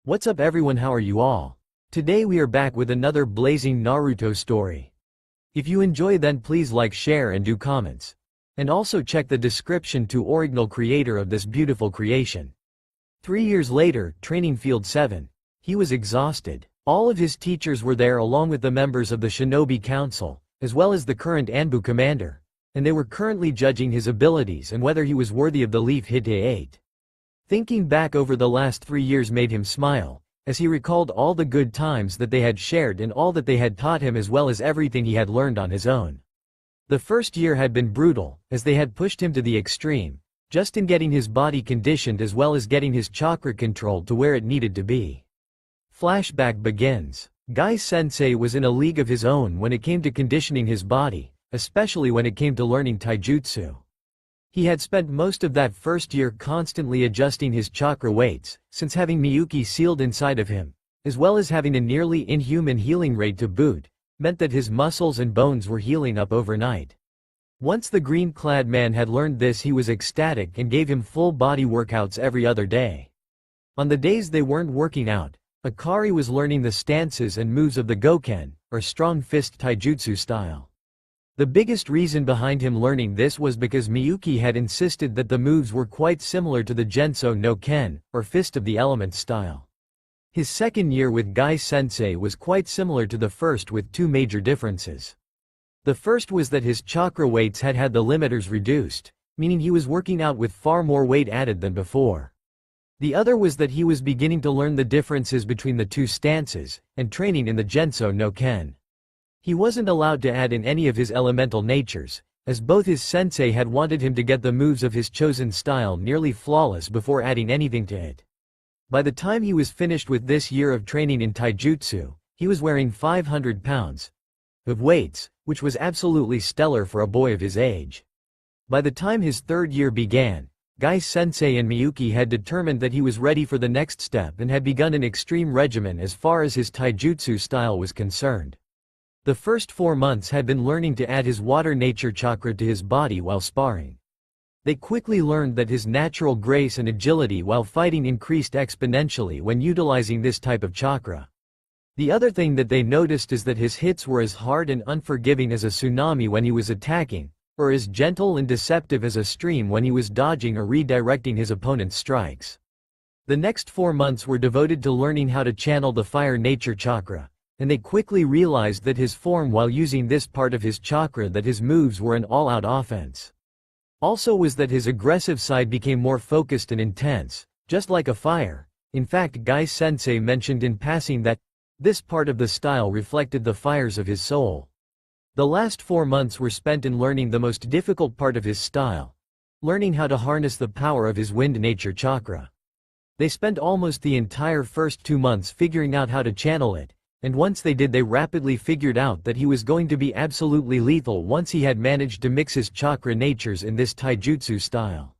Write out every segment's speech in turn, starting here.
What's up everyone, how are you all? Today we are back with another blazing Naruto story. If you enjoy then please like, share and do comments. And also check the description to original creator of this beautiful creation. 3 years later, training field 7. He was exhausted. All of his teachers were there along with the members of the Shinobi Council, as well as the current Anbu commander. And they were currently judging his abilities and whether he was worthy of the leaf Hite 8. Thinking back over the last 3 years made him smile, as he recalled all the good times that they had shared and all that they had taught him as well as everything he had learned on his own. The first year had been brutal, as they had pushed him to the extreme, just in getting his body conditioned as well as getting his chakra controlled to where it needed to be. Flashback begins. Guy Sensei was in a league of his own when it came to conditioning his body, especially when it came to learning taijutsu. He had spent most of that first year constantly adjusting his chakra weights, since having Miyuki sealed inside of him, as well as having a nearly inhuman healing rate to boot, meant that his muscles and bones were healing up overnight. Once the green-clad man had learned this, he was ecstatic and gave him full body workouts every other day. On the days they weren't working out, Akari was learning the stances and moves of the Goken, or strong fist taijutsu style. The biggest reason behind him learning this was because Miyuki had insisted that the moves were quite similar to the Genso no Ken, or Fist of the Elements style. His second year with Guy Sensei was quite similar to the first with two major differences. The first was that his chakra weights had had the limiters reduced, meaning he was working out with far more weight added than before. The other was that he was beginning to learn the differences between the two stances, and training in the Genso no Ken. He wasn't allowed to add in any of his elemental natures, as both his sensei had wanted him to get the moves of his chosen style nearly flawless before adding anything to it. By the time he was finished with this year of training in taijutsu, he was wearing 500 pounds of weights, which was absolutely stellar for a boy of his age. By the time his third year began, Guy Sensei and Miyuki had determined that he was ready for the next step and had begun an extreme regimen as far as his taijutsu style was concerned. The first 4 months had been learning to add his water nature chakra to his body while sparring. They quickly learned that his natural grace and agility while fighting increased exponentially when utilizing this type of chakra. The other thing that they noticed is that his hits were as hard and unforgiving as a tsunami when he was attacking, or as gentle and deceptive as a stream when he was dodging or redirecting his opponent's strikes. The next 4 months were devoted to learning how to channel the fire nature chakra, and they quickly realized that his form while using this part of his chakra that his moves were an all-out offense. Also was that his aggressive side became more focused and intense, just like a fire. In fact, Guy Sensei mentioned in passing that this part of the style reflected the fires of his soul. The last 4 months were spent in learning the most difficult part of his style, learning how to harness the power of his wind nature chakra. They spent almost the entire first 2 months figuring out how to channel it, and once they did they rapidly figured out that he was going to be absolutely lethal once he had managed to mix his chakra natures in this taijutsu style.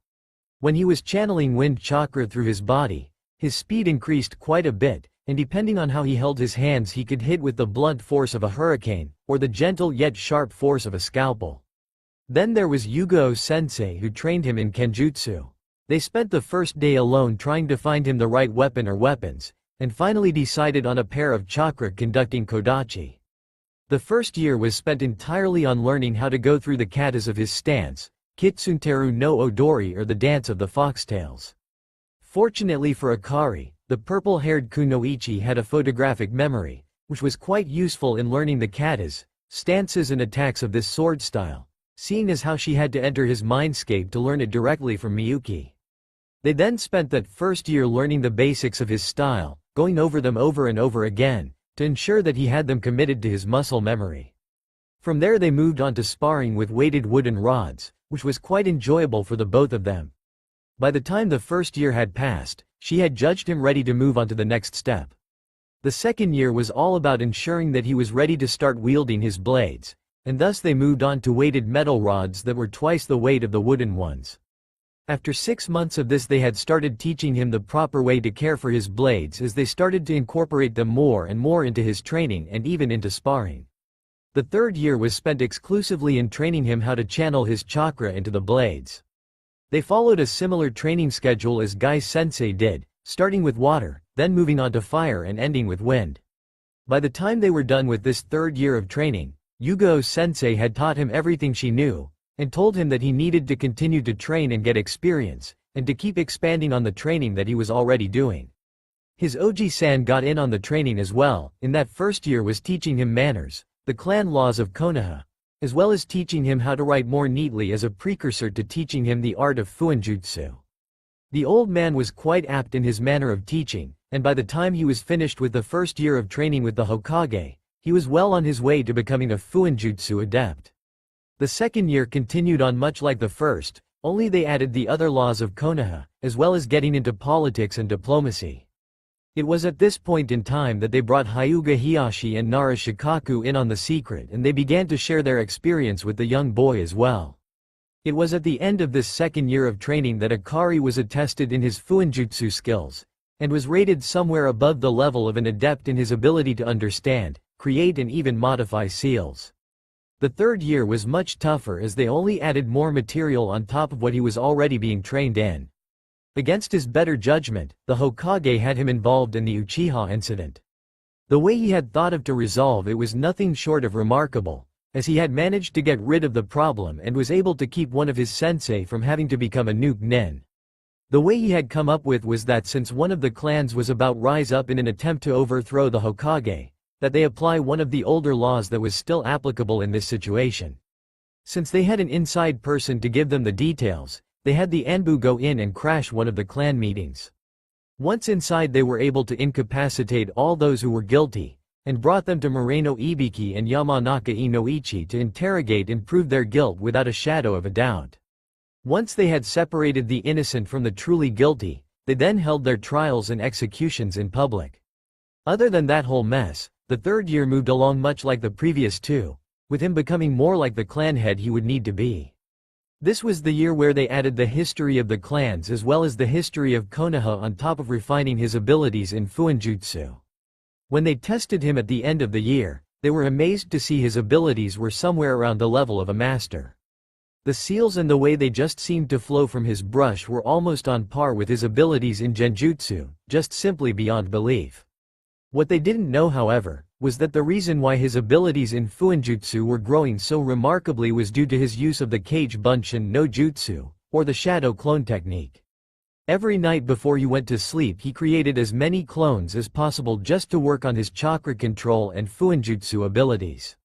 When he was channeling wind chakra through his body, his speed increased quite a bit, and depending on how he held his hands he could hit with the blunt force of a hurricane, or the gentle yet sharp force of a scalpel. Then there was Yugo Sensei who trained him in Kenjutsu. They spent the first day alone trying to find him the right weapon or weapons, and finally decided on a pair of chakra conducting kodachi. The first year was spent entirely on learning how to go through the katas of his stance, Kitsunteru no Odori or the dance of the foxtails. Fortunately for Akari, the purple-haired kunoichi had a photographic memory, which was quite useful in learning the katas, stances and attacks of this sword style, seeing as how she had to enter his mindscape to learn it directly from Miyuki. They then spent that first year learning the basics of his style, going over them over and over again, to ensure that he had them committed to his muscle memory. From there they moved on to sparring with weighted wooden rods, which was quite enjoyable for the both of them. By the time the first year had passed, she had judged him ready to move on to the next step. The second year was all about ensuring that he was ready to start wielding his blades, and thus they moved on to weighted metal rods that were twice the weight of the wooden ones. After 6 months of this they had started teaching him the proper way to care for his blades as they started to incorporate them more and more into his training and even into sparring. The third year was spent exclusively in training him how to channel his chakra into the blades. They followed a similar training schedule as Guy Sensei did, starting with water, then moving on to fire and ending with wind. By the time they were done with this third year of training, Yugo-sensei had taught him everything she knew, and told him that he needed to continue to train and get experience, and to keep expanding on the training that he was already doing. His Oji-san got in on the training as well. In that first year was teaching him manners, the clan laws of Konoha, as well as teaching him how to write more neatly as a precursor to teaching him the art of fuinjutsu. The old man was quite apt in his manner of teaching, and by the time he was finished with the first year of training with the Hokage, he was well on his way to becoming a fuinjutsu adept. The second year continued on much like the first, only they added the other laws of Konoha, as well as getting into politics and diplomacy. It was at this point in time that they brought Hyuga Hiyashi and Nara Shikaku in on the secret, and they began to share their experience with the young boy as well. It was at the end of this second year of training that Akari was attested in his fuinjutsu skills, and was rated somewhere above the level of an adept in his ability to understand, create and even modify seals. The third year was much tougher as they only added more material on top of what he was already being trained in. Against his better judgment, the Hokage had him involved in the Uchiha incident. The way he had thought of to resolve it was nothing short of remarkable, as he had managed to get rid of the problem and was able to keep one of his sensei from having to become a nuke nin. The way he had come up with was that since one of the clans was about rise up in an attempt to overthrow the Hokage, that they apply one of the older laws that was still applicable in this situation. Since they had an inside person to give them the details, they had the Anbu go in and crash one of the clan meetings. Once inside they were able to incapacitate all those who were guilty, and brought them to Moreno Ibiki and Yamanaka Inoichi to interrogate and prove their guilt without a shadow of a doubt. Once they had separated the innocent from the truly guilty, they then held their trials and executions in public. Other than that whole mess, the third year moved along much like the previous two, with him becoming more like the clan head he would need to be. This was the year where they added the history of the clans as well as the history of Konoha on top of refining his abilities in fuinjutsu. When they tested him at the end of the year, they were amazed to see his abilities were somewhere around the level of a master. The seals and the way they just seemed to flow from his brush were almost on par with his abilities in genjutsu, just simply beyond belief. What they didn't know, however, was that the reason why his abilities in fuinjutsu were growing so remarkably was due to his use of the Kage Bunshin no Jutsu, or the shadow clone technique. Every night before he went to sleep he created as many clones as possible just to work on his chakra control and fuinjutsu abilities.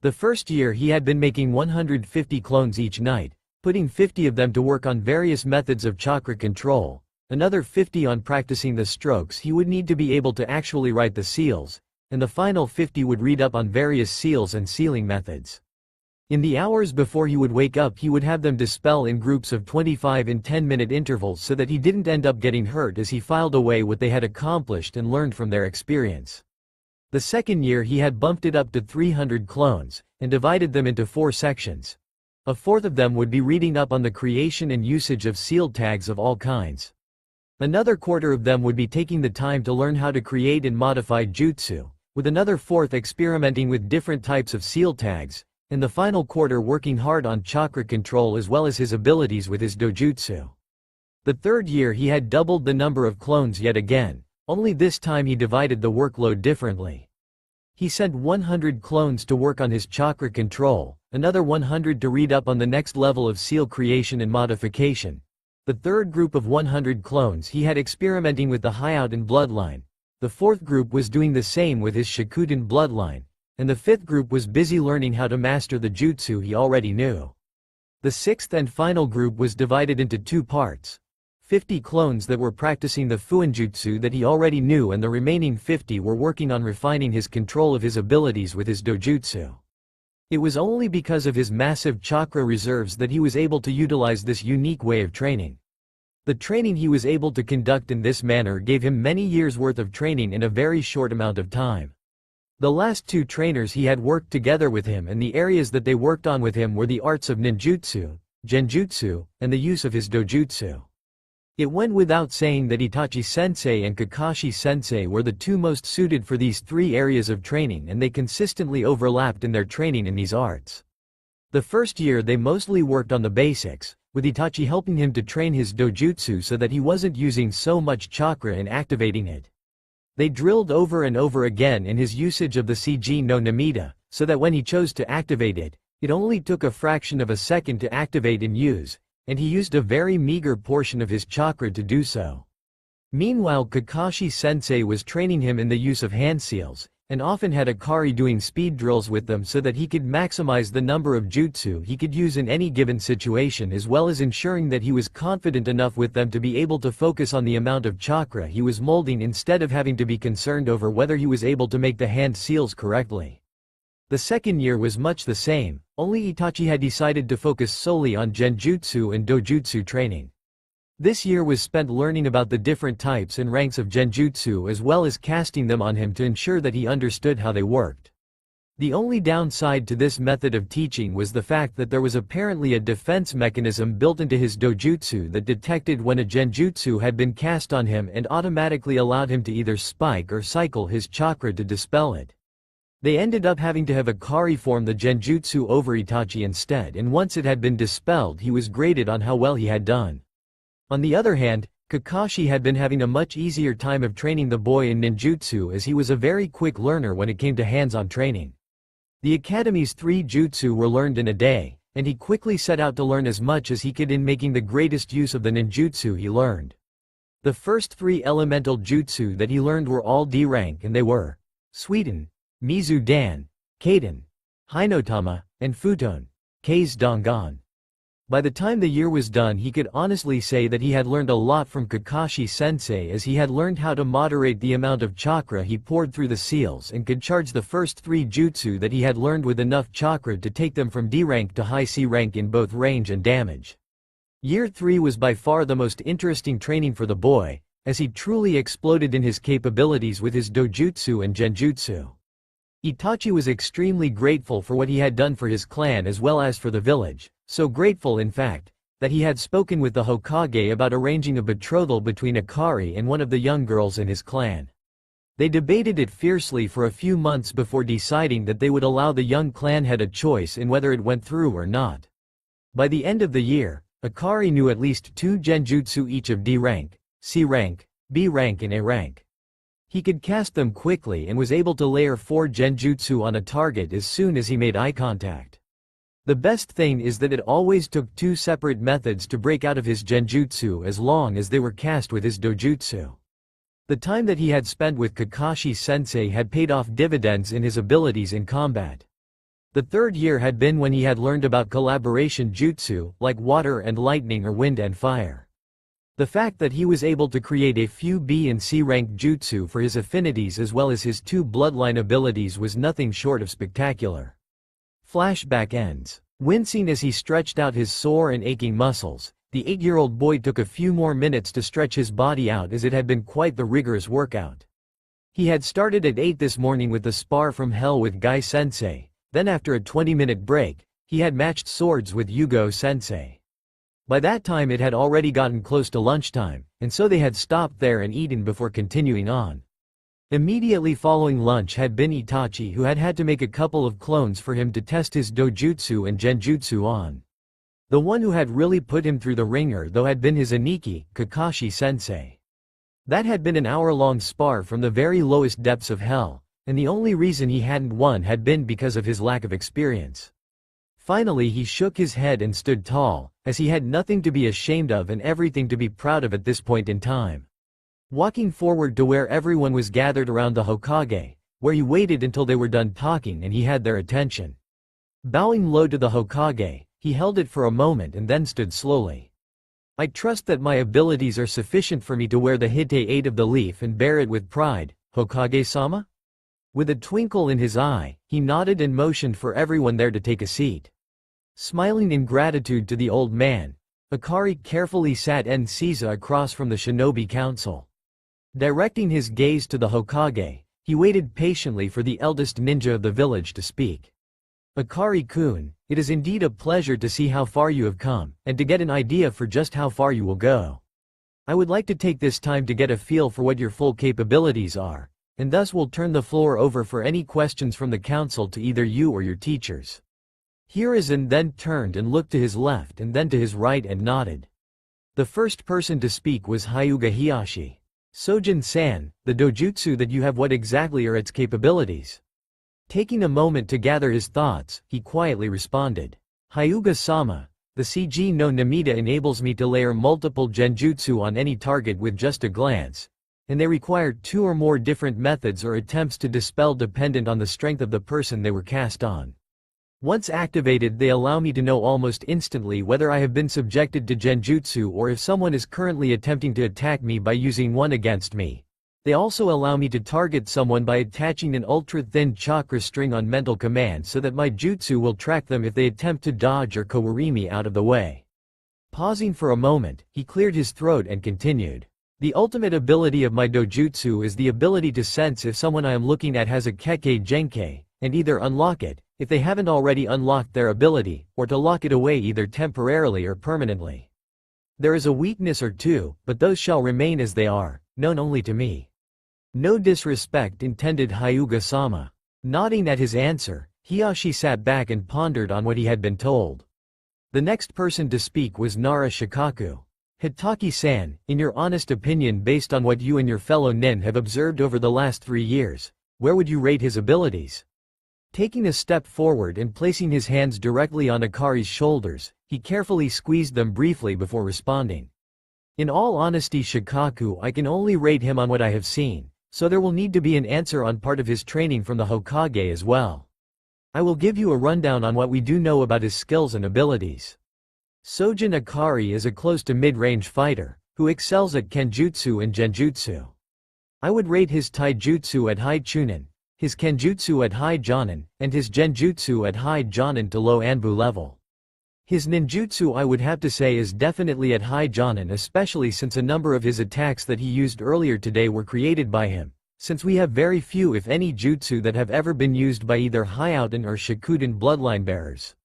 The first year he had been making 150 clones each night, putting 50 of them to work on various methods of chakra control, another 50 on practicing the strokes he would need to be able to actually write the seals, and the final 50 would read up on various seals and sealing methods. In the hours before he would wake up he would have them dispel in groups of 25 in 10-minute intervals so that he didn't end up getting hurt as he filed away what they had accomplished and learned from their experience. The second year he had bumped it up to 300 clones, and divided them into 4 sections. A fourth of them would be reading up on the creation and usage of sealed tags of all kinds. Another quarter of them would be taking the time to learn how to create and modify jutsu, with another fourth experimenting with different types of seal tags, and the final quarter working hard on chakra control as well as his abilities with his dojutsu. The third year he had doubled the number of clones yet again, only this time he divided the workload differently. He sent 100 clones to work on his chakra control, another 100 to read up on the next level of seal creation and modification. The third group of 100 clones he had experimenting with the Hyouten bloodline. The fourth group was doing the same with his Shikuten bloodline, and the fifth group was busy learning how to master the jutsu he already knew. The sixth and final group was divided into 2 parts. 50 clones that were practicing the fuinjutsu that he already knew, and the remaining 50 were working on refining his control of his abilities with his dojutsu. It was only because of his massive chakra reserves that he was able to utilize this unique way of training. The training he was able to conduct in this manner gave him many years' worth of training in a very short amount of time. The last 2 trainers he had worked together with him, and the areas that they worked on with him were the arts of ninjutsu, genjutsu, and the use of his dojutsu. It went without saying that Itachi-sensei and Kakashi-sensei were the 2 most suited for these 3 areas of training, and they consistently overlapped in their training in these arts. The first year they mostly worked on the basics, with Itachi helping him to train his dojutsu so that he wasn't using so much chakra in activating it. They drilled over and over again in his usage of the CG no Namida, so that when he chose to activate it, it only took a fraction of a second to activate and use, and he used a very meager portion of his chakra to do so. Meanwhile, Kakashi-sensei was training him in the use of hand seals, and often had Akari doing speed drills with them so that he could maximize the number of jutsu he could use in any given situation, as well as ensuring that he was confident enough with them to be able to focus on the amount of chakra he was molding instead of having to be concerned over whether he was able to make the hand seals correctly. The second year was much the same, only Itachi had decided to focus solely on genjutsu and dojutsu training. This year was spent learning about the different types and ranks of genjutsu as well as casting them on him to ensure that he understood how they worked. The only downside to this method of teaching was the fact that there was apparently a defense mechanism built into his dojutsu that detected when a genjutsu had been cast on him and automatically allowed him to either spike or cycle his chakra to dispel it. They ended up having to have Akari form the genjutsu over Itachi instead, and once it had been dispelled he was graded on how well he had done. On the other hand, Kakashi had been having a much easier time of training the boy in ninjutsu as he was a very quick learner when it came to hands-on training. The academy's 3 jutsu were learned in a day, and he quickly set out to learn as much as he could in making the greatest use of the ninjutsu he learned. The first 3 elemental jutsu that he learned were all D rank, and they were Suiten, Mizu Dan, Kaden, Hinotama, and Futon, Kei's Dangan. By the time the year was done he could honestly say that he had learned a lot from Kakashi-sensei, as he had learned how to moderate the amount of chakra he poured through the seals and could charge the first 3 jutsu that he had learned with enough chakra to take them from D rank to high C rank in both range and damage. Year 3 was by far the most interesting training for the boy, as he truly exploded in his capabilities with his dojutsu and genjutsu. Itachi was extremely grateful for what he had done for his clan as well as for the village, so grateful in fact, that he had spoken with the Hokage about arranging a betrothal between Akari and one of the young girls in his clan. They debated it fiercely for a few months before deciding that they would allow the young clan head a choice in whether it went through or not. By the end of the year, Akari knew at least 2 genjutsu each of D rank, C rank, B rank and A rank. He could cast them quickly and was able to layer 4 genjutsu on a target as soon as he made eye contact. The best thing is that it always took 2 separate methods to break out of his genjutsu as long as they were cast with his dojutsu. The time that he had spent with Kakashi-sensei had paid off dividends in his abilities in combat. The third year had been when he had learned about collaboration jutsu, like water and lightning or wind and fire. The fact that he was able to create a few B and C rank jutsu for his affinities as well as his 2 bloodline abilities was nothing short of spectacular. Flashback ends. Wincing as he stretched out his sore and aching muscles, the 8-year-old boy took a few more minutes to stretch his body out as it had been quite the rigorous workout. He had started at 8 this morning with the spar from hell with Guy-sensei, then after a 20-minute break, he had matched swords with Yugo-sensei. By that time it had already gotten close to lunchtime, and so they had stopped there and eaten before continuing on. Immediately following lunch had been Itachi, who had had to make a couple of clones for him to test his dojutsu and genjutsu on. The one who had really put him through the ringer though had been his Aniki, Kakashi-sensei. That had been an hour-long spar from the very lowest depths of hell, and the only reason he hadn't won had been because of his lack of experience. Finally he shook his head and stood tall, as he had nothing to be ashamed of and everything to be proud of at this point in time. Walking forward to where everyone was gathered around the Hokage, where he waited until they were done talking and he had their attention. Bowing low to the Hokage, he held it for a moment and then stood slowly. "I trust that my abilities are sufficient for me to wear the Hite 8 of the leaf and bear it with pride, Hokage-sama?" With a twinkle in his eye, he nodded and motioned for everyone there to take a seat. Smiling in gratitude to the old man, Akari carefully sat Nciza across from the Shinobi Council. Directing his gaze to the Hokage, he waited patiently for the eldest ninja of the village to speak. "Akari-kun, it is indeed a pleasure to see how far you have come, and to get an idea for just how far you will go. I would like to take this time to get a feel for what your full capabilities are, and thus will turn the floor over for any questions from the council to either you or your teachers." Hiruzen then turned and looked to his left and then to his right and nodded. The first person to speak was Hyuga Hiyashi. Sojin-san, the dojutsu that you have, what exactly are its capabilities? Taking a moment to gather his thoughts, he quietly responded. Hyuga-sama, the CG no Namida enables me to layer multiple genjutsu on any target with just a glance, and they require 2 or more different methods or attempts to dispel dependent on the strength of the person they were cast on. Once activated, they allow me to know almost instantly whether I have been subjected to genjutsu or if someone is currently attempting to attack me by using one against me. They also allow me to target someone by attaching an ultra-thin chakra string on mental command so that my jutsu will track them if they attempt to dodge or kawari me out of the way. Pausing for a moment, he cleared his throat and continued. The ultimate ability of my dojutsu is the ability to sense if someone I am looking at has a kekkei genkei, and either unlock it, if they haven't already unlocked their ability, or to lock it away either temporarily or permanently. There is a weakness or two, but those shall remain as they are, known only to me. No disrespect intended, Hyuga-sama. Nodding at his answer, Hiyashi sat back and pondered on what he had been told. The next person to speak was Nara Shikaku. Hitaki-san, in your honest opinion, based on what you and your fellow nin have observed over the last 3 years, where would you rate his abilities? Taking a step forward and placing his hands directly on Akari's shoulders, he carefully squeezed them briefly before responding. In all honesty, Shikaku, I can only rate him on what I have seen, so there will need to be an answer on part of his training from the Hokage as well. I will give you a rundown on what we do know about his skills and abilities. Sojin Akari is a close to mid-range fighter, who excels at kenjutsu and genjutsu. I would rate his taijutsu at high chunin, his kenjutsu at high jonin, and his genjutsu at high jonin to low anbu level. His ninjutsu, I would have to say, is definitely at high jonin, especially since a number of his attacks that he used earlier today were created by him, since we have very few if any jutsu that have ever been used by either Hyouten or Shikuden bloodline bearers.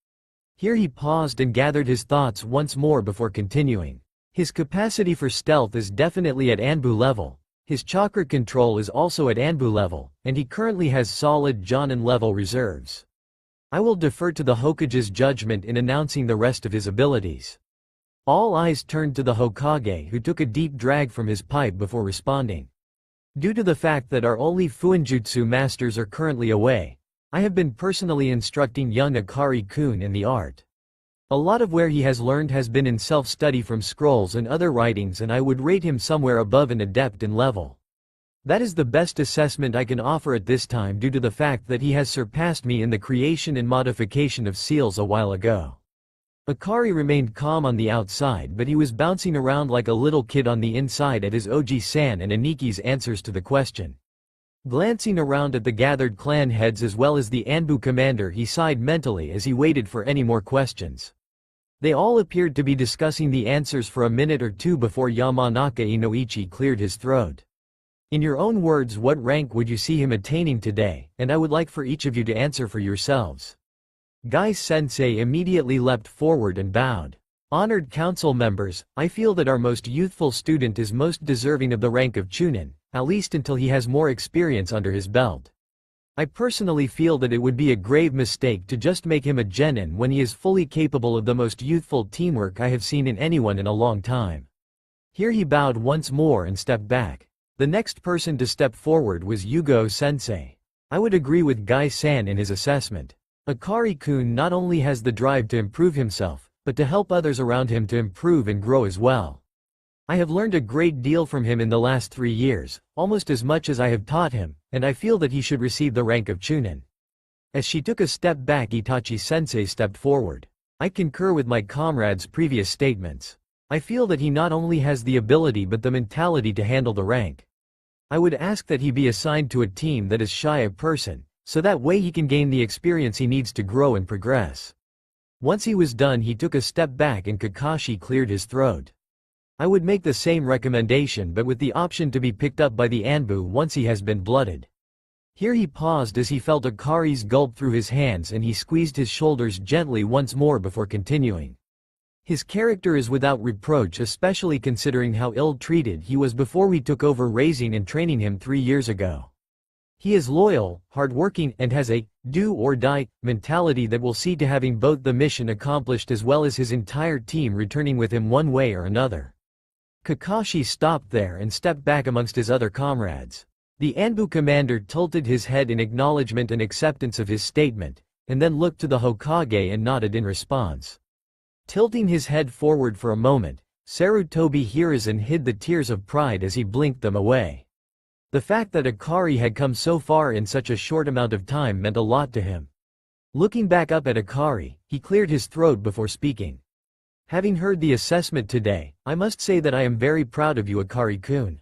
Here he paused and gathered his thoughts once more before continuing. His capacity for stealth is definitely at anbu level. His chakra control is also at anbu level, and he currently has solid jonin level reserves. I will defer to the Hokage's judgment in announcing the rest of his abilities. All eyes turned to the Hokage, who took a deep drag from his pipe before responding. Due to the fact that our only Fuinjutsu masters are currently away, I have been personally instructing young Akari-kun in the art. A lot of where he has learned has been in self-study from scrolls and other writings, and I would rate him somewhere above an adept in level. That is the best assessment I can offer at this time due to the fact that he has surpassed me in the creation and modification of seals a while ago. Akari remained calm on the outside, but he was bouncing around like a little kid on the inside at his Oji-san and Aniki's answers to the question. Glancing around at the gathered clan heads as well as the Anbu commander, he sighed mentally as he waited for any more questions. They all appeared to be discussing the answers for a minute or two before Yamanaka Inoichi cleared his throat. In your own words, what rank would you see him attaining today, and I would like for each of you to answer for yourselves. Gai-sensei immediately leapt forward and bowed. Honored council members, I feel that our most youthful student is most deserving of the rank of Chunin, at least until he has more experience under his belt. I personally feel that it would be a grave mistake to just make him a genin when he is fully capable of the most youthful teamwork I have seen in anyone in a long time. Here he bowed once more and stepped back. The next person to step forward was Yugo-sensei. I would agree with Gai-san in his assessment. Akari-kun not only has the drive to improve himself, but to help others around him to improve and grow as well. I have learned a great deal from him in the last 3 years, almost as much as I have taught him, and I feel that he should receive the rank of Chunin. As she took a step back, Itachi-sensei stepped forward. I concur with my comrade's previous statements. I feel that he not only has the ability but the mentality to handle the rank. I would ask that he be assigned to a team that is shy of person, so that way he can gain the experience he needs to grow and progress. Once he was done, he took a step back and Kakashi cleared his throat. I would make the same recommendation, but with the option to be picked up by the Anbu once he has been blooded. Here he paused as he felt Akari's gulp through his hands and he squeezed his shoulders gently once more before continuing. His character is without reproach, especially considering how ill-treated he was before we took over raising and training him 3 years ago. He is loyal, hardworking, and has a do-or-die mentality that will see to having both the mission accomplished as well as his entire team returning with him one way or another. Kakashi stopped there and stepped back amongst his other comrades. The Anbu commander tilted his head in acknowledgement and acceptance of his statement, and then looked to the Hokage and nodded in response. Tilting his head forward for a moment, Sarutobi Hiruzen hid the tears of pride as he blinked them away. The fact that Akari had come so far in such a short amount of time meant a lot to him. Looking back up at Akari, he cleared his throat before speaking. Having heard the assessment today, I must say that I am very proud of you, Akari-kun.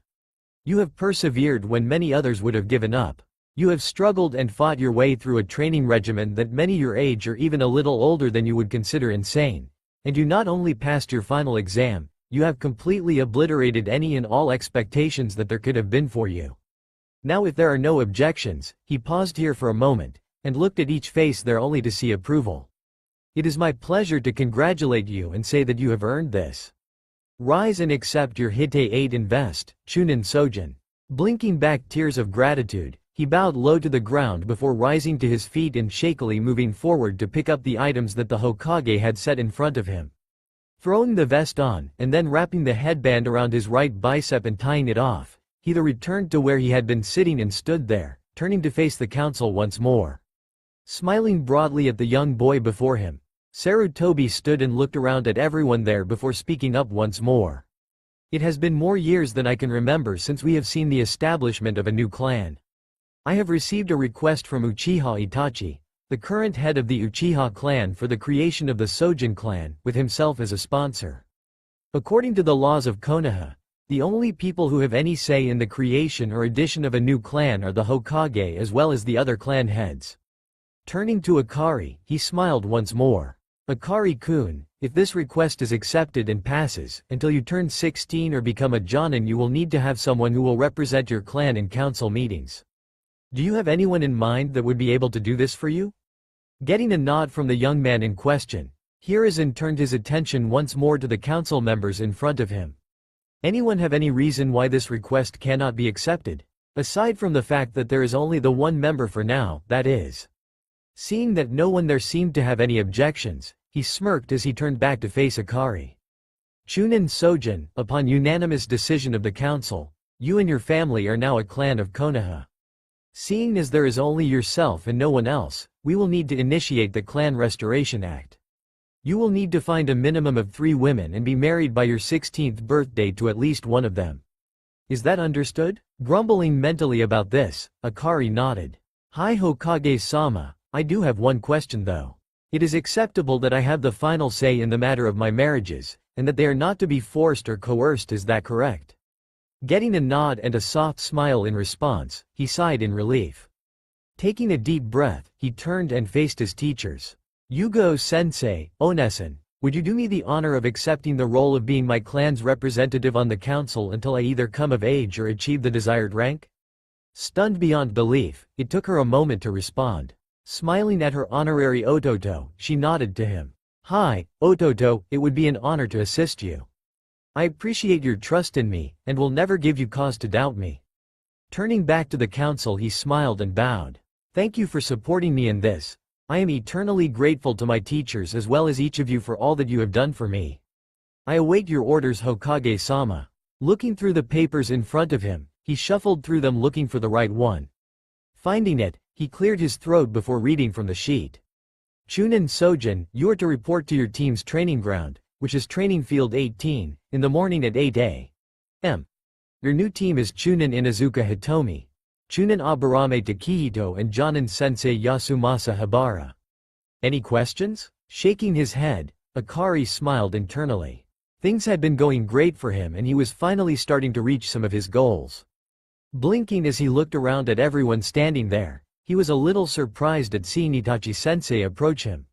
You have persevered when many others would have given up. You have struggled and fought your way through a training regimen that many your age or even a little older than you would consider insane. And you not only passed your final exam, you have completely obliterated any and all expectations that there could have been for you. Now if there are no objections, he paused here for a moment, and looked at each face there only to see approval. It is my pleasure to congratulate you and say that you have earned this. Rise and accept your Hite 8 invest, Chunin Sojin. Blinking back tears of gratitude, he bowed low to the ground before rising to his feet and shakily moving forward to pick up the items that the Hokage had set in front of him. Throwing the vest on, and then wrapping the headband around his right bicep and tying it off, he returned to where he had been sitting and stood there, turning to face the council once more. Smiling broadly at the young boy before him, Sarutobi stood and looked around at everyone there before speaking up once more. It has been more years than I can remember since we have seen the establishment of a new clan. I have received a request from Uchiha Itachi, the current head of the Uchiha clan, for the creation of the Sojin clan, with himself as a sponsor. According to the laws of Konoha, the only people who have any say in the creation or addition of a new clan are the Hokage as well as the other clan heads. Turning to Akari, he smiled once more. Akari-kun, if this request is accepted and passes, until you turn 16 or become a Jonin you will need to have someone who will represent your clan in council meetings. Do you have anyone in mind that would be able to do this for you? Getting a nod from the young man in question, Hiruzen turned his attention once more to the council members in front of him. Anyone have any reason why this request cannot be accepted? Aside from the fact that there is only the one member for now, that is. Seeing that no one there seemed to have any objections, he smirked as he turned back to face Akari. Chunin Sojin, upon unanimous decision of the council, you and your family are now a clan of Konoha. Seeing as there is only yourself and no one else, we will need to initiate the Clan Restoration Act. You will need to find a minimum of 3 women and be married by your 16th birthday to at least one of them. Is that understood? Grumbling mentally about this, Akari nodded. Hi Hokage-sama, I do have one question though. It is acceptable that I have the final say in the matter of my marriages, and that they are not to be forced or coerced, is that correct? Getting a nod and a soft smile in response, he sighed in relief. Taking a deep breath, he turned and faced his teachers. Yugo-sensei, Onesan, would you do me the honor of accepting the role of being my clan's representative on the council until I either come of age or achieve the desired rank? Stunned beyond belief, it took her a moment to respond. Smiling at her honorary Ototo, she nodded to him. Hi, Ototo, it would be an honor to assist you. I appreciate your trust in me, and will never give you cause to doubt me. Turning back to the council he smiled and bowed. Thank you for supporting me in this. I am eternally grateful to my teachers as well as each of you for all that you have done for me. I await your orders, Hokage-sama. Looking through the papers in front of him, he shuffled through them looking for the right one. Finding it, he cleared his throat before reading from the sheet. Chunin Sojin, you are to report to your team's training ground, which is Training Field 18, in the morning at 8 a.m. Your new team is Chunin Inazuka Hitomi, Chunin Aburame Takehito and Jonin Sensei Yasumasa Habara. Any questions? Shaking his head, Akari smiled internally. Things had been going great for him and he was finally starting to reach some of his goals. Blinking as he looked around at everyone standing there, he was a little surprised at seeing Itachi-sensei approach him.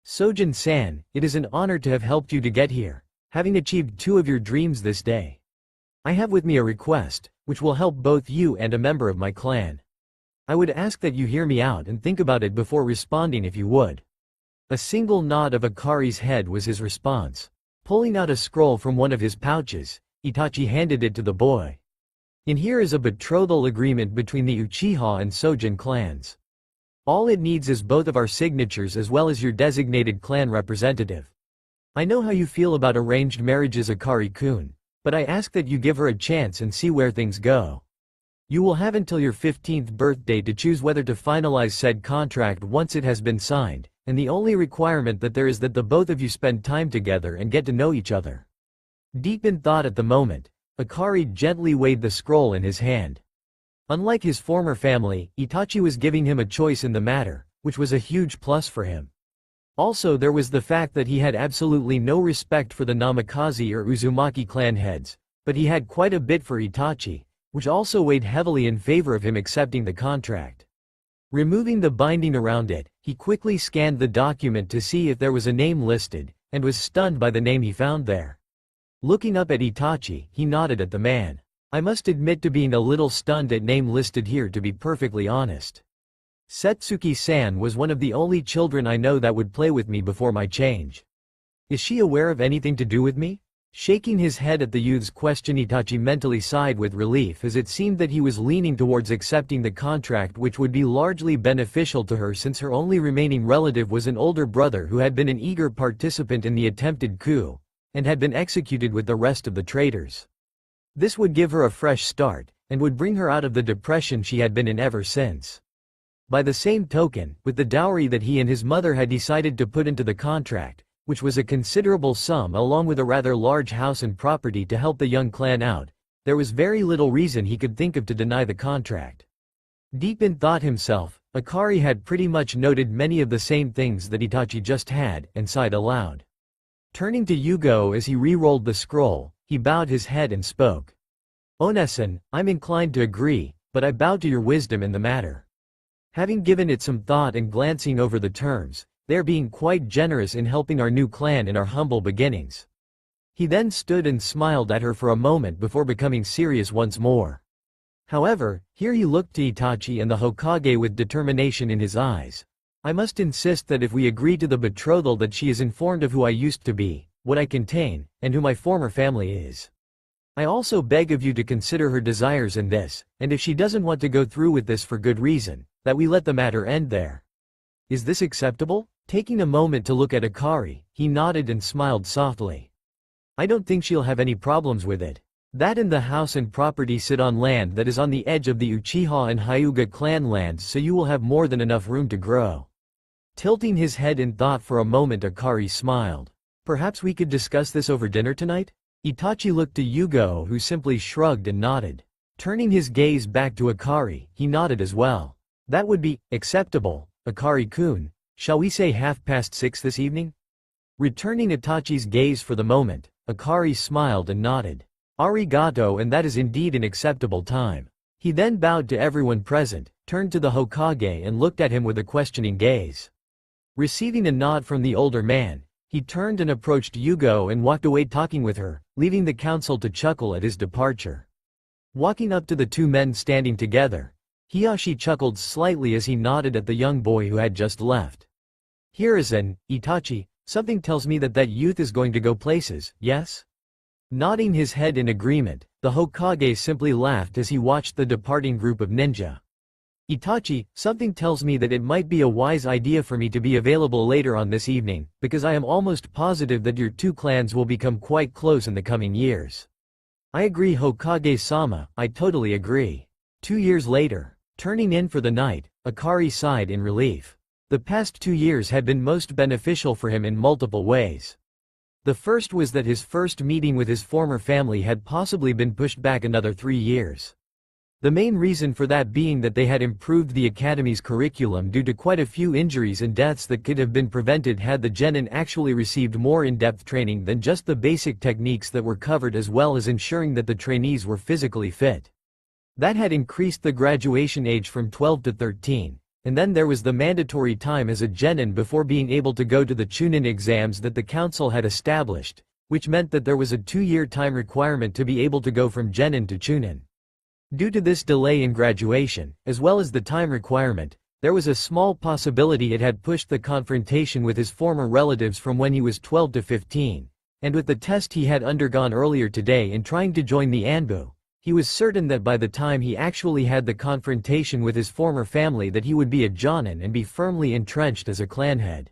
Sojin-san, it is an honor to have helped you to get here, having achieved 2 of your dreams this day. I have with me a request, which will help both you and a member of my clan. I would ask that you hear me out and think about it before responding if you would. A single nod of Akari's head was his response. Pulling out a scroll from one of his pouches, Itachi handed it to the boy. In here is a betrothal agreement between the Uchiha and Sojin clans. All it needs is both of our signatures as well as your designated clan representative. I know how you feel about arranged marriages, Akari-kun, but I ask that you give her a chance and see where things go. You will have until your 15th birthday to choose whether to finalize said contract once it has been signed, and the only requirement that there is that the both of you spend time together and get to know each other. Deep in thought at the moment, Akari gently weighed the scroll in his hand. Unlike his former family, Itachi was giving him a choice in the matter, which was a huge plus for him. Also there was the fact that he had absolutely no respect for the Namikaze or Uzumaki clan heads, but he had quite a bit for Itachi, which also weighed heavily in favor of him accepting the contract. Removing the binding around it, he quickly scanned the document to see if there was a name listed, and was stunned by the name he found there. Looking up at Itachi, he nodded at the man. I must admit to being a little stunned at name listed here, to be perfectly honest. Setsuki-san was one of the only children I know that would play with me before my change. Is she aware of anything to do with me? Shaking his head at the youth's question, Itachi mentally sighed with relief as it seemed that he was leaning towards accepting the contract, which would be largely beneficial to her since her only remaining relative was an older brother who had been an eager participant in the attempted coup, and had been executed with the rest of the traitors. This would give her a fresh start, and would bring her out of the depression she had been in ever since. By the same token, with the dowry that he and his mother had decided to put into the contract, which was a considerable sum along with a rather large house and property to help the young clan out, there was very little reason he could think of to deny the contract. Deep in thought himself, Akari had pretty much noted many of the same things that Itachi just had, and sighed aloud. Turning to Yugo as he re-rolled the scroll, he bowed his head and spoke. Onesan, I'm inclined to agree, but I bow to your wisdom in the matter. Having given it some thought and glancing over the terms, they are being quite generous in helping our new clan in our humble beginnings. He then stood and smiled at her for a moment before becoming serious once more. However, here he looked to Itachi and the Hokage with determination in his eyes. I must insist that if we agree to the betrothal that she is informed of who I used to be, what I contain, and who my former family is. I also beg of you to consider her desires in this, and if she doesn't want to go through with this for good reason, that we let the matter end there. Is this acceptable? Taking a moment to look at Akari, he nodded and smiled softly. I don't think she'll have any problems with it. That and the house and property sit on land that is on the edge of the Uchiha and Hyuga clan lands, so you will have more than enough room to grow. Tilting his head in thought for a moment, Akari smiled. Perhaps we could discuss this over dinner tonight? Itachi looked to Yugo, who simply shrugged and nodded. Turning his gaze back to Akari, he nodded as well. That would be acceptable, Akari-kun. Shall we say 6:30 this evening? Returning Itachi's gaze for the moment, Akari smiled and nodded. Arigato, and that is indeed an acceptable time. He then bowed to everyone present, turned to the Hokage and looked at him with a questioning gaze. Receiving a nod from the older man, he turned and approached Yugo and walked away talking with her, leaving the council to chuckle at his departure. Walking up to the two men standing together, Hiyashi chuckled slightly as he nodded at the young boy who had just left. Hiruzen, Itachi, something tells me that youth is going to go places, yes? Nodding his head in agreement, the Hokage simply laughed as he watched the departing group of ninja. Itachi, something tells me that it might be a wise idea for me to be available later on this evening, because I am almost positive that your two clans will become quite close in the coming years. I agree, Hokage-sama, I totally agree. 2 years later, turning in for the night, Akari sighed in relief. The past 2 years had been most beneficial for him in multiple ways. The first was that his first meeting with his former family had possibly been pushed back another 3 years. The main reason for that being that they had improved the academy's curriculum due to quite a few injuries and deaths that could have been prevented had the genin actually received more in-depth training than just the basic techniques that were covered, as well as ensuring that the trainees were physically fit. That had increased the graduation age from 12 to 13, and then there was the mandatory time as a genin before being able to go to the chunin exams that the council had established, which meant that there was a 2-year time requirement to be able to go from genin to chunin. Due to this delay in graduation, as well as the time requirement, there was a small possibility it had pushed the confrontation with his former relatives from when he was 12 to 15, and with the test he had undergone earlier today in trying to join the Anbu, He was certain that by the time he actually had the confrontation with his former family that he would be a Jonin and be firmly entrenched as a clan head.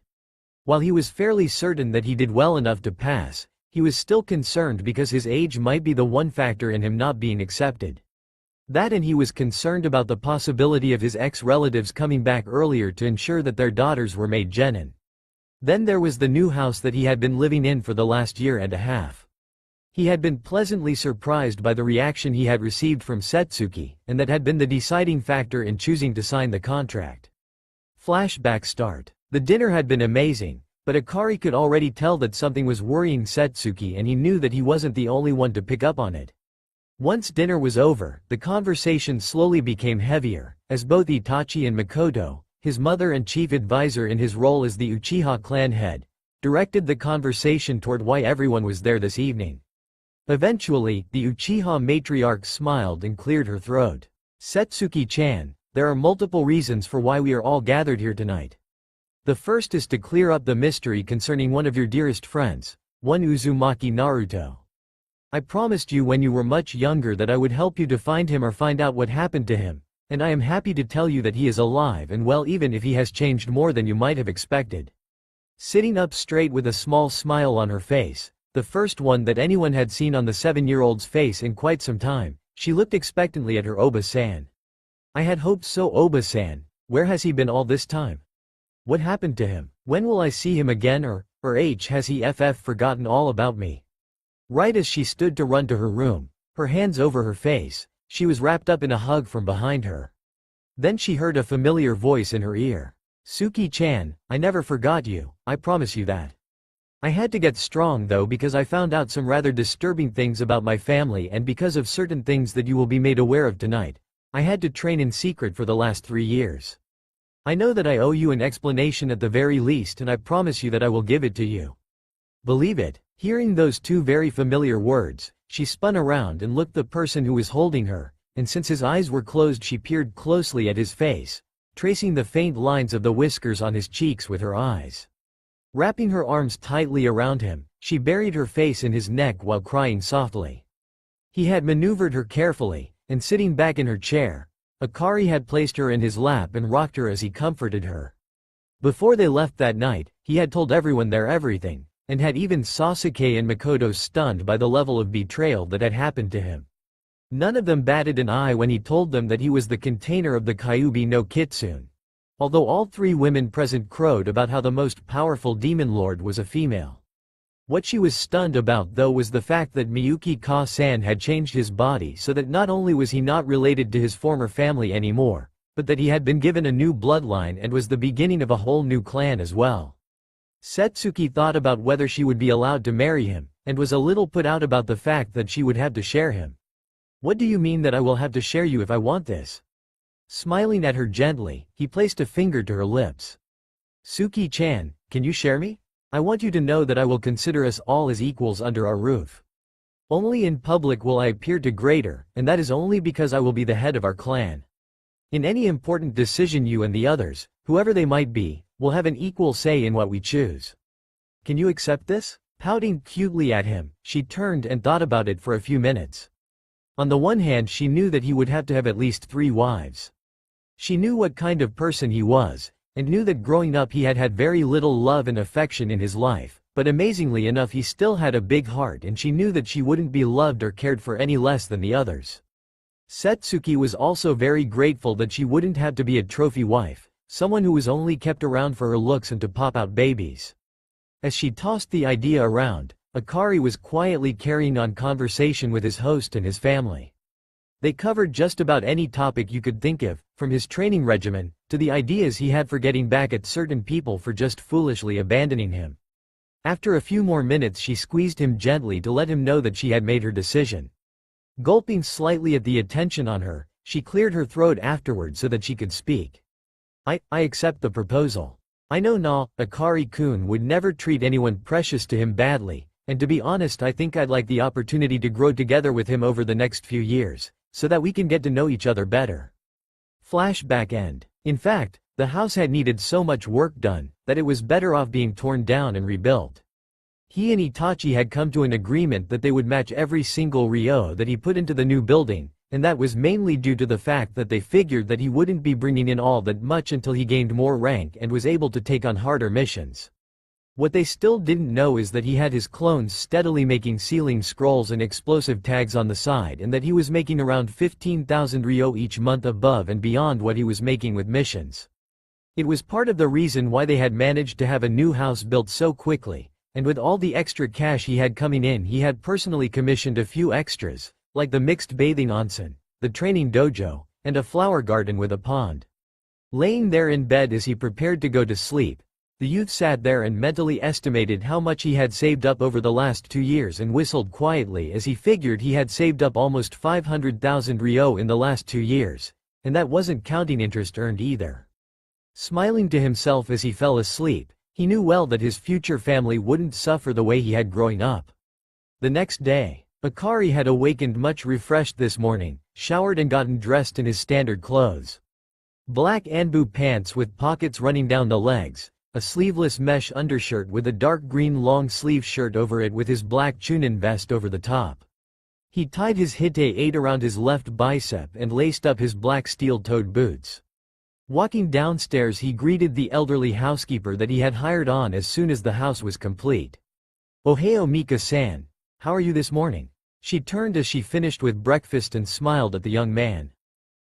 While he was fairly certain that he did well enough to pass, he was still concerned because his age might be the one factor in him not being accepted. That, and he was concerned about the possibility of his ex-relatives coming back earlier to ensure that their daughters were made genin. Then there was the new house that he had been living in for the last year and a half. He had been pleasantly surprised by the reaction he had received from Setsuki, and that had been the deciding factor in choosing to sign the contract. Flashback start. The dinner had been amazing, but Akari could already tell that something was worrying Setsuki, and he knew that he wasn't the only one to pick up on it. Once dinner was over, the conversation slowly became heavier, as both Itachi and Makoto, his mother and chief advisor in his role as the Uchiha clan head, directed the conversation toward why everyone was there this evening. Eventually, the Uchiha matriarch smiled and cleared her throat. Setsuki-chan, there are multiple reasons for why we are all gathered here tonight. The first is to clear up the mystery concerning one of your dearest friends, one Uzumaki Naruto. I promised you when you were much younger that I would help you to find him or find out what happened to him, and I am happy to tell you that he is alive and well, even if he has changed more than you might have expected. Sitting up straight with a small smile on her face, the first one that anyone had seen on the 7-year-old's face in quite some time, she looked expectantly at her Oba-san. I had hoped so. Oba-san, where has he been all this time? What happened to him? When will I see him again, or has he forgotten all about me? Right as she stood to run to her room, her hands over her face, she was wrapped up in a hug from behind her. Then she heard a familiar voice in her ear. Suki-chan, I never forgot you, I promise you that. I had to get strong though because I found out some rather disturbing things about my family, and because of certain things that you will be made aware of tonight, I had to train in secret for the last 3 years. I know that I owe you an explanation at the very least, and I promise you that I will give it to you. Believe it. Hearing those two very familiar words, she spun around and looked the person who was holding her, and since his eyes were closed she peered closely at his face, tracing the faint lines of the whiskers on his cheeks with her eyes. Wrapping her arms tightly around him, she buried her face in his neck while crying softly. He had maneuvered her carefully, and sitting back in her chair, Akari had placed her in his lap and rocked her as he comforted her. Before they left that night, he had told everyone there everything, and had even Sasuke and Makoto stunned by the level of betrayal that had happened to him. None of them batted an eye when he told them that he was the container of the Kyuubi no Kitsune. Although all 3 women present crowed about how the most powerful demon lord was a female. What she was stunned about though was the fact that Miyuki Ka-san had changed his body so that not only was he not related to his former family anymore, but that he had been given a new bloodline and was the beginning of a whole new clan as well. Setsuki thought about whether she would be allowed to marry him, and was a little put out about the fact that she would have to share him. What do you mean that I will have to share you if I want this? Smiling at her gently, he placed a finger to her lips. Suki-chan, can you share me? I want you to know that I will consider us all as equals under our roof. Only in public will I appear to greater, and that is only because I will be the head of our clan. In any important decision you and the others, whoever they might be, will have an equal say in what we choose. Can you accept this? Pouting cutely at him, she turned and thought about it for a few minutes. On the one hand, she knew that he would have to have at least 3 wives. She knew what kind of person he was, and knew that growing up he had had very little love and affection in his life, but amazingly enough he still had a big heart, and she knew that she wouldn't be loved or cared for any less than the others. Setsuki was also very grateful that she wouldn't have to be a trophy wife, someone who was only kept around for her looks and to pop out babies. As she tossed the idea around, Akari was quietly carrying on conversation with his host and his family. They covered just about any topic you could think of, from his training regimen, to the ideas he had for getting back at certain people for just foolishly abandoning him. After a few more minutes she squeezed him gently to let him know that she had made her decision. Gulping slightly at the attention on her, she cleared her throat afterward so that she could speak. I accept the proposal. I know Akari-kun would never treat anyone precious to him badly, and to be honest I think I'd like the opportunity to grow together with him over the next few years, so that we can get to know each other better. Flashback end. In fact, the house had needed so much work done, that it was better off being torn down and rebuilt. He and Itachi had come to an agreement that they would match every single ryo that he put into the new building, and that was mainly due to the fact that they figured that he wouldn't be bringing in all that much until he gained more rank and was able to take on harder missions. What they still didn't know is that he had his clones steadily making sealing scrolls and explosive tags on the side, and that he was making around 15,000 ryo each month above and beyond what he was making with missions. It was part of the reason why they had managed to have a new house built so quickly, and with all the extra cash he had coming in, he had personally commissioned a few extras, like the mixed bathing onsen, the training dojo, and a flower garden with a pond. Laying there in bed as he prepared to go to sleep, the youth sat there and mentally estimated how much he had saved up over the last 2 years and whistled quietly as he figured he had saved up almost 500,000 ryo in the last 2 years, and that wasn't counting interest earned either. Smiling to himself as he fell asleep, he knew well that his future family wouldn't suffer the way he had growing up. The next day, Akari had awakened much refreshed this morning, showered and gotten dressed in his standard clothes. Black Anbu pants with pockets running down the legs, a sleeveless mesh undershirt with a dark green long-sleeve shirt over it with his black chunin vest over the top. He tied his hite 8 around his left bicep and laced up his black steel-toed boots. Walking downstairs, he greeted the elderly housekeeper that he had hired on as soon as the house was complete. "Ohio Mika-san, how are you this morning?" She turned as she finished with breakfast and smiled at the young man.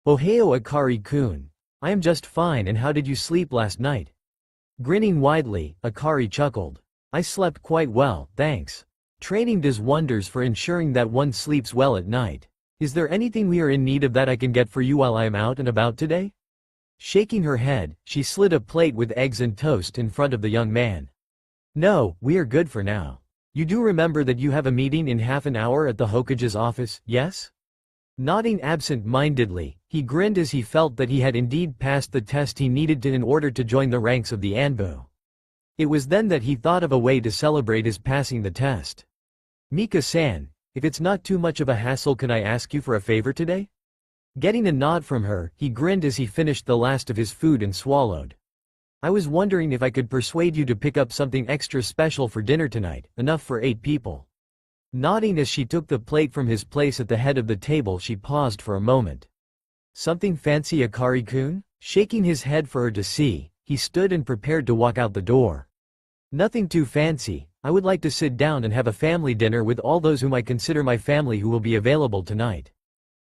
"Ohio Akari-kun. I am just fine, and how did you sleep last night?" Grinning widely, Akari chuckled. "I slept quite well, thanks. Training does wonders for ensuring that one sleeps well at night. Is there anything we are in need of that I can get for you while I am out and about today?" Shaking her head, she slid a plate with eggs and toast in front of the young man. "No, we are good for now. You do remember that you have a meeting in half an hour at the Hokage's office, yes?" Nodding absent-mindedly, he grinned as he felt that he had indeed passed the test he needed to in order to join the ranks of the Anbu. It was then that he thought of a way to celebrate his passing the test. "Mika-san, if it's not too much of a hassle, can I ask you for a favor today?" Getting a nod from her, he grinned as he finished the last of his food and swallowed. "I was wondering if I could persuade you to pick up something extra special for dinner tonight, enough for 8 people. Nodding as she took the plate from his place at the head of the table, she paused for a moment. "Something fancy, Akari-kun?" Shaking his head for her to see, he stood and prepared to walk out the door. "Nothing too fancy. I would like to sit down and have a family dinner with all those whom I consider my family who will be available tonight.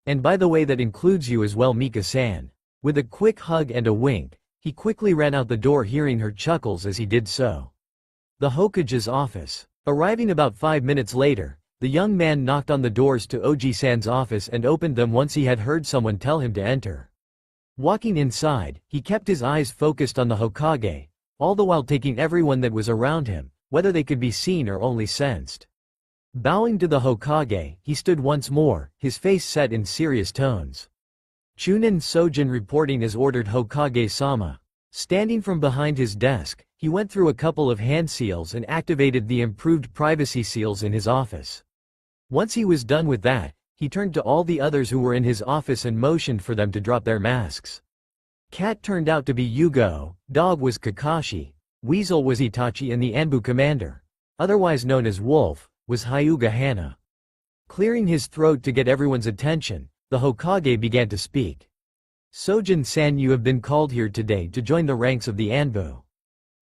And by the way, that includes you as well, Mika-san." With a quick hug and a wink, he quickly ran out the door, hearing her chuckles as he did so. The Hokage's office. Arriving about 5 minutes later, the young man knocked on the doors to Oji-san's office and opened them once he had heard someone tell him to enter. Walking inside, he kept his eyes focused on the Hokage, all the while taking everyone that was around him, whether they could be seen or only sensed. Bowing to the Hokage, he stood once more, his face set in serious tones. "Chunin Sojin reporting as ordered, Hokage-sama." Standing from behind his desk, he went through a couple of hand seals and activated the improved privacy seals in his office. Once he was done with that, he turned to all the others who were in his office and motioned for them to drop their masks. Cat turned out to be Yugo, Dog was Kakashi, Weasel was Itachi, and the Anbu commander, otherwise known as Wolf, was Hyuga Hana. Clearing his throat to get everyone's attention, the Hokage began to speak. "Sojin-san, you have been called here today to join the ranks of the Anbu.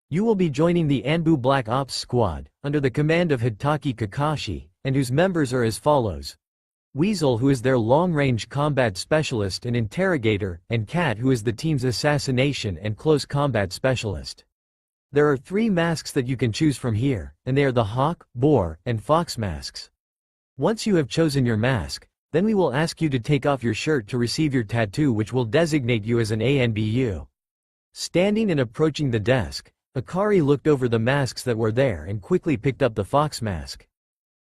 You will be joining the Anbu Black Ops Squad, under the command of Hitaki Kakashi, and whose members are as follows. Weasel, who is their long-range combat specialist and interrogator, and Cat, who is the team's assassination and close combat specialist. There are 3 masks that you can choose from here, and they are the Hawk, Boar, and Fox masks. Once you have chosen your mask, then we will ask you to take off your shirt to receive your tattoo, which will designate you as an ANBU." Standing and approaching the desk, Akari looked over the masks that were there and quickly picked up the Fox mask.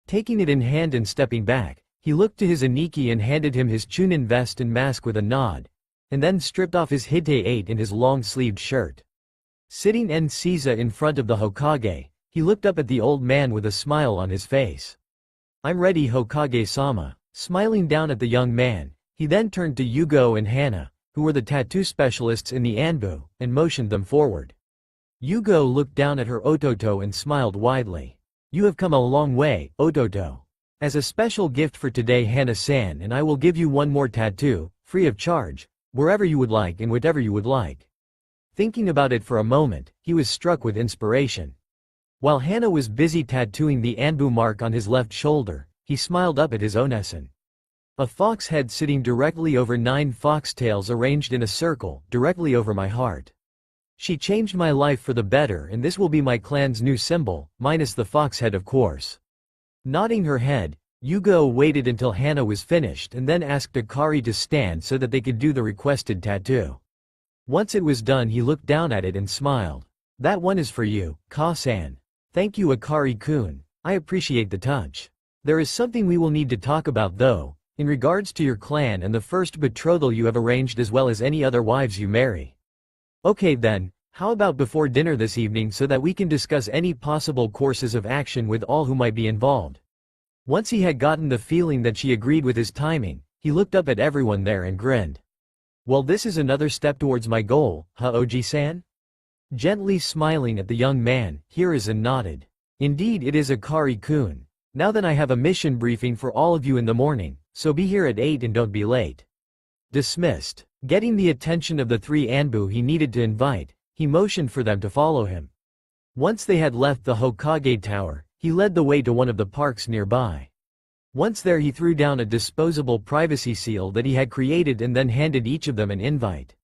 Taking it in hand and stepping back, he looked to his Aniki and handed him his Chunin vest and mask with a nod, and then stripped off his Hite 8 and his long-sleeved shirt. Sitting en Seiza in front of the Hokage, he looked up at the old man with a smile on his face. "I'm ready, Hokage-sama." Smiling down at the young man, he then turned to Yugo and Hana, who were the tattoo specialists in the Anbu, and motioned them forward. Yugo looked down at her Ototo and smiled widely. You have come a long way, Ototo. As a special gift for today, Hana-san and I will give you one more tattoo, free of charge, wherever you would like and whatever you would like. Thinking about it for a moment, he was struck with inspiration. While Hana was busy tattooing the Anbu mark on his left shoulder, he smiled up at his Onesan. A fox head sitting directly over 9 foxtails arranged in a circle, directly over my heart. She changed my life for the better and this will be my clan's new symbol, minus the fox head of course. Nodding her head, Yugo waited until Hana was finished and then asked Akari to stand so that they could do the requested tattoo. Once it was done he looked down at it and smiled. That one is for you, Ka-san. Thank you Akari-kun, I appreciate the touch. There is something we will need to talk about though, in regards to your clan and the first betrothal you have arranged as well as any other wives you marry. Okay then, how about before dinner this evening so that we can discuss any possible courses of action with all who might be involved. Once he had gotten the feeling that she agreed with his timing, he looked up at everyone there and grinned. Well, this is another step towards my goal, Haoji-san? Gently smiling at the young man, Hiruzen nodded. Indeed it is Akari-kun. Now then I have a mission briefing for all of you in the morning, so be here at 8 and don't be late. Dismissed. Getting the attention of the 3 Anbu he needed to invite, he motioned for them to follow him. Once they had left the Hokage Tower, he led the way to one of the parks nearby. Once there he threw down a disposable privacy seal that he had created and then handed each of them an invite.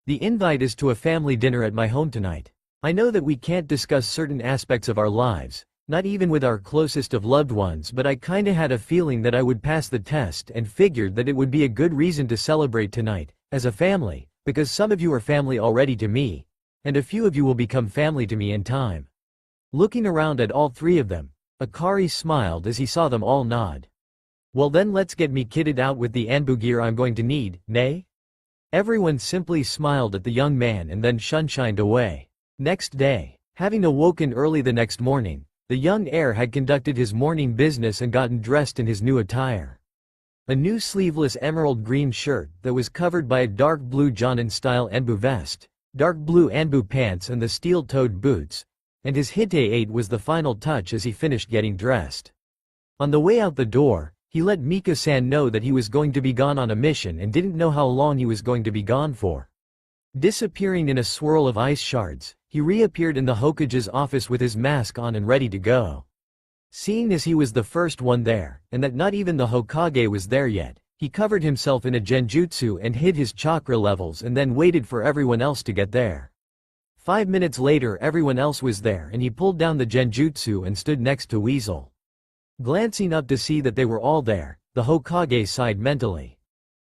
The invite is to a family dinner at my home tonight. I know that we can't discuss certain aspects of our lives, not even with our closest of loved ones, but I kinda had a feeling that I would pass the test and figured that it would be a good reason to celebrate tonight, as a family, because some of you are family already to me, and a few of you will become family to me in time. Looking around at all 3 of them, Akari smiled as he saw them all nod. Well then let's get me kitted out with the Anbu gear I'm going to need, nay? Everyone simply smiled at the young man and then shunshined away. Next day, having awoken early the next morning, the young heir had conducted his morning business and gotten dressed in his new attire. A new sleeveless emerald green shirt that was covered by a dark blue Jonin-style Anbu vest, dark blue Anbu pants and the steel-toed boots, and his Hite-8 was the final touch as he finished getting dressed. On the way out the door, he let Mika-san know that he was going to be gone on a mission and didn't know how long he was going to be gone for. Disappearing in a swirl of ice shards, he reappeared in the Hokage's office with his mask on and ready to go. Seeing as he was the first one there, and that not even the Hokage was there yet, he covered himself in a genjutsu and hid his chakra levels and then waited for everyone else to get there. 5 minutes later everyone else was there and he pulled down the genjutsu and stood next to Weasel. Glancing up to see that they were all there, the Hokage sighed mentally.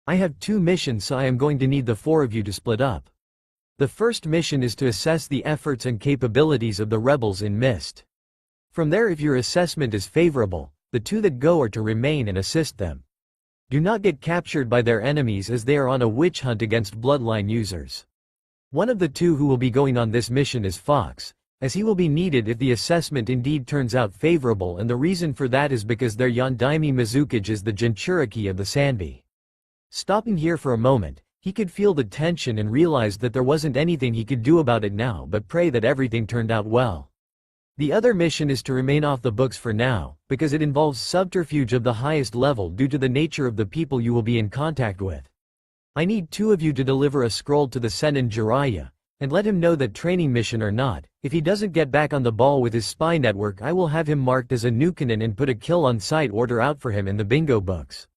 I have 2 missions so I am going to need the 4 of you to split up. The first mission is to assess the efforts and capabilities of the rebels in Mist. From there if your assessment is favorable, the 2 that go are to remain and assist them. Do not get captured by their enemies as they are on a witch hunt against bloodline users. One of the 2 who will be going on this mission is Fox, as he will be needed if the assessment indeed turns out favorable, and the reason for that is because their Yondaime Mizukage is the Jinchuriki of the Sanbi. Stopping here for a moment, he could feel the tension and realized that there wasn't anything he could do about it now but pray that everything turned out well. The other mission is to remain off the books for now, because it involves subterfuge of the highest level due to the nature of the people you will be in contact with. I need 2 of you to deliver a scroll to the Sennin Jiraiya, and let him know that training mission or not, if he doesn't get back on the ball with his spy network I will have him marked as a Nukenin and put a kill on sight order out for him in the bingo books.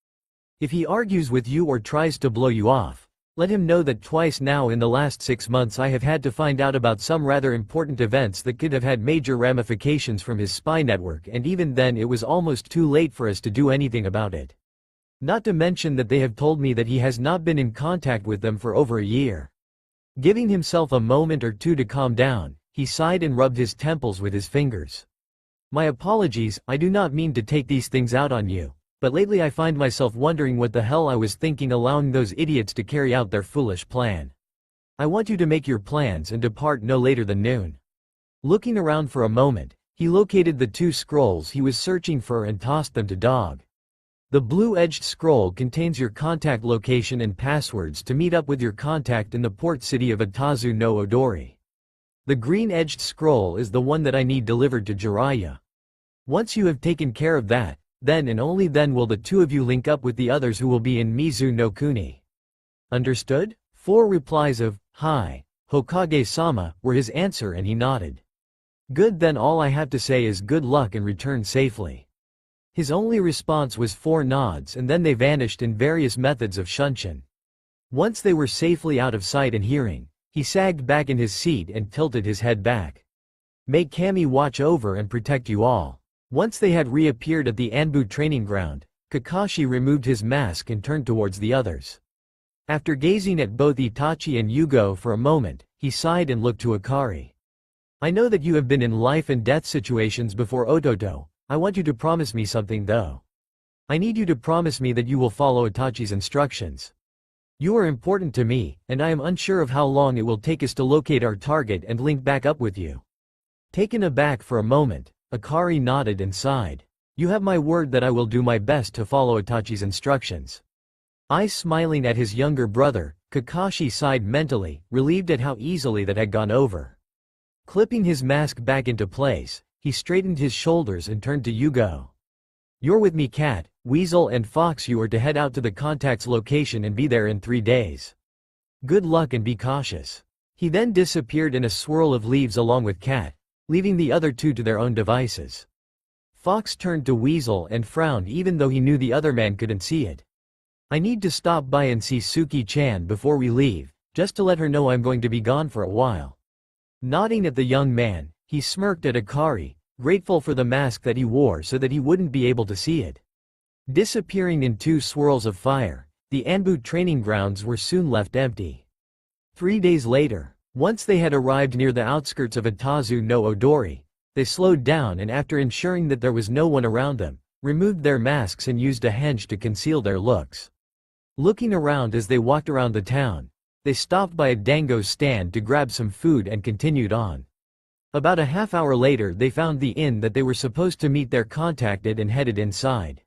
If he argues with you or tries to blow you off, let him know that twice now in the last 6 months I have had to find out about some rather important events that could have had major ramifications from his spy network, and even then it was almost too late for us to do anything about it. Not to mention that they have told me that he has not been in contact with them for over a year. Giving himself a moment or 2 to calm down, he sighed and rubbed his temples with his fingers. My apologies, I do not mean to take these things out on you, but lately I find myself wondering what the hell I was thinking allowing those idiots to carry out their foolish plan. I want you to make your plans and depart no later than noon. Looking around for a moment, he located the 2 scrolls he was searching for and tossed them to Dog. The blue-edged scroll contains your contact location and passwords to meet up with your contact in the port city of Atazu no Odori. The green-edged scroll is the one that I need delivered to Jiraiya. Once you have taken care of that, then and only then will the two of you link up with the others who will be in Mizu no Kuni. Understood? 4 replies of, "Hi, Hokage-sama," were his answer and he nodded. Good, then all I have to say is good luck and return safely. His only response was 4 nods and then they vanished in various methods of shunshin. Once they were safely out of sight and hearing, he sagged back in his seat and tilted his head back. May Kami watch over and protect you all. Once they had reappeared at the Anbu training ground, Kakashi removed his mask and turned towards the others. After gazing at both Itachi and Yugo for a moment, he sighed and looked to Akari. I know that you have been in life and death situations before, Ototo. I want you to promise me something though. I need you to promise me that you will follow Itachi's instructions. You are important to me, and I am unsure of how long it will take us to locate our target and link back up with you. Taken aback for a moment, Akari nodded and sighed. You have my word that I will do my best to follow Itachi's instructions. Eyes smiling at his younger brother, Kakashi sighed mentally, relieved at how easily that had gone over. Clipping his mask back into place, he straightened his shoulders and turned to Yugo. You're with me, Cat, Weasel and Fox. You are to head out to the contact's location and be there in 3 days. Good luck and be cautious. He then disappeared in a swirl of leaves along with Cat, leaving the other two to their own devices. Fox turned to Weasel and frowned even though he knew the other man couldn't see it. I need to stop by and see Suki-chan before we leave, just to let her know I'm going to be gone for a while. Nodding at the young man, he smirked at Akari, grateful for the mask that he wore so that he wouldn't be able to see it. Disappearing in 2 swirls of fire, the Anbu training grounds were soon left empty. 3 days later, once they had arrived near the outskirts of Itazu no Odori, they slowed down and after ensuring that there was no one around them, removed their masks and used a henge to conceal their looks. Looking around as they walked around the town, they stopped by a dango stand to grab some food and continued on. About a half hour later they found the inn that they were supposed to meet their contact at and headed inside.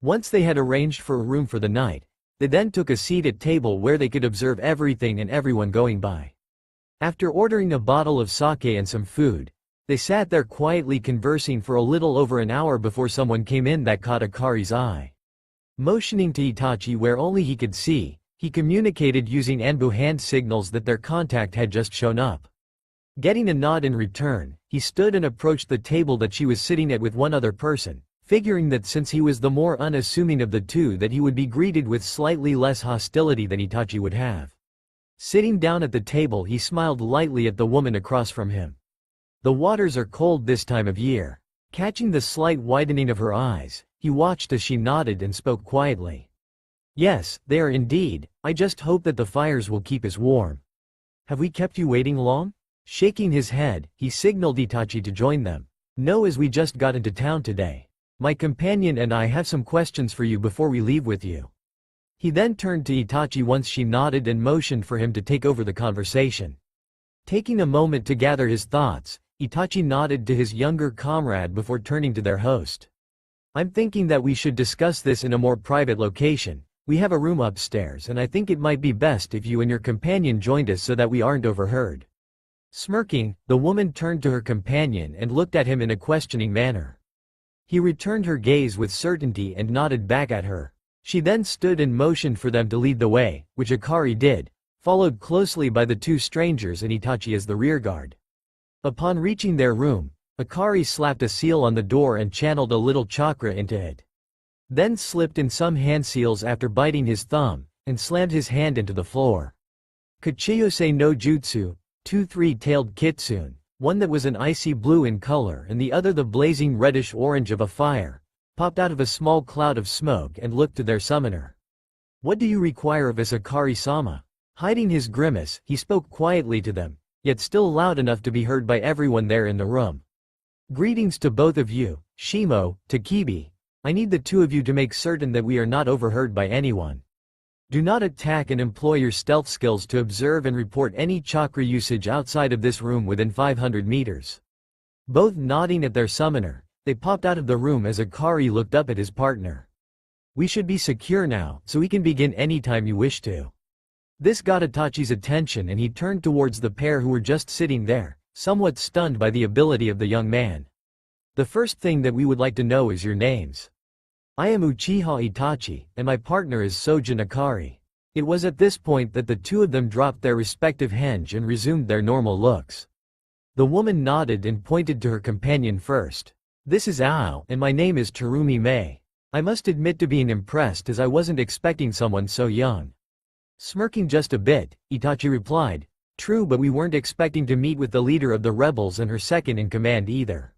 Once they had arranged for a room for the night, they then took a seat at table where they could observe everything and everyone going by. After ordering a bottle of sake and some food, they sat there quietly conversing for a little over an hour before someone came in that caught Akari's eye. Motioning to Itachi where only he could see, he communicated using Anbu hand signals that their contact had just shown up. Getting a nod in return, he stood and approached the table that she was sitting at with one other person, figuring that since he was the more unassuming of the two that he would be greeted with slightly less hostility than Itachi would have. Sitting down at the table he smiled lightly at the woman across from him. The waters are cold this time of year. Catching the slight widening of her eyes, he watched as she nodded and spoke quietly. Yes, they are indeed. I just hope that the fires will keep us warm. Have we kept you waiting long? Shaking his head, he signaled Itachi to join them. No, as we just got into town today. My companion and I have some questions for you before we leave with you. He then turned to Itachi once she nodded and motioned for him to take over the conversation. Taking a moment to gather his thoughts, Itachi nodded to his younger comrade before turning to their host. I'm thinking that we should discuss this in a more private location. We have a room upstairs and I think it might be best if you and your companion joined us so that we aren't overheard. Smirking, the woman turned to her companion and looked at him in a questioning manner. He returned her gaze with certainty and nodded back at her. She then stood and motioned for them to lead the way, which Akari did, followed closely by the 2 strangers and Itachi as the rearguard. Upon reaching their room, Akari slapped a seal on the door and channeled a little chakra into it. Then slipped in some hand seals after biting his thumb, and slammed his hand into the floor. Kachiyose no Jutsu, 2 3-tailed kitsune, one that was an icy blue in color and the other the blazing reddish-orange of a fire, popped out of a small cloud of smoke and looked to their summoner. What do you require of us, Akari-sama? Hiding his grimace, he spoke quietly to them, yet still loud enough to be heard by everyone there in the room. Greetings to both of you, Shimo, Takibi. I need the 2 of you to make certain that we are not overheard by anyone. Do not attack and employ your stealth skills to observe and report any chakra usage outside of this room within 500 meters. Both nodding at their summoner, they popped out of the room as Akari looked up at his partner. We should be secure now, so we can begin anytime you wish to. This got Itachi's attention and he turned towards the pair who were just sitting there, somewhat stunned by the ability of the young man. The first thing that we would like to know is your names. I am Uchiha Itachi, and my partner is Soja Nakari. It was at this point that the two of them dropped their respective henge and resumed their normal looks. The woman nodded and pointed to her companion first. This is Ao, and my name is Terumi Mei. I must admit to being impressed as I wasn't expecting someone so young. Smirking just a bit, Itachi replied, true, but we weren't expecting to meet with the leader of the rebels and her second in command either.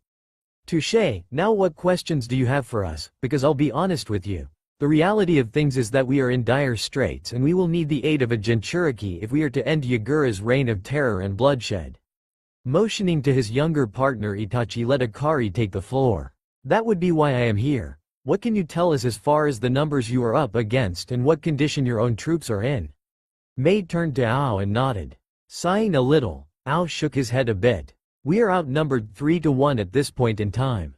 Touché, now what questions do you have for us, because I'll be honest with you. The reality of things is that we are in dire straits and we will need the aid of a Jinchuriki if we are to end Yagura's reign of terror and bloodshed. Motioning to his younger partner, Itachi let Akari take the floor. That would be why I am here. What can you tell us as far as the numbers you are up against and what condition your own troops are in? Mei turned to Ao and nodded. Sighing a little, Ao shook his head a bit. We are outnumbered 3-1 at this point in time.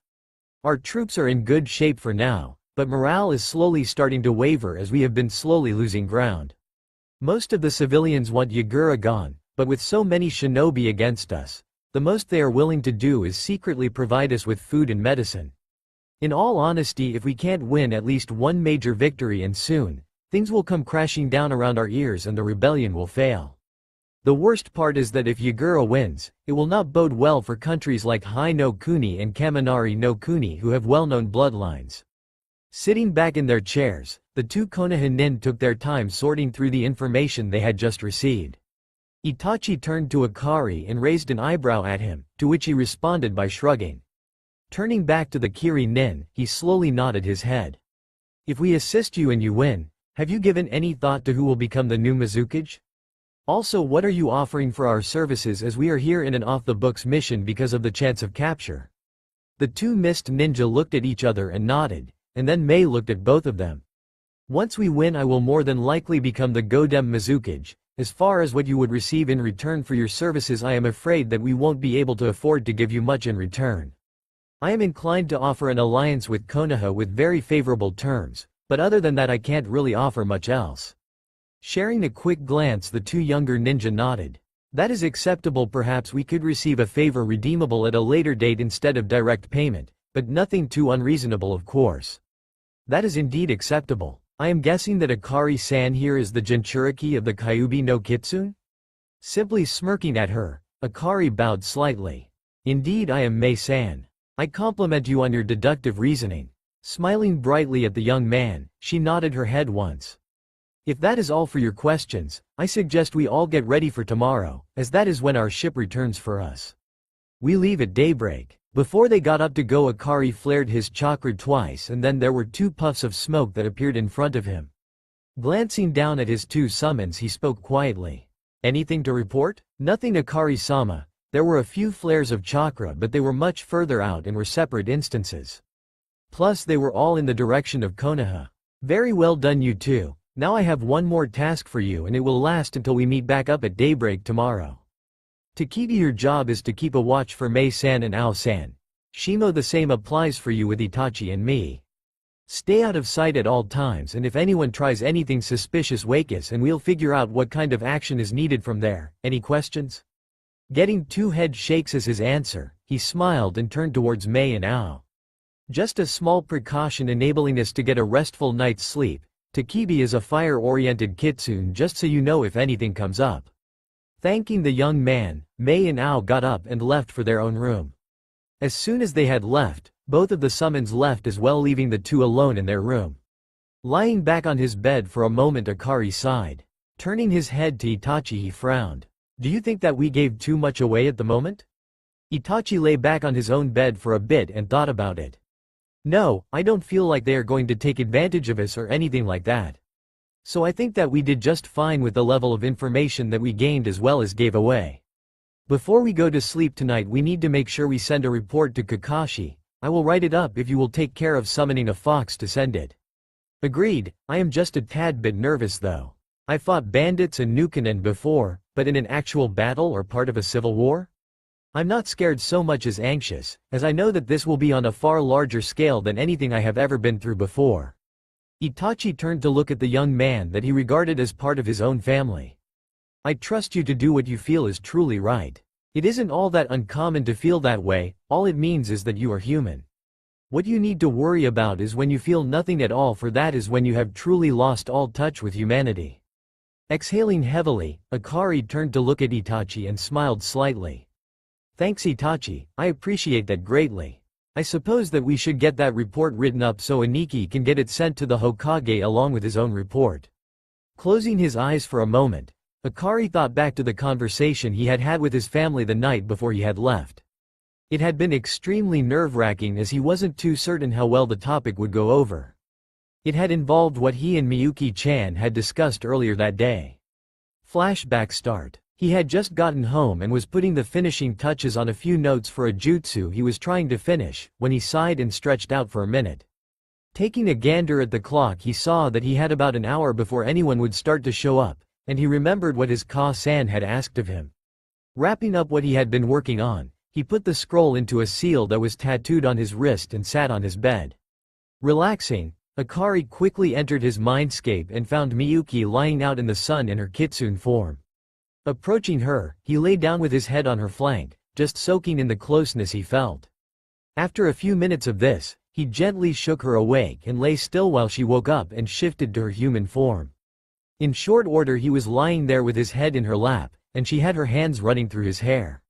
Our troops are in good shape for now, but morale is slowly starting to waver as we have been slowly losing ground. Most of the civilians want Yagura gone, but with so many shinobi against us, the most they are willing to do is secretly provide us with food and medicine. In all honesty, if we can't win at least one major victory and soon, things will come crashing down around our ears and the rebellion will fail. The worst part is that if Yagura wins, it will not bode well for countries like Hai no Kuni and Kaminari no Kuni who have well-known bloodlines. Sitting back in their chairs, the two Konoha nin took their time sorting through the information they had just received. Itachi turned to Akari and raised an eyebrow at him, to which he responded by shrugging. Turning back to the Kiri nin, he slowly nodded his head. If we assist you and you win, have you given any thought to who will become the new Mizukage? Also, what are you offering for our services as we are here in an off-the-books mission because of the chance of capture? The two mist ninja looked at each other and nodded, and then Mei looked at both of them. Once we win, I will more than likely become the Godem Mizukage. As far as what you would receive in return for your services, I am afraid that we won't be able to afford to give you much in return. I am inclined to offer an alliance with Konoha with very favorable terms, but other than that I can't really offer much else. Sharing a quick glance, the two younger ninja nodded. That is acceptable. Perhaps we could receive a favor redeemable at a later date instead of direct payment, but nothing too unreasonable, of course. That is indeed acceptable. I am guessing that Akari-san here is the Jinchuriki of the Kyuubi no Kitsune? Simply smirking at her, Akari bowed slightly. Indeed, I am Mei-san. I compliment you on your deductive reasoning. Smiling brightly at the young man, she nodded her head once. If that is all for your questions, I suggest we all get ready for tomorrow, as that is when our ship returns for us. We leave at daybreak. Before they got up to go, Akari flared his chakra twice and then there were two puffs of smoke that appeared in front of him. Glancing down at his two summons, he spoke quietly. Anything to report? Nothing, Akari-sama. There were a few flares of chakra, but they were much further out and were separate instances. Plus they were all in the direction of Konoha. Very well done, you two. Now I have one more task for you and it will last until we meet back up at daybreak tomorrow. Takibi, your job is to keep a watch for Mei-san and Ao-san. Shimo, the same applies for you with Itachi and me. Stay out of sight at all times, and if anyone tries anything suspicious, wake us and we'll figure out what kind of action is needed from there. Any questions? Getting two head shakes as his answer, he smiled and turned towards Mei and Ao. Just a small precaution enabling us to get a restful night's sleep. Takibi is a fire-oriented kitsune, just so you know if anything comes up. Thanking the young man, Mei and Ao got up and left for their own room. As soon as they had left, both of the summons left as well, leaving the two alone in their room. Lying back on his bed for a moment, Akari sighed. Turning his head to Itachi, he frowned. Do you think that we gave too much away at the moment? Itachi lay back on his own bed for a bit and thought about it. No, I don't feel like they are going to take advantage of us or anything like that. So I think that we did just fine with the level of information that we gained as well as gave away. Before we go to sleep tonight, we need to make sure we send a report to Kakashi. I will write it up if you will take care of summoning a fox to send it. Agreed. I am just a tad bit nervous though. I fought bandits and Nukanen before, but in an actual battle or part of a civil war? I'm not scared so much as anxious, as I know that this will be on a far larger scale than anything I have ever been through before. Itachi turned to look at the young man that he regarded as part of his own family. I trust you to do what you feel is truly right. It isn't all that uncommon to feel that way, all it means is that you are human. What you need to worry about is when you feel nothing at all, for that is when you have truly lost all touch with humanity. Exhaling heavily, Akari turned to look at Itachi and smiled slightly. Thanks Itachi, I appreciate that greatly. I suppose that we should get that report written up so Aniki can get it sent to the Hokage along with his own report. Closing his eyes for a moment, Akari thought back to the conversation he had had with his family the night before he had left. It had been extremely nerve-wracking as he wasn't too certain how well the topic would go over. It had involved what he and Miyuki-chan had discussed earlier that day. Flashback start. He had just gotten home and was putting the finishing touches on a few notes for a jutsu he was trying to finish, when he sighed and stretched out for a minute. Taking a gander at the clock, he saw that he had about an hour before anyone would start to show up, and he remembered what his Ka-san had asked of him. Wrapping up what he had been working on, he put the scroll into a seal that was tattooed on his wrist and sat on his bed. Relaxing, Akari quickly entered his mindscape and found Miyuki lying out in the sun in her kitsune form. Approaching her, he lay down with his head on her flank, just soaking in the closeness he felt. After a few minutes of this, he gently shook her awake and lay still while she woke up and shifted to her human form. In short order he was lying there with his head in her lap, and she had her hands running through his hair.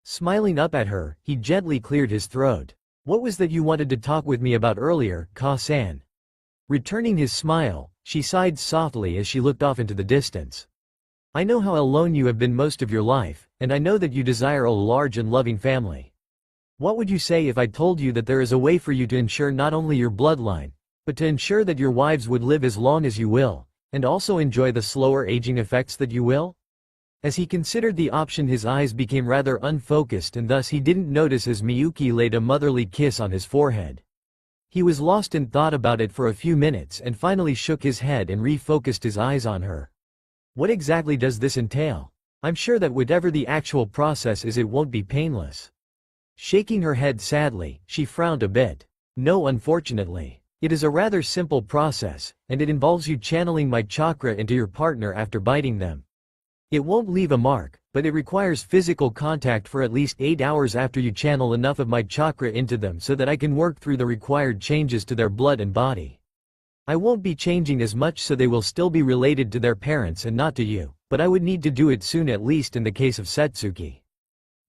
Smiling up at her, he gently cleared his throat. What was that you wanted to talk with me about earlier, Ka-san? Returning his smile, she sighed softly as she looked off into the distance. I know how alone you have been most of your life, and I know that you desire a large and loving family. What would you say if I told you that there is a way for you to ensure not only your bloodline, but to ensure that your wives would live as long as you will, and also enjoy the slower aging effects that you will? As he considered the option, his eyes became rather unfocused, and thus he didn't notice as Miyuki laid a motherly kiss on his forehead. He was lost in thought about it for a few minutes and finally shook his head and refocused his eyes on her. What exactly does this entail? I'm sure that whatever the actual process is, it won't be painless. Shaking her head sadly, she frowned a bit. No, unfortunately. It is a rather simple process, and it involves you channeling my chakra into your partner after biting them. It won't leave a mark, but it requires physical contact for at least 8 hours after you channel enough of my chakra into them so that I can work through the required changes to their blood and body. I won't be changing as much, so they will still be related to their parents and not to you, but I would need to do it soon, at least in the case of Setsuki.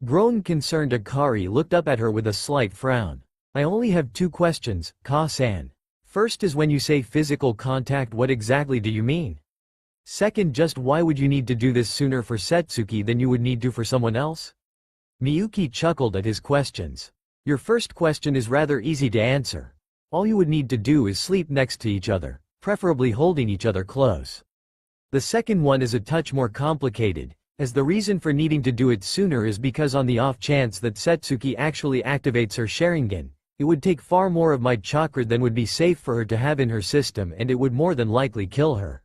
Grown concerned, Akari looked up at her with a slight frown. I only have 2 questions, Ka-san. First is, when you say physical contact, what exactly do you mean? Second, just why would you need to do this sooner for Setsuki than you would need to for someone else? Miyuki chuckled at his questions. Your first question is rather easy to answer. All you would need to do is sleep next to each other, preferably holding each other close. The second one is a touch more complicated, as the reason for needing to do it sooner is because on the off chance that Setsuki actually activates her Sharingan, it would take far more of my chakra than would be safe for her to have in her system, and it would more than likely kill her.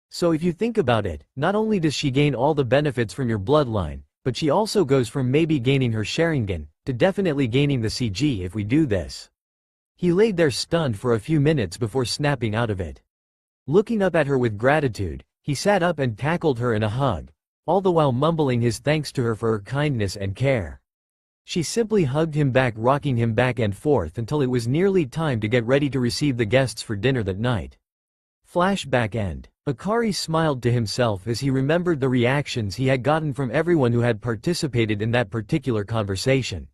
So if you think about it, not only does she gain all the benefits from your bloodline, but she also goes from maybe gaining her Sharingan, to definitely gaining the CG if we do this. He laid there stunned for a few minutes before snapping out of it. Looking up at her with gratitude, he sat up and tackled her in a hug, all the while mumbling his thanks to her for her kindness and care. She simply hugged him back, rocking him back and forth until it was nearly time to get ready to receive the guests for dinner that night. Flashback end. Akari smiled to himself as he remembered the reactions he had gotten from everyone who had participated in that particular conversation.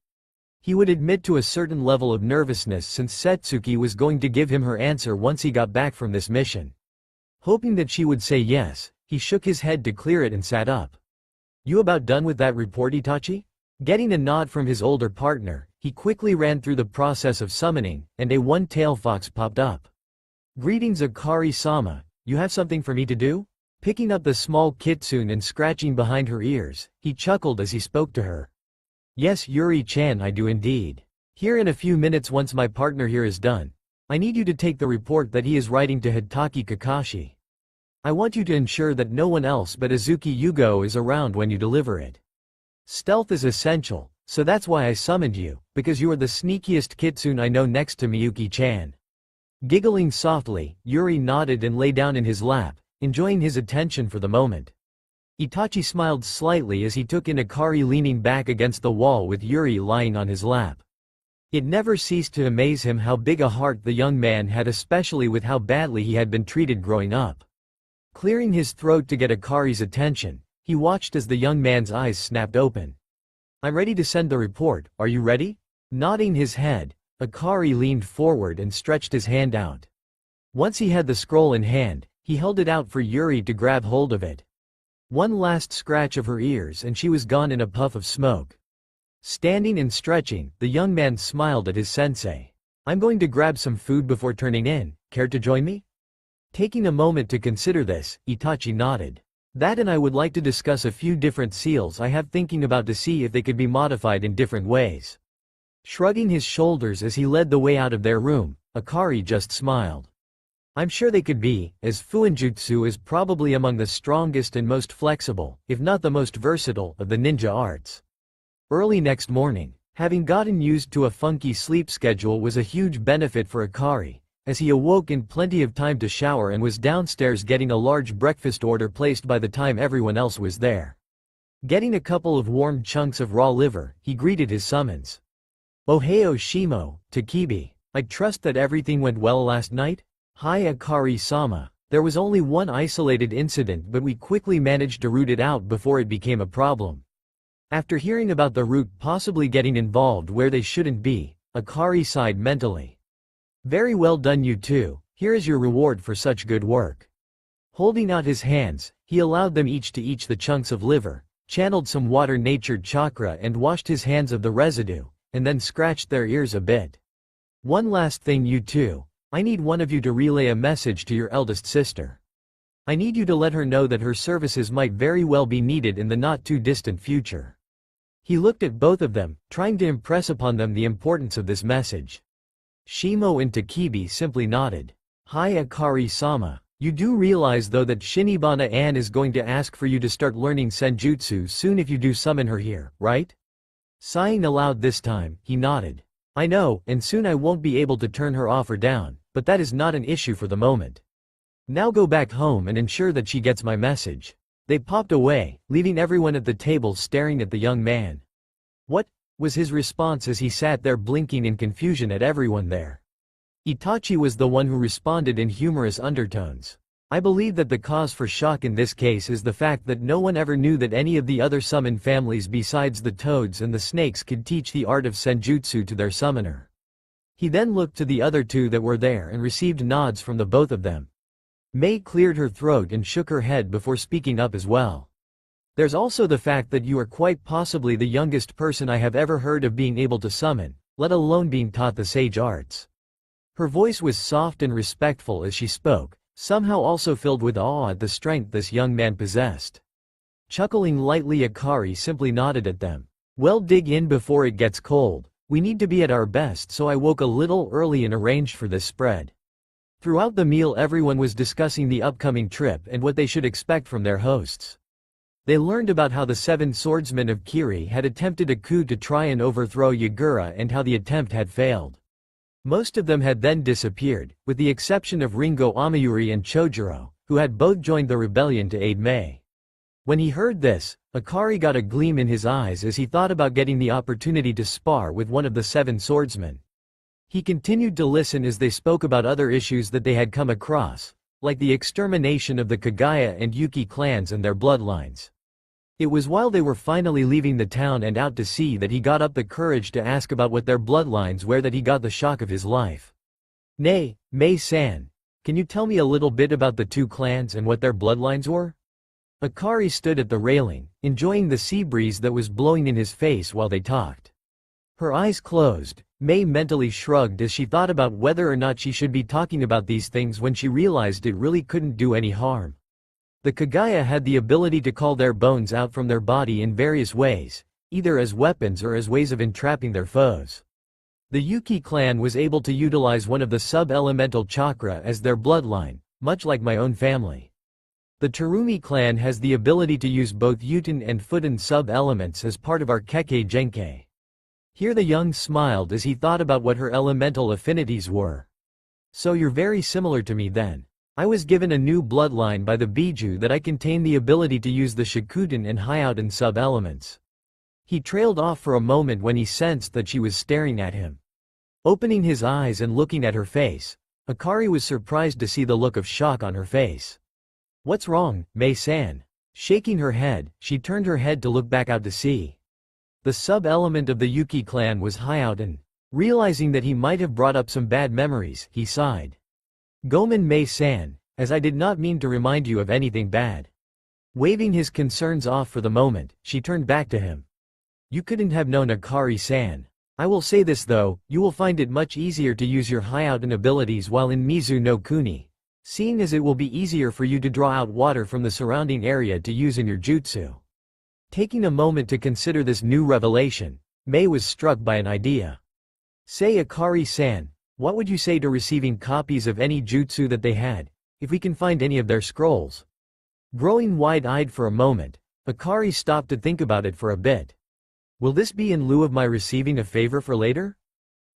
He would admit to a certain level of nervousness since Setsuki was going to give him her answer once he got back from this mission. Hoping that she would say yes, he shook his head to clear it and sat up. You about done with that report, Itachi? Getting a nod from his older partner, he quickly ran through the process of summoning, and a one-tailed fox popped up. Greetings, Akari-sama, you have something for me to do? Picking up the small kitsune and scratching behind her ears, he chuckled as he spoke to her. Yes, Yuri-chan, I do indeed. Here in a few minutes, once my partner here is done, I need you to take the report that he is writing to Hitaki Kakashi. I want you to ensure that no one else but Azuki Yugo is around when you deliver it. Stealth is essential, so that's why I summoned you, because you are the sneakiest kitsune I know next to Miyuki-chan. Giggling softly, Yuri nodded and lay down in his lap, enjoying his attention for the moment. Itachi smiled slightly as he took in Akari leaning back against the wall with Yuri lying on his lap. It never ceased to amaze him how big a heart the young man had, especially with how badly he had been treated growing up. Clearing his throat to get Akari's attention, he watched as the young man's eyes snapped open. "I'm ready to send the report, are you ready?" Nodding his head, Akari leaned forward and stretched his hand out. Once he had the scroll in hand, he held it out for Yuri to grab hold of it. One last scratch of her ears and she was gone in a puff of smoke. Standing and stretching, the young man smiled at his sensei. "I'm going to grab some food before turning in, care to join me?" Taking a moment to consider this, Itachi nodded. "That and I would like to discuss a few different seals I have thinking about to see if they could be modified in different ways." Shrugging his shoulders as he led the way out of their room, Akari just smiled. "I'm sure they could be, as Fuinjutsu is probably among the strongest and most flexible, if not the most versatile, of the ninja arts." Early next morning, having gotten used to a funky sleep schedule was a huge benefit for Akari, as he awoke in plenty of time to shower and was downstairs getting a large breakfast order placed by the time everyone else was there. Getting a couple of warm chunks of raw liver, he greeted his summons. "Ohio Shimo, Takibi. I trust that everything went well last night?" "Hi Akari-sama. There was only one isolated incident but we quickly managed to root it out before it became a problem." After hearing about the root possibly getting involved where they shouldn't be, Akari sighed mentally. "Very well done you two, here is your reward for such good work." Holding out his hands, he allowed them each to eat the chunks of liver, channeled some water-natured chakra and washed his hands of the residue, and then scratched their ears a bit. "One last thing you two, I need one of you to relay a message to your eldest sister. I need you to let her know that her services might very well be needed in the not-too-distant future." He looked at both of them, trying to impress upon them the importance of this message. Shimo and Takibi simply nodded. "Hi Akari-sama. You do realize though that Shinibana Ann is going to ask for you to start learning senjutsu soon if you do summon her here, right?" Sighing aloud this time, he nodded. "I know, and soon I won't be able to turn her off or down, but that is not an issue for the moment. Now go back home and ensure that she gets my message." They popped away, leaving everyone at the table staring at the young man. "What?" was his response as he sat there blinking in confusion at everyone there. Itachi was the one who responded in humorous undertones. "I believe that the cause for shock in this case is the fact that no one ever knew that any of the other summon families besides the toads and the snakes could teach the art of senjutsu to their summoner." He then looked to the other two that were there and received nods from the both of them. Mei cleared her throat and shook her head before speaking up as well. "There's also the fact that you are quite possibly the youngest person I have ever heard of being able to summon, let alone being taught the sage arts." Her voice was soft and respectful as she spoke, somehow also filled with awe at the strength this young man possessed. Chuckling lightly, Akari simply nodded at them. "Well, dig in before it gets cold. We need to be at our best, so I woke a little early and arranged for this spread." Throughout the meal everyone was discussing the upcoming trip and what they should expect from their hosts. They learned about how the 7 swordsmen of Kiri had attempted a coup to try and overthrow Yagura and how the attempt had failed. Most of them had then disappeared, with the exception of Ringo Amayuri and Chojuro, who had both joined the rebellion to aid Mei. When he heard this, Akari got a gleam in his eyes as he thought about getting the opportunity to spar with one of the 7 swordsmen. He continued to listen as they spoke about other issues that they had come across, like the extermination of the Kagaya and Yuki clans and their bloodlines. It was while they were finally leaving the town and out to sea that he got up the courage to ask about what their bloodlines were, that he got the shock of his life. "Nay, Mei-san, can you tell me a little bit about the 2 clans and what their bloodlines were?" Akari stood at the railing, enjoying the sea breeze that was blowing in his face while they talked. Her eyes closed, Mei mentally shrugged as she thought about whether or not she should be talking about these things when she realized it really couldn't do any harm. The Kagaya had the ability to call their bones out from their body in various ways, either as weapons or as ways of entrapping their foes. The Yuki clan was able to utilize one of the sub-elemental chakra as their bloodline, much like my own family. The Terumi clan has the ability to use both Uten and Futen sub-elements as part of our Kekkei Genkei. Here the young smiled as he thought about what her elemental affinities were. "So you're very similar to me then. I was given a new bloodline by the Biju that I contain the ability to use the Shikuden and Hyouden sub-elements. He trailed off for a moment when he sensed that she was staring at him. Opening his eyes and looking at her face, Akari was surprised to see the look of shock on her face. "What's wrong, Mei-san?" Shaking her head, she turned her head to look back out to sea. The sub-element of the Yuki clan was Hyouden. Realizing that he might have brought up some bad memories, he sighed. "Gomen Mei-san, as I did not mean to remind you of anything bad." Waving his concerns off for the moment, she turned back to him. "You couldn't have known Akari-san. I will say this though, you will find it much easier to use your Hyouden abilities while in Mizu no Kuni, seeing as it will be easier for you to draw out water from the surrounding area to use in your jutsu." Taking a moment to consider this new revelation, Mei was struck by an idea. "Say Akari-san, what would you say to receiving copies of any jutsu that they had, if we can find any of their scrolls?" Growing wide-eyed for a moment, Akari stopped to think about it for a bit. "Will this be in lieu of my receiving a favor for later?"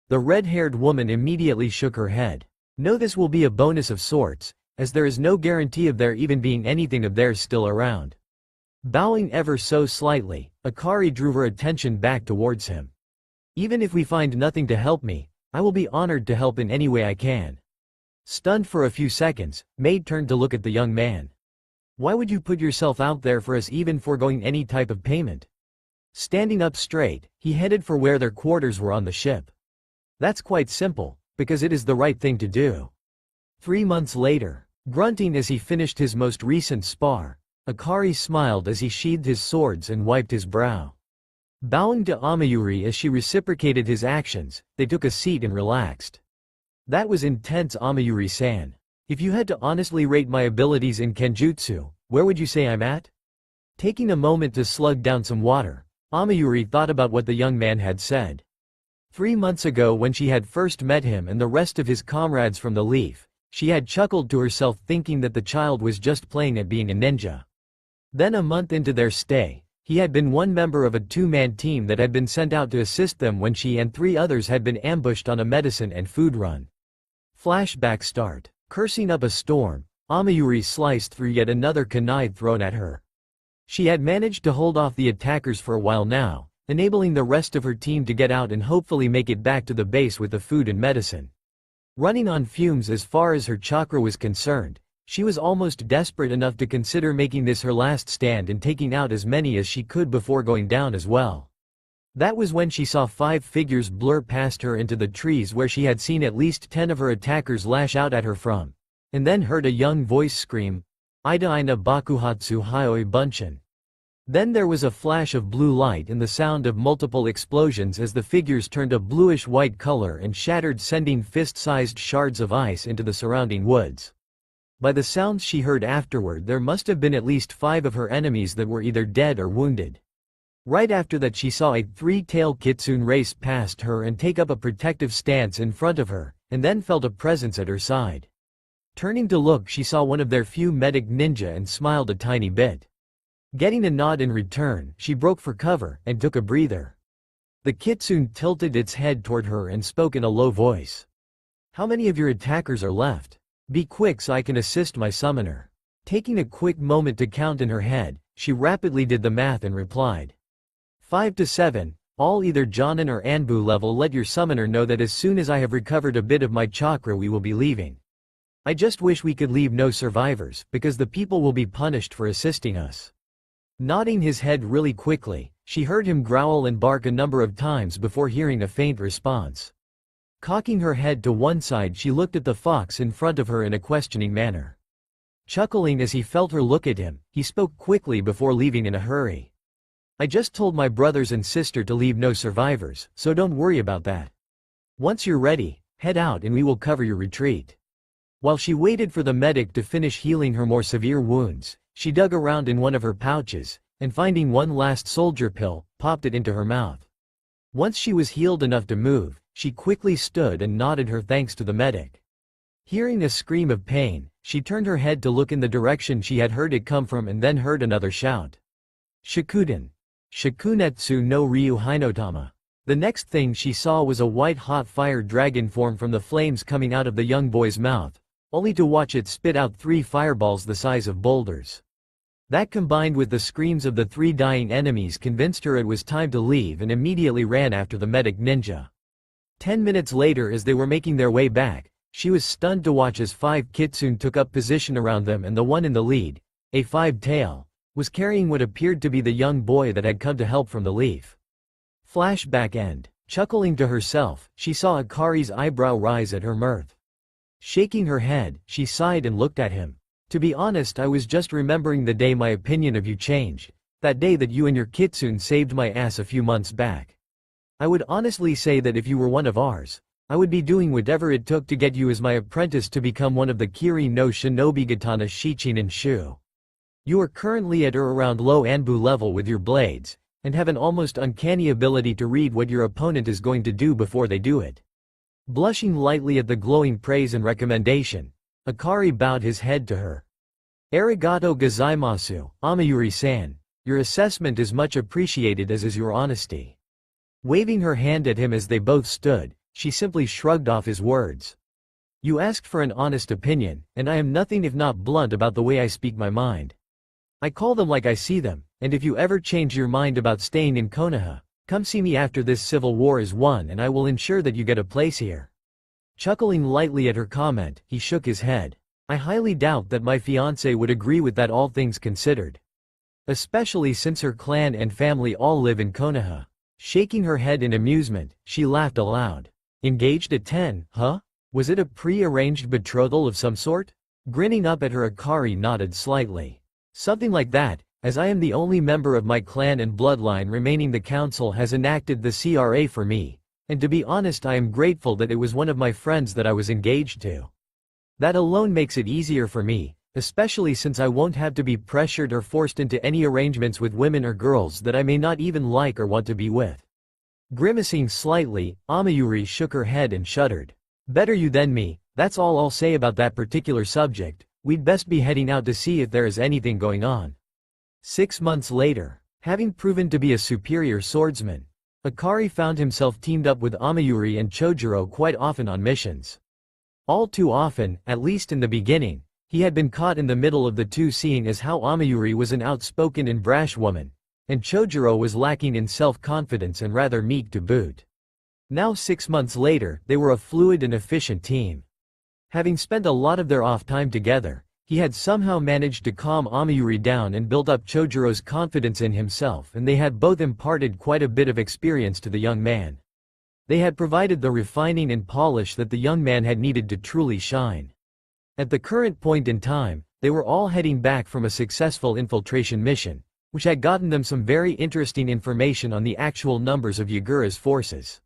The red-haired woman immediately shook her head. "No, this will be a bonus of sorts, as there is no guarantee of there even being anything of theirs still around." Bowing ever so slightly, Akari drew her attention back towards him. "Even if we find nothing to help me, I will be honored to help in any way I can." Stunned for a few seconds, Mei turned to look at the young man. "Why would you put yourself out there for us even foregoing any type of payment?" Standing up straight, he headed for where their quarters were on the ship. "That's quite simple, because it is the right thing to do." 3 months later, grunting as he finished his most recent spar, Akari smiled as he sheathed his swords and wiped his brow. Bowing to Amayuri as she reciprocated his actions, they took a seat and relaxed. "That was intense, Amayuri-san. If you had to honestly rate my abilities in Kenjutsu, where would you say I'm at?" Taking a moment to slug down some water, Amayuri thought about what the young man had said. 3 months ago when she had first met him and the rest of his comrades from the Leaf, she had chuckled to herself thinking that the child was just playing at being a ninja. Then a month into their stay, he had been one member of a 2-man team that had been sent out to assist them when she and 3 others had been ambushed on a medicine and food run. Flashback start. Cursing up a storm, Amayuri sliced through yet another kunai thrown at her. She had managed to hold off the attackers for a while now, enabling the rest of her team to get out and hopefully make it back to the base with the food and medicine. Running on fumes as far as her chakra was concerned, she was almost desperate enough to consider making this her last stand and taking out as many as she could before going down as well. That was when she saw 5 figures blur past her into the trees where she had seen at least 10 of her attackers lash out at her from, and then heard a young voice scream, "Ida ina bakuhatsu hyoi bunshin." Then there was a flash of blue light and the sound of multiple explosions as the figures turned a bluish-white color and shattered, sending fist-sized shards of ice into the surrounding woods. By the sounds she heard afterward, there must have been at least 5 of her enemies that were either dead or wounded. Right after that she saw a 3-tailed kitsune race past her and take up a protective stance in front of her, and then felt a presence at her side. Turning to look, she saw one of their few medic ninja and smiled a tiny bit. Getting a nod in return, she broke for cover and took a breather. The kitsune tilted its head toward her and spoke in a low voice. "How many of your attackers are left? Be quick so I can assist my summoner." Taking a quick moment to count in her head, she rapidly did the math and replied. 5 to 7, all either Jonin or Anbu level. Let your summoner know that as soon as I have recovered a bit of my chakra we will be leaving. I just wish we could leave no survivors, because the people will be punished for assisting us." Nodding his head really quickly, she heard him growl and bark a number of times before hearing a faint response. Cocking her head to one side, she looked at the fox in front of her in a questioning manner. Chuckling as he felt her look at him, he spoke quickly before leaving in a hurry. "I just told my brothers and sister to leave no survivors, so don't worry about that. Once you're ready, head out and we will cover your retreat." While she waited for the medic to finish healing her more severe wounds, she dug around in one of her pouches, and finding one last soldier pill, popped it into her mouth. Once she was healed enough to move, she quickly stood and nodded her thanks to the medic. Hearing a scream of pain, she turned her head to look in the direction she had heard it come from and then heard another shout. "Shikuden! Shikunetsu no Ryu Hinotama!" The next thing she saw was a white-hot fire dragon form from the flames coming out of the young boy's mouth, only to watch it spit out 3 fireballs the size of boulders. That combined with the screams of the 3 dying enemies convinced her it was time to leave and immediately ran after the medic ninja. 10 minutes later, as they were making their way back, she was stunned to watch as 5 kitsune took up position around them, and the one in the lead, a 5-tail, was carrying what appeared to be the young boy that had come to help from the leaf. Flashback end. Chuckling to herself, she saw Akari's eyebrow rise at her mirth. Shaking her head, she sighed and looked at him. To be honest, I was just remembering the day my opinion of you changed. That day that you and your kitsune saved my ass a few months back. I would honestly say that if you were one of ours, I would be doing whatever it took to get you as my apprentice to become one of the Kiri no Shinobi Katana Shichinen Shu. You are currently at or around low Anbu level with your blades, and have an almost uncanny ability to read what your opponent is going to do before they do it. Blushing lightly at the glowing praise and recommendation, Akari bowed his head to her. Arigato gozaimasu, Amayuri-san. Your assessment is much appreciated, as is your honesty. Waving her hand at him as they both stood, she simply shrugged off his words. You asked for an honest opinion, and I am nothing if not blunt about the way I speak my mind. I call them like I see them, and if you ever change your mind about staying in Konoha, come see me after this civil war is won and I will ensure that you get a place here. Chuckling lightly at her comment, he shook his head. I highly doubt that my fiancé would agree with that, all things considered. Especially since her clan and family all live in Konoha. Shaking her head in amusement, she laughed aloud. Engaged at 10, huh? Was it a pre-arranged betrothal of some sort? Grinning up at her, Akari nodded slightly. Something like that, as I am the only member of my clan and bloodline remaining. The council has enacted the CRA for me, and to be honest, I am grateful that it was one of my friends that I was engaged to. That alone makes it easier for me, especially since I won't have to be pressured or forced into any arrangements with women or girls that I may not even like or want to be with. Grimacing slightly, Amayuri shook her head and shuddered. Better you than me, that's all I'll say about that particular subject. We'd best be heading out to see if there is anything going on. 6 months later, having proven to be a superior swordsman, Akari found himself teamed up with Amayuri and Chojuro quite often on missions. All too often, at least in the beginning, he had been caught in the middle of the two, seeing as how Amayuri was an outspoken and brash woman, and Chojuro was lacking in self-confidence and rather meek to boot. Now 6 months later, they were a fluid and efficient team. Having spent a lot of their off time together, he had somehow managed to calm Amayuri down and build up Chojuro's confidence in himself, and they had both imparted quite a bit of experience to the young man. They had provided the refining and polish that the young man had needed to truly shine. At the current point in time, they were all heading back from a successful infiltration mission, which had gotten them some very interesting information on the actual numbers of Yagura's forces.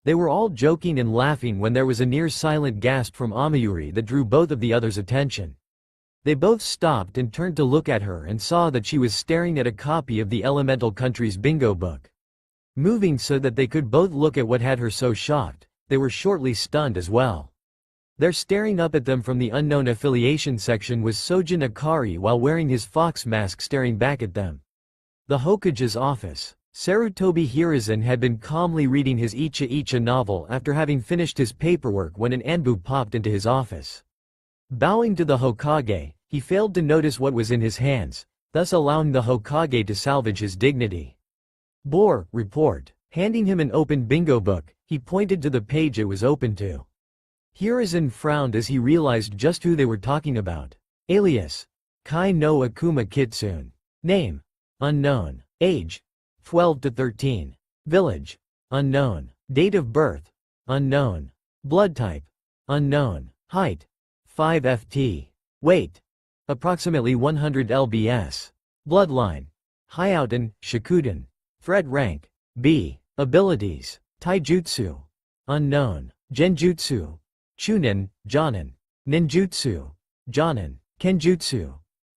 They were all joking and laughing when there was a near-silent gasp from Amayuri that drew both of the others' attention. They both stopped and turned to look at her and saw that she was staring at a copy of the Elemental Country's bingo book. Moving so that they could both look at what had her so shocked, they were shortly stunned as well. There, staring up at them from the unknown affiliation section, was Sojin Akari while wearing his fox mask, staring back at them. The Hokage's office. Sarutobi Hiruzen had been calmly reading his Icha Icha novel after having finished his paperwork when an Anbu popped into his office. Bowing to the Hokage, he failed to notice what was in his hands, thus allowing the Hokage to salvage his dignity. Bore, report. Handing him an open bingo book, he pointed to the page it was open to. Hiruzen frowned as he realized just who they were talking about. Alias: Kai no Akuma Kitsune. Name: unknown. Age: 12 to 13. Village: unknown. Date of birth: unknown. Blood type: unknown. Height: 5 ft. Weight: approximately 100 lbs. Bloodline: Hyouten, Shikuden. Thread rank: B. Abilities: Taijutsu: unknown. Genjutsu: Chunin, Jonin. Ninjutsu: Jonin. Kenjutsu: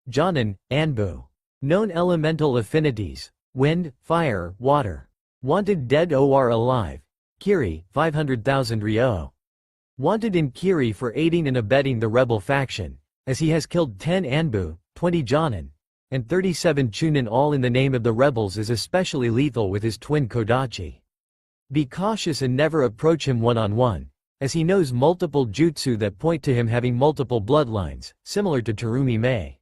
Jonin, Anbu. Known elemental affinities: wind, fire, water. Wanted dead or alive: Kiri, 500,000 ryo. Wanted in Kiri for aiding and abetting the rebel faction, as he has killed 10 Anbu, 20 Jonin, and 37 Chunin, all in the name of the rebels. Is especially lethal with his twin Kodachi. Be cautious and never approach him one-on-one, as he knows multiple jutsu that point to him having multiple bloodlines, similar to Terumi Mei.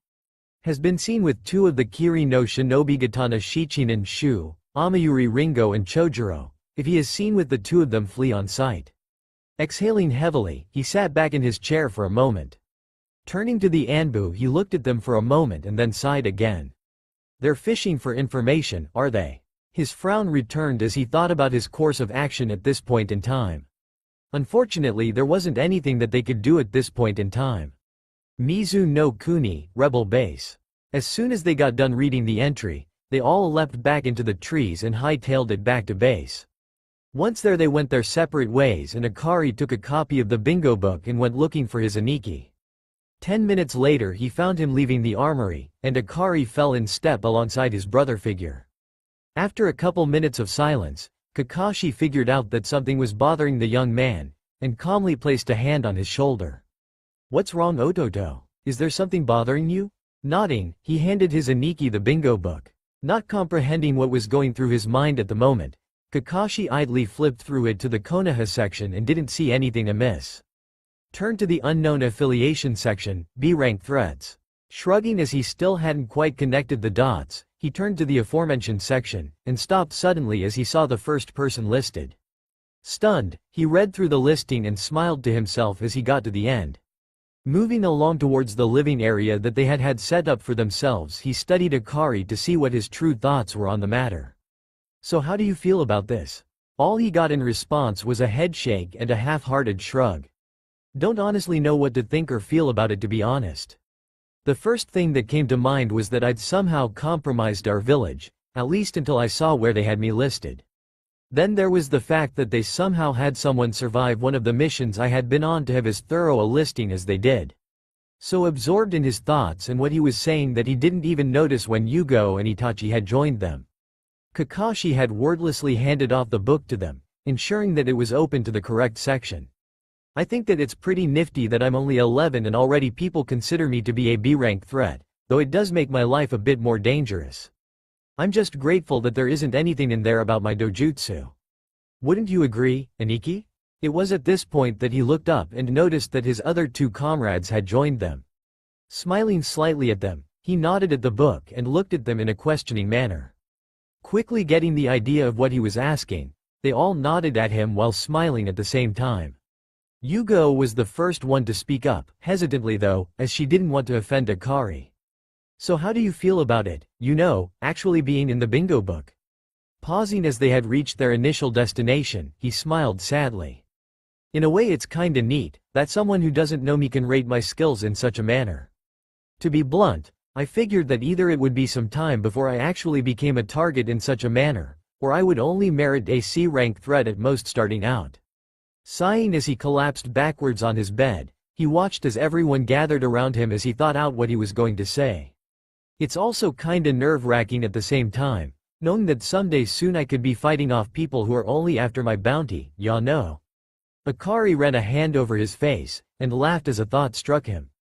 Has been seen with 2 of the Kiri no Shinobi Katana Shichinen Shu, Amayuri Ringo and Chojuro. If he is seen with the 2 of them, flee on sight. Exhaling heavily, he sat back in his chair for a moment. Turning to the Anbu, he looked at them for a moment and then sighed again. They're fishing for information, are they? His frown returned as he thought about his course of action at this point in time. Unfortunately, there wasn't anything that they could do at this point in time. Mizu no Kuni, Rebel Base. As soon as they got done reading the entry, they all leapt back into the trees and hightailed it back to base. Once there, they went their separate ways, and Akari took a copy of the bingo book and went looking for his Aniki. 10 minutes later, he found him leaving the armory, and Akari fell in step alongside his brother figure. After a couple minutes of silence, Kakashi figured out that something was bothering the young man, and calmly placed a hand on his shoulder. "What's wrong, Ototo? Is there something bothering you?" Nodding, he handed his Aniki the bingo book. Not comprehending what was going through his mind at the moment, Kakashi idly flipped through it to the Konoha section and didn't see anything amiss. Turned to the unknown affiliation section, B-rank threats. Shrugging as he still hadn't quite connected the dots, he turned to the aforementioned section, and stopped suddenly as he saw the first person listed. Stunned, he read through the listing and smiled to himself as he got to the end. Moving along towards the living area that they had set up for themselves, he studied Akari to see what his true thoughts were on the matter. "So how do you feel about this?" All he got in response was a headshake and a half-hearted shrug. "Don't honestly know what to think or feel about it, to be honest. The first thing that came to mind was that I'd somehow compromised our village, at least until I saw where they had me listed. Then there was the fact that they somehow had someone survive one of the missions I had been on to have as thorough a listing as they did. So absorbed in his thoughts and what he was saying that he didn't even notice when Yugo and Itachi had joined them." Kakashi had wordlessly handed off the book to them, ensuring that it was open to the correct section. "I think that it's pretty nifty that I'm only 11 and already people consider me to be a B-rank threat, though it does make my life a bit more dangerous. I'm just grateful that there isn't anything in there about my dojutsu. Wouldn't you agree, Aniki?" It was at this point that he looked up and noticed that his other 2 comrades had joined them. Smiling slightly at them, he nodded at the book and looked at them in a questioning manner. Quickly getting the idea of what he was asking, they all nodded at him while smiling at the same time. Yugo was the first one to speak up, hesitantly though, as she didn't want to offend Akari. "So how do you feel about it, actually being in the bingo book?" Pausing as they had reached their initial destination, he smiled sadly. "In a way it's kinda neat, that someone who doesn't know me can rate my skills in such a manner. To be blunt, I figured that either it would be some time before I actually became a target in such a manner, or I would only merit a C-rank threat at most starting out." Sighing as he collapsed backwards on his bed, he watched as everyone gathered around him as he thought out what he was going to say. "It's also kinda nerve-wracking at the same time, knowing that someday soon I could be fighting off people who are only after my bounty, ya know." Akari ran a hand over his face, and laughed as a thought struck him.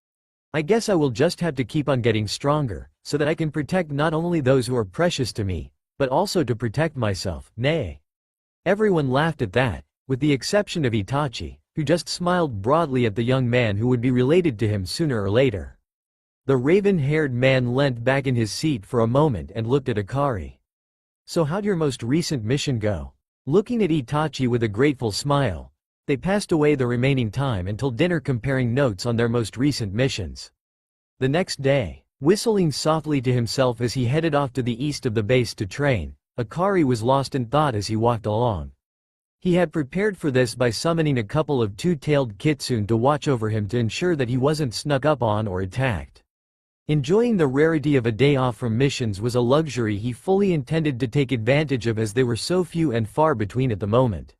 "I guess I will just have to keep on getting stronger, so that I can protect not only those who are precious to me, but also to protect myself, nay." Everyone laughed at that, with the exception of Itachi, who just smiled broadly at the young man who would be related to him sooner or later. The raven-haired man leant back in his seat for a moment and looked at Akari. "So how'd your most recent mission go?" Looking at Itachi with a grateful smile, they passed away the remaining time until dinner comparing notes on their most recent missions. The next day, whistling softly to himself as he headed off to the east of the base to train, Akari was lost in thought as he walked along. He had prepared for this by summoning a couple of 2-tailed kitsune to watch over him to ensure that he wasn't snuck up on or attacked. Enjoying the rarity of a day off from missions was a luxury he fully intended to take advantage of as they were so few and far between at the moment.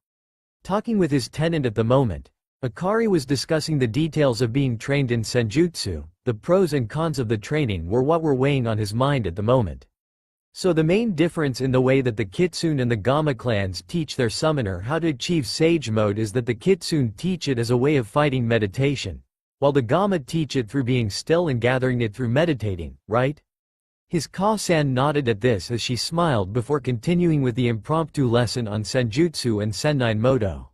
Talking with his tenant at the moment, Akari was discussing the details of being trained in senjutsu. The pros and cons of the training were what were weighing on his mind at the moment. So the main difference in the way that the Kitsune and the Gamma clans teach their summoner how to achieve Sage Mode is that the Kitsune teach it as a way of fighting meditation, while the Gamma teach it through being still and gathering it through meditating, right? His Ka-san nodded at this as she smiled before continuing with the impromptu lesson on Senjutsu and Sennin Modo.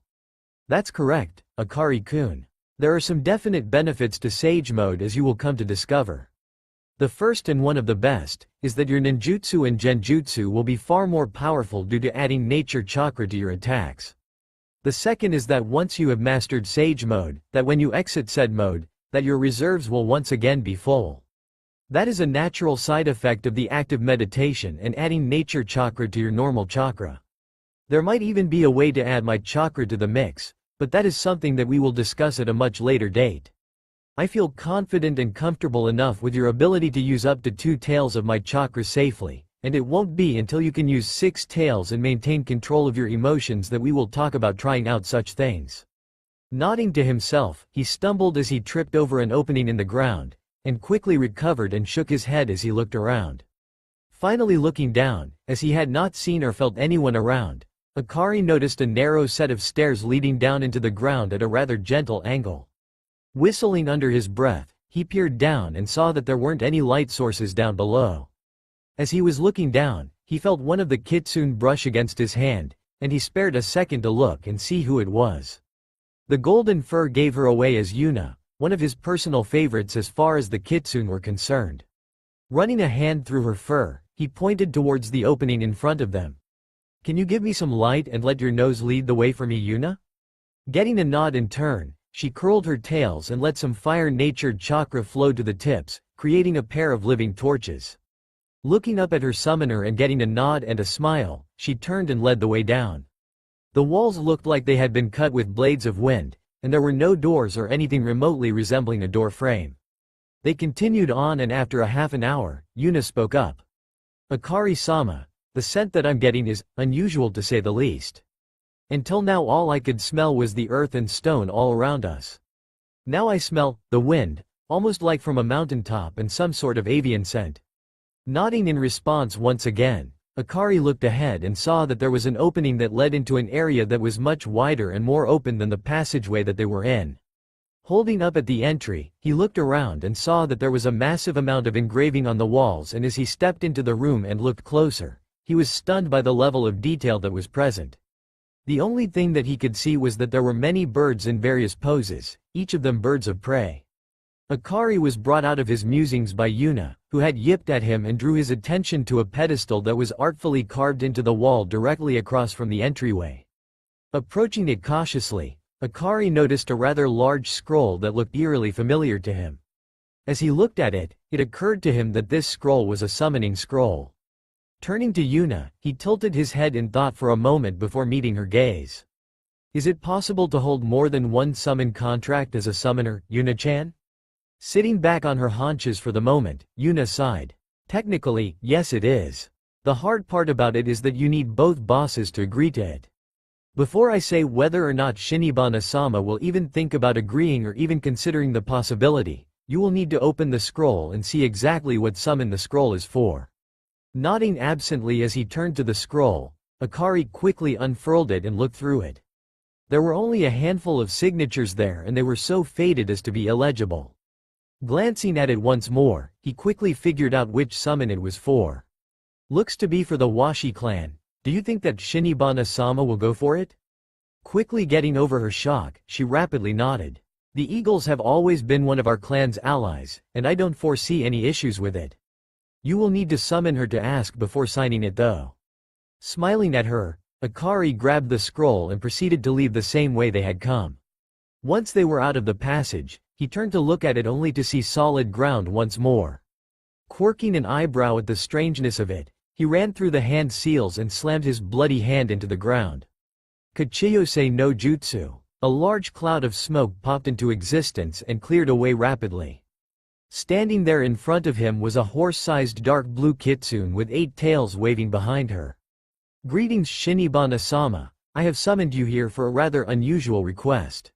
"That's correct. Akari-kun. There are some definite benefits to Sage Mode as you will come to discover. The first and one of the best, is that your ninjutsu and genjutsu will be far more powerful due to adding nature chakra to your attacks. The second is that once you have mastered Sage Mode, that when you exit said mode, that your reserves will once again be full. That is a natural side effect of the active meditation and adding nature chakra to your normal chakra. There might even be a way to add my chakra to the mix, but that is something that we will discuss at a much later date. I feel confident and comfortable enough with your ability to use up to 2 tails of my chakra safely, and it won't be until you can use 6 tails and maintain control of your emotions that we will talk about trying out such things. Nodding to himself, he stumbled as he tripped over an opening in the ground, and quickly recovered and shook his head as he looked around. Finally looking down, as he had not seen or felt anyone around, Akari noticed a narrow set of stairs leading down into the ground at a rather gentle angle. Whistling under his breath, he peered down and saw that there weren't any light sources down below. As he was looking down, he felt one of the kitsune brush against his hand, and he spared a second to look and see who it was. The golden fur gave her away as Yuna, one of his personal favorites as far as the kitsune were concerned. Running a hand through her fur, he pointed towards the opening in front of them. "Can you give me some light and let your nose lead the way for me, Yuna?" Getting a nod in turn, she curled her tails and let some fire-natured chakra flow to the tips, creating a pair of living torches. Looking up at her summoner and getting a nod and a smile, she turned and led the way down. The walls looked like they had been cut with blades of wind, and there were no doors or anything remotely resembling a door frame. They continued on, and after a half an hour, Yuna spoke up. "Akari-sama, the scent that I'm getting is unusual to say the least. Until now all I could smell was the earth and stone all around us. Now I smell the wind, almost like from a mountaintop, and some sort of avian scent." Nodding in response once again, Akari looked ahead and saw that there was an opening that led into an area that was much wider and more open than the passageway that they were in. Holding up at the entry, he looked around and saw that there was a massive amount of engraving on the walls, and as he stepped into the room and looked closer, he was stunned by the level of detail that was present. The only thing that he could see was that there were many birds in various poses, each of them birds of prey. Akari was brought out of his musings by Yuna, who had yipped at him and drew his attention to a pedestal that was artfully carved into the wall directly across from the entryway. Approaching it cautiously, Akari noticed a rather large scroll that looked eerily familiar to him. As he looked at it, it occurred to him that this scroll was a summoning scroll. Turning to Yuna, he tilted his head in thought for a moment before meeting her gaze. "Is it possible to hold more than one summon contract as a summoner, Yuna-chan?" Sitting back on her haunches for the moment, Yuna sighed. "Technically, yes it is. The hard part about it is that you need both bosses to agree to it. Before I say whether or not Shinobana-sama will even think about agreeing or even considering the possibility, you will need to open the scroll and see exactly what summon the scroll is for." Nodding absently as he turned to the scroll, Akari quickly unfurled it and looked through it. There were only a handful of signatures there, and they were so faded as to be illegible. Glancing at it once more, he quickly figured out which summon it was for. "Looks to be for the Washi clan. Do you think that Shinobana-sama will go for it?" Quickly getting over her shock, she rapidly nodded. "The Eagles have always been one of our clan's allies, and I don't foresee any issues with it. You will need to summon her to ask before signing it though." Smiling at her, Akari grabbed the scroll and proceeded to leave the same way they had come. Once they were out of the passage, he turned to look at it only to see solid ground once more. Quirking an eyebrow at the strangeness of it, he ran through the hand seals and slammed his bloody hand into the ground. Kachiyose no Jutsu. A large cloud of smoke popped into existence and cleared away rapidly. Standing there in front of him was a horse-sized dark blue kitsune with 8 tails waving behind her. "Greetings Shinobana-sama, I have summoned you here for a rather unusual request."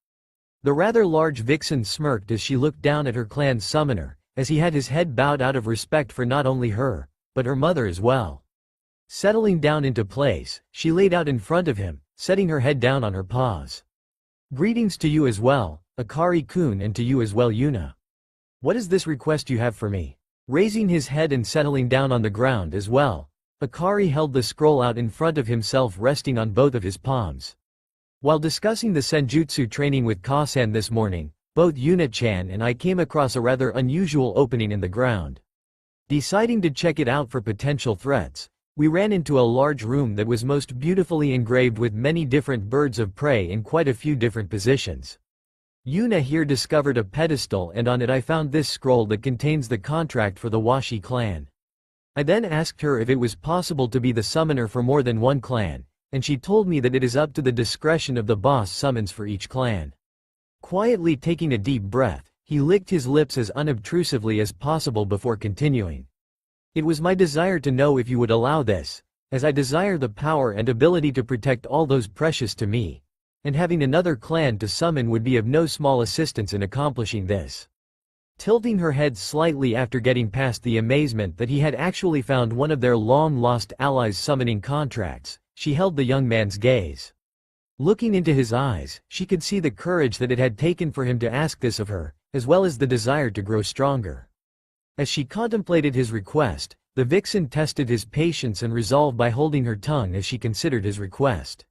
The rather large vixen smirked as she looked down at her clan's summoner, as he had his head bowed out of respect for not only her, but her mother as well. Settling down into place, she laid out in front of him, setting her head down on her paws. "Greetings to you as well, Akari-kun, and to you as well, Yuna. What is this request you have for me?" Raising his head and settling down on the ground as well, Akari held the scroll out in front of himself, resting on both of his palms. While discussing the senjutsu training with Kasan this morning, both Yuna-chan and I came across a rather unusual opening in the ground. Deciding to check it out for potential threats, we ran into a large room that was most beautifully engraved with many different birds of prey in quite a few different positions. Yuna here discovered a pedestal, and on it I found this scroll that contains the contract for the Washi clan. I then asked her if it was possible to be the summoner for more than one clan, and she told me that it is up to the discretion of the boss summons for each clan. Quietly taking a deep breath, he licked his lips as unobtrusively as possible before continuing. It was my desire to know if you would allow this, as I desire the power and ability to protect all those precious to me, and having another clan to summon would be of no small assistance in accomplishing this. Tilting her head slightly after getting past the amazement that he had actually found one of their long-lost allies' summoning contracts, she held the young man's gaze. Looking into his eyes, she could see the courage that it had taken for him to ask this of her, as well as the desire to grow stronger. As she contemplated his request, the vixen tested his patience and resolve by holding her tongue as she considered his request.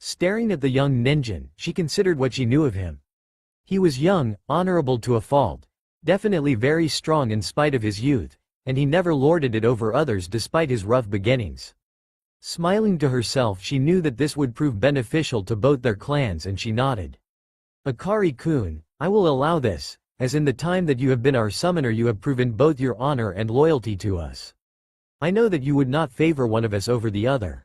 Staring at the young ninja, she considered what she knew of him. He was young, honorable to a fault, definitely very strong in spite of his youth, and he never lorded it over others despite his rough beginnings. Smiling to herself, she knew that this would prove beneficial to both their clans, and she nodded. Akari-kun, I will allow this, as in the time that you have been our summoner you have proven both your honor and loyalty to us. I know that you would not favor one of us over the other.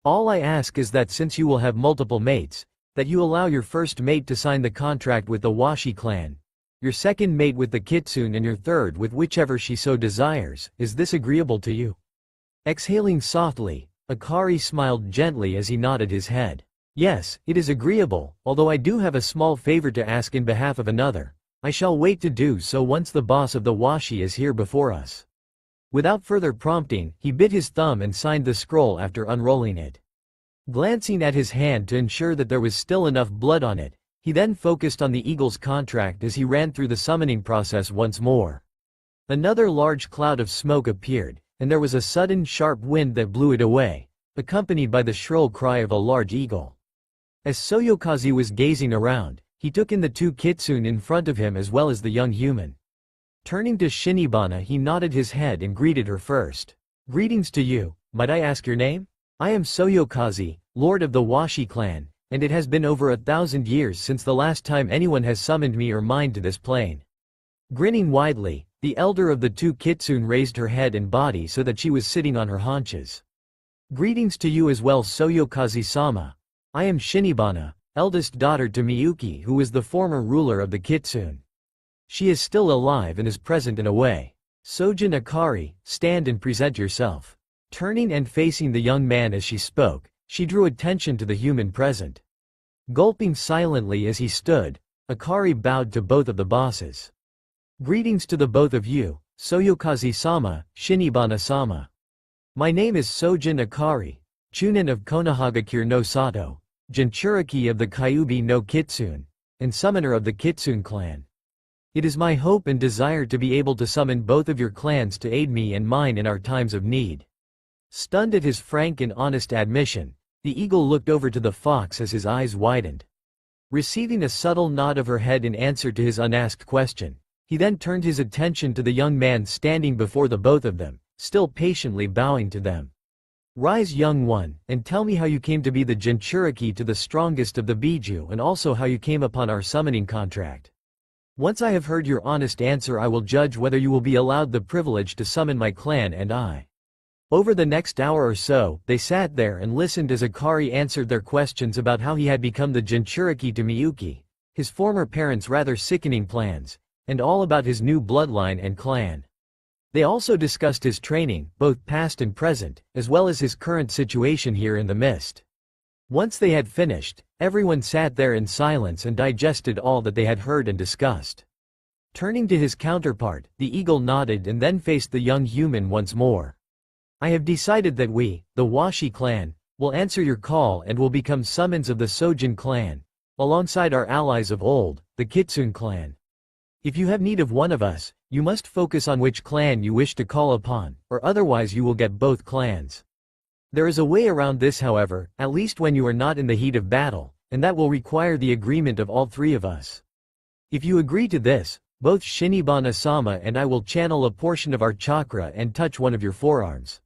All I ask is that since you will have multiple mates, that you allow your first mate to sign the contract with the Washi clan, your second mate with the Kitsune, and your third with whichever she so desires. Is this agreeable to you? Exhaling softly, Akari smiled gently as he nodded his head. Yes, it is agreeable, although I do have a small favor to ask in behalf of another. I shall wait to do so once the boss of the Washi is here before us. Without further prompting, he bit his thumb and signed the scroll after unrolling it. Glancing at his hand to ensure that there was still enough blood on it, he then focused on the eagle's contract as he ran through the summoning process once more. Another large cloud of smoke appeared, and there was a sudden sharp wind that blew it away, accompanied by the shrill cry of a large eagle. As Soyokaze was gazing around, he took in the two Kitsune in front of him as well as the young human. Turning to Shinibana, he nodded his head and greeted her first. Greetings to you, might I ask your name? I am Soyokaze, lord of the Washi clan, and it has been over 1,000 years since the last time anyone has summoned me or mine to this plane. Grinning widely, the elder of the two Kitsune raised her head and body so that she was sitting on her haunches. Greetings to you as well, Soyokaze-sama. I am Shinibana, eldest daughter to Miyuki, who was the former ruler of the Kitsune. She is still alive and is present in a way. Sojin Akari, stand and present yourself. Turning and facing the young man as she spoke, she drew attention to the human present. Gulping silently as he stood, Akari bowed to both of the bosses. Greetings to the both of you, Soyokaze-sama, Shinibana-sama. My name is Sojin Akari, Chunin of Konohagakure no Sato, Jinchuriki of the Kyubi no Kitsune, and summoner of the Kitsune clan. It is my hope and desire to be able to summon both of your clans to aid me and mine in our times of need. Stunned at his frank and honest admission, the eagle looked over to the fox as his eyes widened. Receiving a subtle nod of her head in answer to his unasked question, he then turned his attention to the young man standing before the both of them, still patiently bowing to them. Rise, young one, and tell me how you came to be the Jinchuriki to the strongest of the Biju, and also how you came upon our summoning contract. Once I have heard your honest answer, I will judge whether you will be allowed the privilege to summon my clan and I. Over the next hour or so, they sat there and listened as Akari answered their questions about how he had become the Jinchuriki to Miyuki, his former parents' rather sickening plans, and all about his new bloodline and clan. They also discussed his training, both past and present, as well as his current situation here in the mist. Once they had finished, everyone sat there in silence and digested all that they had heard and discussed. Turning to his counterpart, the eagle nodded and then faced the young human once more. I have decided that we, the Washi clan, will answer your call and will become summons of the Sojin clan, alongside our allies of old, the Kitsune clan. If you have need of one of us, you must focus on which clan you wish to call upon, or otherwise you will get both clans. There is a way around this, however, at least when you are not in the heat of battle, and that will require the agreement of all three of us. If you agree to this, both Shinibana-sama and I will channel a portion of our chakra and touch one of your forearms.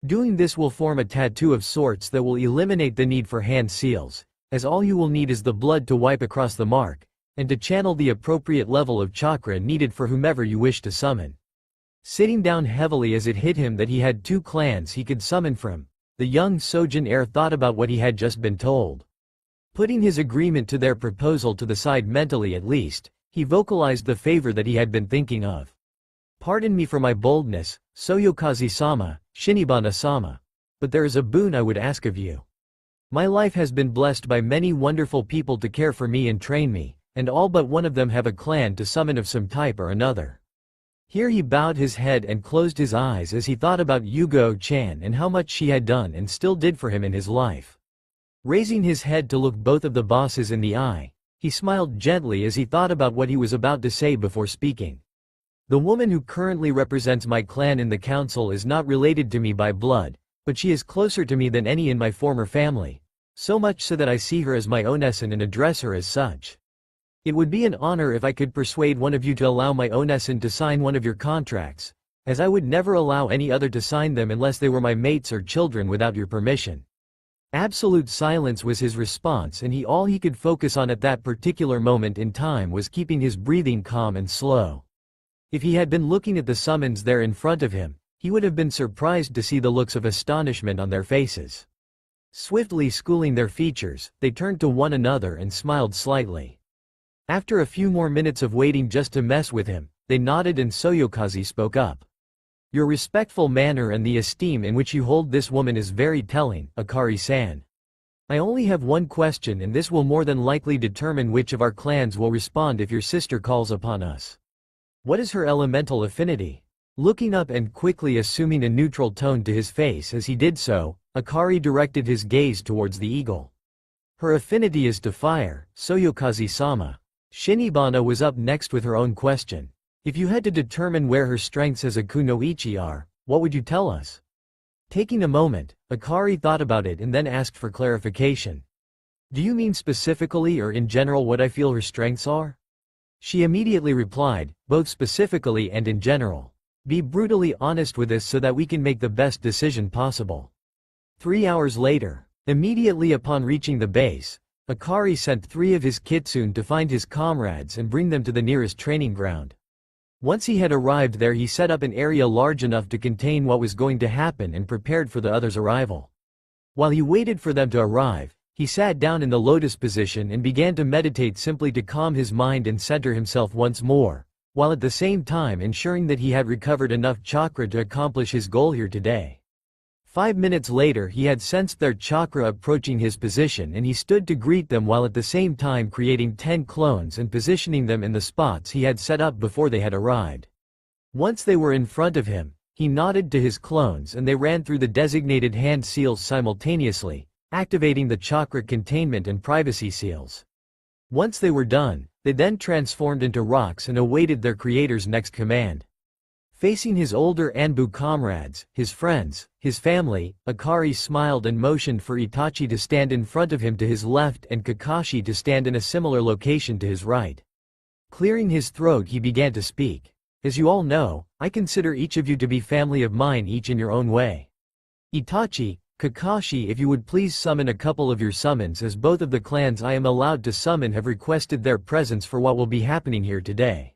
Doing this will form a tattoo of sorts that will eliminate the need for hand seals, as all you will need is the blood to wipe across the mark, and to channel the appropriate level of chakra needed for whomever you wish to summon. Sitting down heavily as it hit him that he had two clans he could summon from, the young Sojin heir thought about what he had just been told. Putting his agreement to their proposal to the side mentally at least, he vocalized the favor that he had been thinking of. Pardon me for my boldness, Soyokaze-sama, Shinibana-sama. But there is a boon I would ask of you. My life has been blessed by many wonderful people to care for me and train me, and all but one of them have a clan to summon of some type or another. Here he bowed his head and closed his eyes as he thought about Yugo-chan and how much she had done and still did for him in his life. Raising his head to look both of the bosses in the eye, he smiled gently as he thought about what he was about to say before speaking. The woman who currently represents my clan in the council is not related to me by blood, but she is closer to me than any in my former family, so much so that I see her as my onesin and address her as such. It would be an honor if I could persuade one of you to allow my onesin to sign one of your contracts, as I would never allow any other to sign them unless they were my mates or children without your permission. Absolute silence was his response, and all he could focus on at that particular moment in time was keeping his breathing calm and slow. If he had been looking at the summons there in front of him, he would have been surprised to see the looks of astonishment on their faces. Swiftly schooling their features, they turned to one another and smiled slightly. After a few more minutes of waiting just to mess with him, they nodded and Soyokaze spoke up. Your respectful manner and the esteem in which you hold this woman is very telling, Akari-san. I only have one question, and this will more than likely determine which of our clans will respond if your sister calls upon us. What is her elemental affinity? Looking up and quickly assuming a neutral tone to his face as he did so, Akari directed his gaze towards the eagle. Her affinity is to fire, Soyokaze-sama. Shinibana was up next with her own question. If you had to determine where her strengths as a kunoichi are, what would you tell us? Taking a moment, Akari thought about it and then asked for clarification. Do you mean specifically or in general what I feel her strengths are? She immediately replied, both specifically and in general. Be brutally honest with us so that we can make the best decision possible. 3 hours later, immediately upon reaching the base, Akari sent 3 of his kitsune to find his comrades and bring them to the nearest training ground. Once he had arrived there, he set up an area large enough to contain what was going to happen and prepared for the others' arrival. While he waited for them to arrive, he sat down in the lotus position and began to meditate simply to calm his mind and center himself once more, while at the same time ensuring that he had recovered enough chakra to accomplish his goal here today. 5 minutes later, he had sensed their chakra approaching his position, and he stood to greet them while at the same time creating 10 clones and positioning them in the spots he had set up before they had arrived. Once they were in front of him, he nodded to his clones and they ran through the designated hand seals simultaneously, activating the chakra containment and privacy seals. Once they were done, they then transformed into rocks and awaited their creator's next command. Facing his older Anbu comrades, his friends, his family, Akari smiled and motioned for Itachi to stand in front of him to his left and Kakashi to stand in a similar location to his right. Clearing his throat, he began to speak. As you all know, I consider each of you to be family of mine, each in your own way. Itachi, Kakashi, if you would please summon a couple of your summons, as both of the clans I am allowed to summon have requested their presence for what will be happening here today.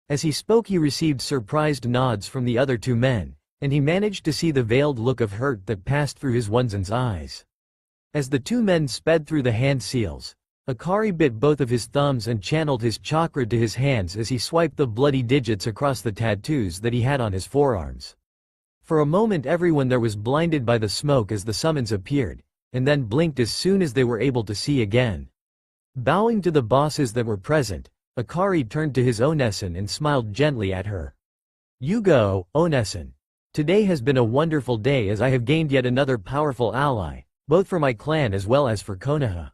As he spoke, he received surprised nods from the other 2 men, and he managed to see the veiled look of hurt that passed through his onesin's eyes. As the 2 men sped through the hand seals, Akari bit both of his thumbs and channeled his chakra to his hands as he swiped the bloody digits across the tattoos that he had on his forearms. For a moment everyone there was blinded by the smoke as the summons appeared, and then blinked as soon as they were able to see again. Bowing to the bosses that were present, Akari turned to his onesin and smiled gently at her. You go, onesin. Today has been a wonderful day as I have gained yet another powerful ally, both for my clan as well as for Konoha.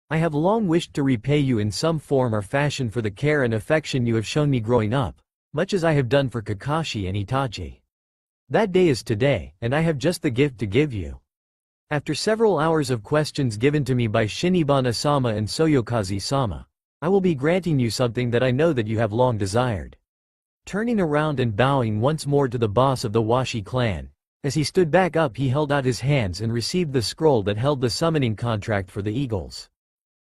I have long wished to repay you in some form or fashion for the care and affection you have shown me growing up, much as I have done for Kakashi and Itachi. That day is today, and I have just the gift to give you. After several hours of questions given to me by Shinibana-sama and Soyokaze-sama, I will be granting you something that I know that you have long desired. Turning around and bowing once more to the boss of the Washi clan, as he stood back up he held out his hands and received the scroll that held the summoning contract for the eagles.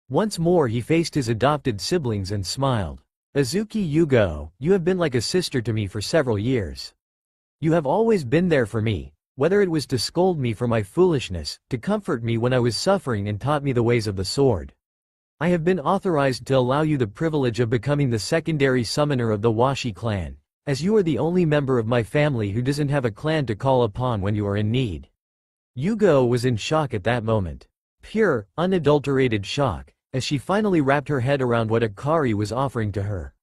Once more he faced his adopted siblings and smiled. Azuki Yugo, you have been like a sister to me for several years. You have always been there for me, whether it was to scold me for my foolishness, to comfort me when I was suffering and taught me the ways of the sword. I have been authorized to allow you the privilege of becoming the secondary summoner of the Washi clan, as you are the only member of my family who doesn't have a clan to call upon when you are in need. Yugo was in shock at that moment. Pure, unadulterated shock, as she finally wrapped her head around what Akari was offering to her.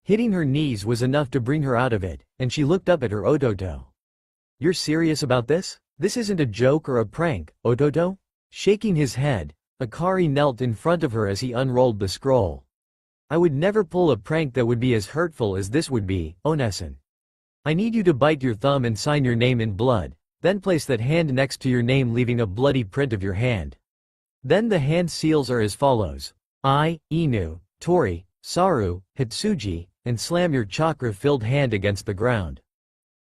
Hitting her knees was enough to bring her out of it, and she looked up at her Ototo. You're serious about this? This isn't a joke or a prank, Ototo? Shaking his head, Akari knelt in front of her as he unrolled the scroll. I would never pull a prank that would be as hurtful as this would be, Onesan. I need you to bite your thumb and sign your name in blood, then place that hand next to your name leaving a bloody print of your hand. Then the hand seals are as follows. I, Inu, Tori, Saru, Hitsuji, and slam your chakra-filled hand against the ground.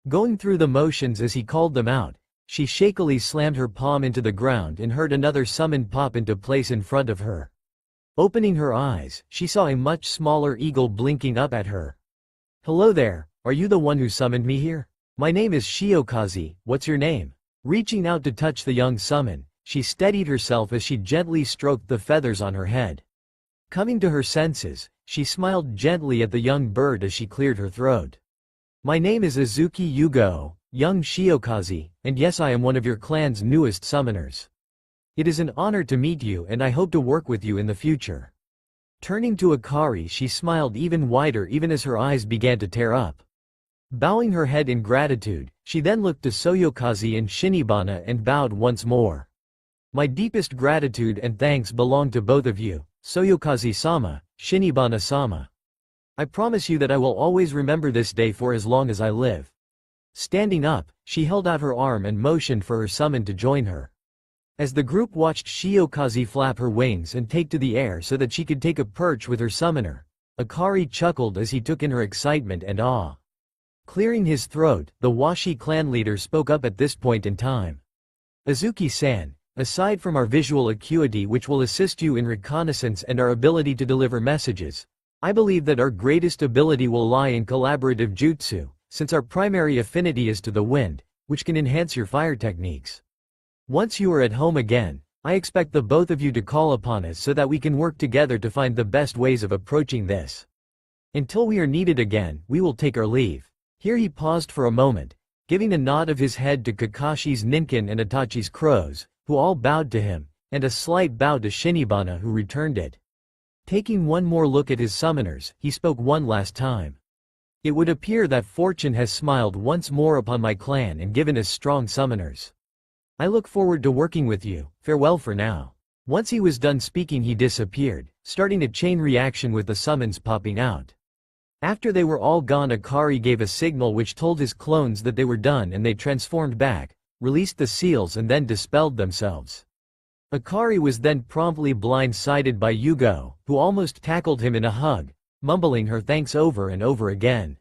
Going through the motions as he called them out, she shakily slammed her palm into the ground and heard another summon pop into place in front of her. Opening her eyes, she saw a much smaller eagle blinking up at her. Hello there, are you the one who summoned me here? My name is Shiokaze, what's your name? Reaching out to touch the young summon, she steadied herself as she gently stroked the feathers on her head. Coming to her senses, she smiled gently at the young bird as she cleared her throat. My name is Azuki Yugo, young Shiokaze, and yes, I am one of your clan's newest summoners. It is an honor to meet you and I hope to work with you in the future. Turning to Akari, she smiled even wider even as her eyes began to tear up. Bowing her head in gratitude, she then looked to Soyokaze and Shinibana and bowed once more. My deepest gratitude and thanks belong to both of you, Soyokaze-sama, Shinibana-sama. I promise you that I will always remember this day for as long as I live. Standing up, she held out her arm and motioned for her summon to join her. As the group watched Shiokaze flap her wings and take to the air so that she could take a perch with her summoner, Akari chuckled as he took in her excitement and awe. Clearing his throat, the Washi clan leader spoke up at this point in time. Azuki-san, aside from our visual acuity which will assist you in reconnaissance and our ability to deliver messages, I believe that our greatest ability will lie in collaborative jutsu, since our primary affinity is to the wind, which can enhance your fire techniques. Once you are at home again, I expect the both of you to call upon us so that we can work together to find the best ways of approaching this. Until we are needed again, we will take our leave. Here he paused for a moment, giving a nod of his head to Kakashi's Ninkin and Itachi's crows, who all bowed to him, and a slight bow to Shinibana who returned it. Taking one more look at his summoners, he spoke one last time. It would appear that fortune has smiled once more upon my clan and given us strong summoners. I look forward to working with you, farewell for now. Once he was done speaking he disappeared, starting a chain reaction with the summons popping out. After they were all gone, Akari gave a signal which told his clones that they were done and they transformed back, released the seals and then dispelled themselves. Akari was then promptly blindsided by Yugo, who almost tackled him in a hug, mumbling her thanks over and over again.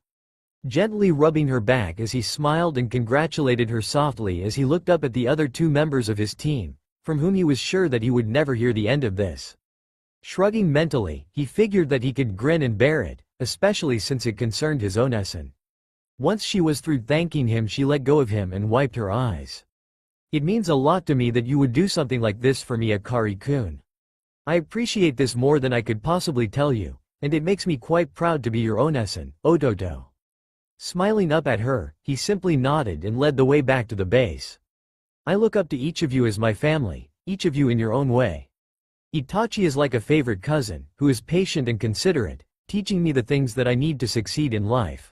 Gently rubbing her back as he smiled and congratulated her softly as he looked up at the other two members of his team, from whom he was sure that he would never hear the end of this. Shrugging mentally, he figured that he could grin and bear it, especially since it concerned his Onesan. Once she was through thanking him she let go of him and wiped her eyes. It means a lot to me that you would do something like this for me, Akari-kun. I appreciate this more than I could possibly tell you, and it makes me quite proud to be your Onesan, Ototo. Smiling up at her, he simply nodded and led the way back to the base. I look up to each of you as my family, each of you in your own way. Itachi is like a favorite cousin, who is patient and considerate, teaching me the things that I need to succeed in life.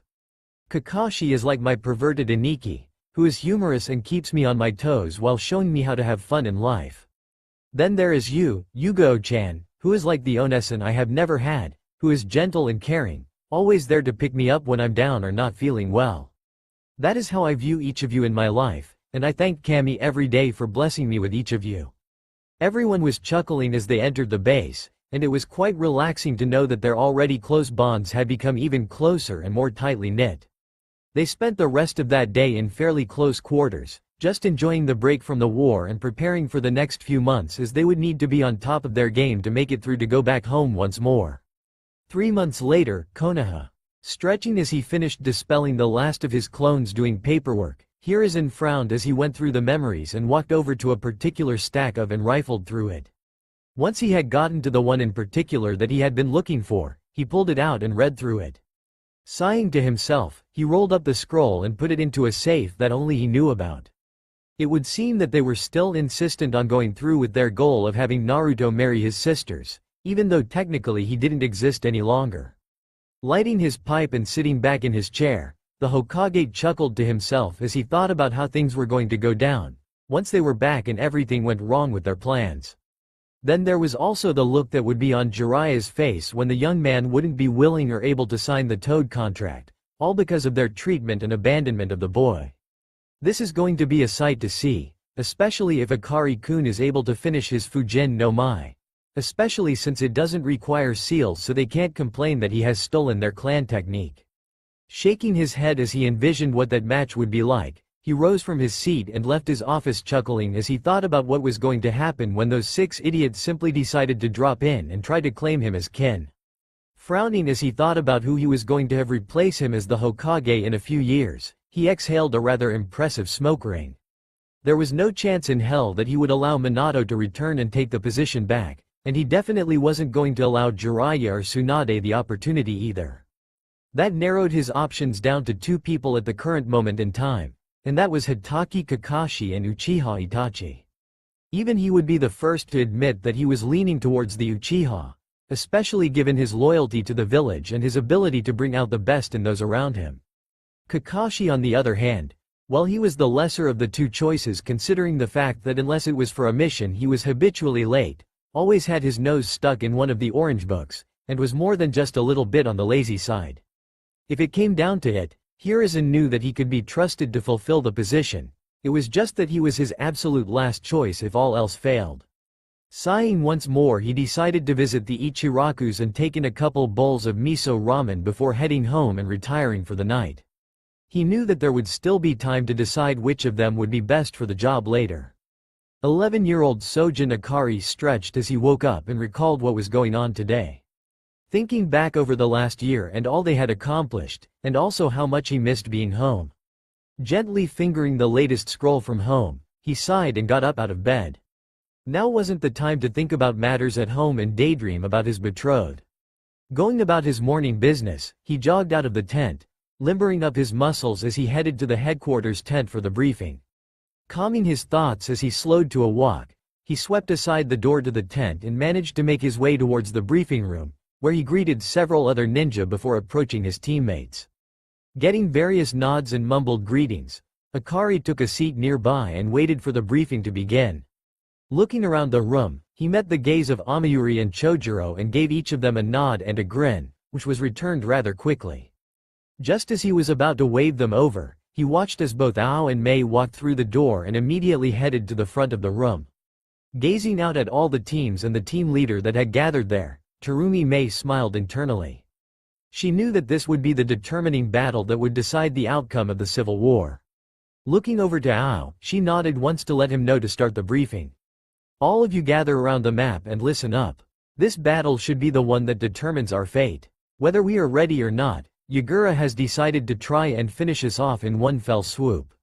Kakashi is like my perverted Iniki, who is humorous and keeps me on my toes while showing me how to have fun in life. Then there is you, Yugo-chan, who is like the Onesan I have never had, who is gentle and caring, always there to pick me up when I'm down or not feeling well. That is how I view each of you in my life, and I thanked Kami every day for blessing me with each of you." Everyone was chuckling as they entered the base, and it was quite relaxing to know that their already close bonds had become even closer and more tightly knit. They spent the rest of that day in fairly close quarters, just enjoying the break from the war and preparing for the next few months, as they would need to be on top of their game to make it through to go back home once more. 3 months later, Konoha, stretching as he finished dispelling the last of his clones doing paperwork, Hiruzen frowned as he went through the memories and walked over to a particular stack of and rifled through it. Once he had gotten to the one in particular that he had been looking for, he pulled it out and read through it. Sighing to himself, he rolled up the scroll and put it into a safe that only he knew about. It would seem that they were still insistent on going through with their goal of having Naruto marry his sisters, even though technically he didn't exist any longer. Lighting his pipe and sitting back in his chair, the Hokage chuckled to himself as he thought about how things were going to go down, once they were back and everything went wrong with their plans. Then there was also the look that would be on Jiraiya's face when the young man wouldn't be willing or able to sign the Toad contract, all because of their treatment and abandonment of the boy. This is going to be a sight to see, especially if Akari-kun is able to finish his Fujin no Mai. Especially since it doesn't require seals, so they can't complain that he has stolen their clan technique. Shaking his head as he envisioned what that match would be like, he rose from his seat and left his office chuckling as he thought about what was going to happen when those 6 idiots simply decided to drop in and try to claim him as kin. Frowning as he thought about who he was going to have replace him as the Hokage in a few years, he exhaled a rather impressive smoke ring. There was no chance in hell that he would allow Minato to return and take the position back, and he definitely wasn't going to allow Jiraiya or Tsunade the opportunity either. That narrowed his options down to 2 people at the current moment in time, and that was Hitaki Kakashi and Uchiha Itachi. Even he would be the first to admit that he was leaning towards the Uchiha, especially given his loyalty to the village and his ability to bring out the best in those around him. Kakashi, on the other hand, while he was the lesser of the 2 choices, considering the fact that unless it was for a mission he was habitually late, always had his nose stuck in one of the orange books, and was more than just a little bit on the lazy side. If it came down to it, Hiruzen knew that he could be trusted to fulfill the position. It was just that he was his absolute last choice if all else failed. Sighing once more, he decided to visit the Ichirakus and take in a couple bowls of miso ramen before heading home and retiring for the night. He knew that there would still be time to decide which of them would be best for the job later. 11-year-old Sojin Akari stretched as he woke up and recalled what was going on today. Thinking back over the last year and all they had accomplished, and also how much he missed being home. Gently fingering the latest scroll from home, he sighed and got up out of bed. Now wasn't the time to think about matters at home and daydream about his betrothed. Going about his morning business, he jogged out of the tent, limbering up his muscles as he headed to the headquarters tent for the briefing. Calming his thoughts as he slowed to a walk, he swept aside the door to the tent and managed to make his way towards the briefing room, where he greeted several other ninja before approaching his teammates. Getting various nods and mumbled greetings, Akari took a seat nearby and waited for the briefing to begin. Looking around the room, he met the gaze of Amayuri and Chojuro and gave each of them a nod and a grin, which was returned rather quickly. Just as he was about to wave them over, he watched as both Ao and Mei walked through the door and immediately headed to the front of the room. Gazing out at all the teams and the team leader that had gathered there, Terumi Mei smiled internally. She knew that this would be the determining battle that would decide the outcome of the civil war. Looking over to Ao, she nodded once to let him know to start the briefing. All of you gather around the map and listen up. This battle should be the one that determines our fate. Whether we are ready or not, Yagura has decided to try and finish us off in one fell swoop.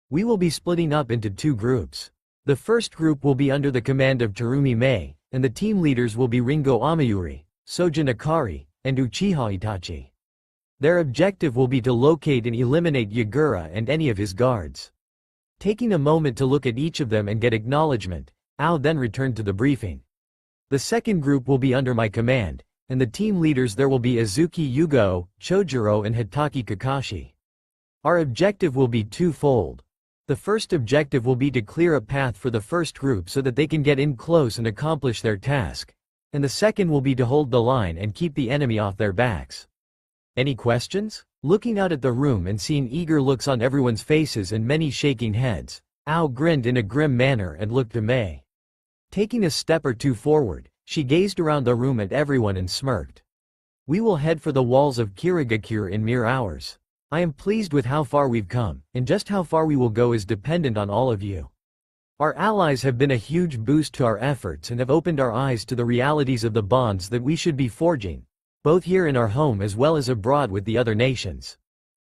We will be splitting up into 2 groups. The first group will be under the command of Terumi Mei, and the team leaders will be Ringo Amayuri, Sojin Akari, and Uchiha Itachi. Their objective will be to locate and eliminate Yagura and any of his guards. Taking a moment to look at each of them and get acknowledgement, Ao then returned to the briefing. The second group will be under my command, and the team leaders there will be Azuki Yugo, Chojuro and Hitaki Kakashi. Our objective will be twofold. The first objective will be to clear a path for the first group so that they can get in close and accomplish their task, and the second will be to hold the line and keep the enemy off their backs. Any questions? Looking out at the room and seeing eager looks on everyone's faces and many shaking heads, Ao grinned in a grim manner and looked to Mei. Taking a step or two forward, she gazed around the room at everyone and smirked. We will head for the walls of Kirigakure in mere hours. I am pleased with how far we've come, and just how far we will go is dependent on all of you. Our allies have been a huge boost to our efforts and have opened our eyes to the realities of the bonds that we should be forging, both here in our home as well as abroad with the other nations.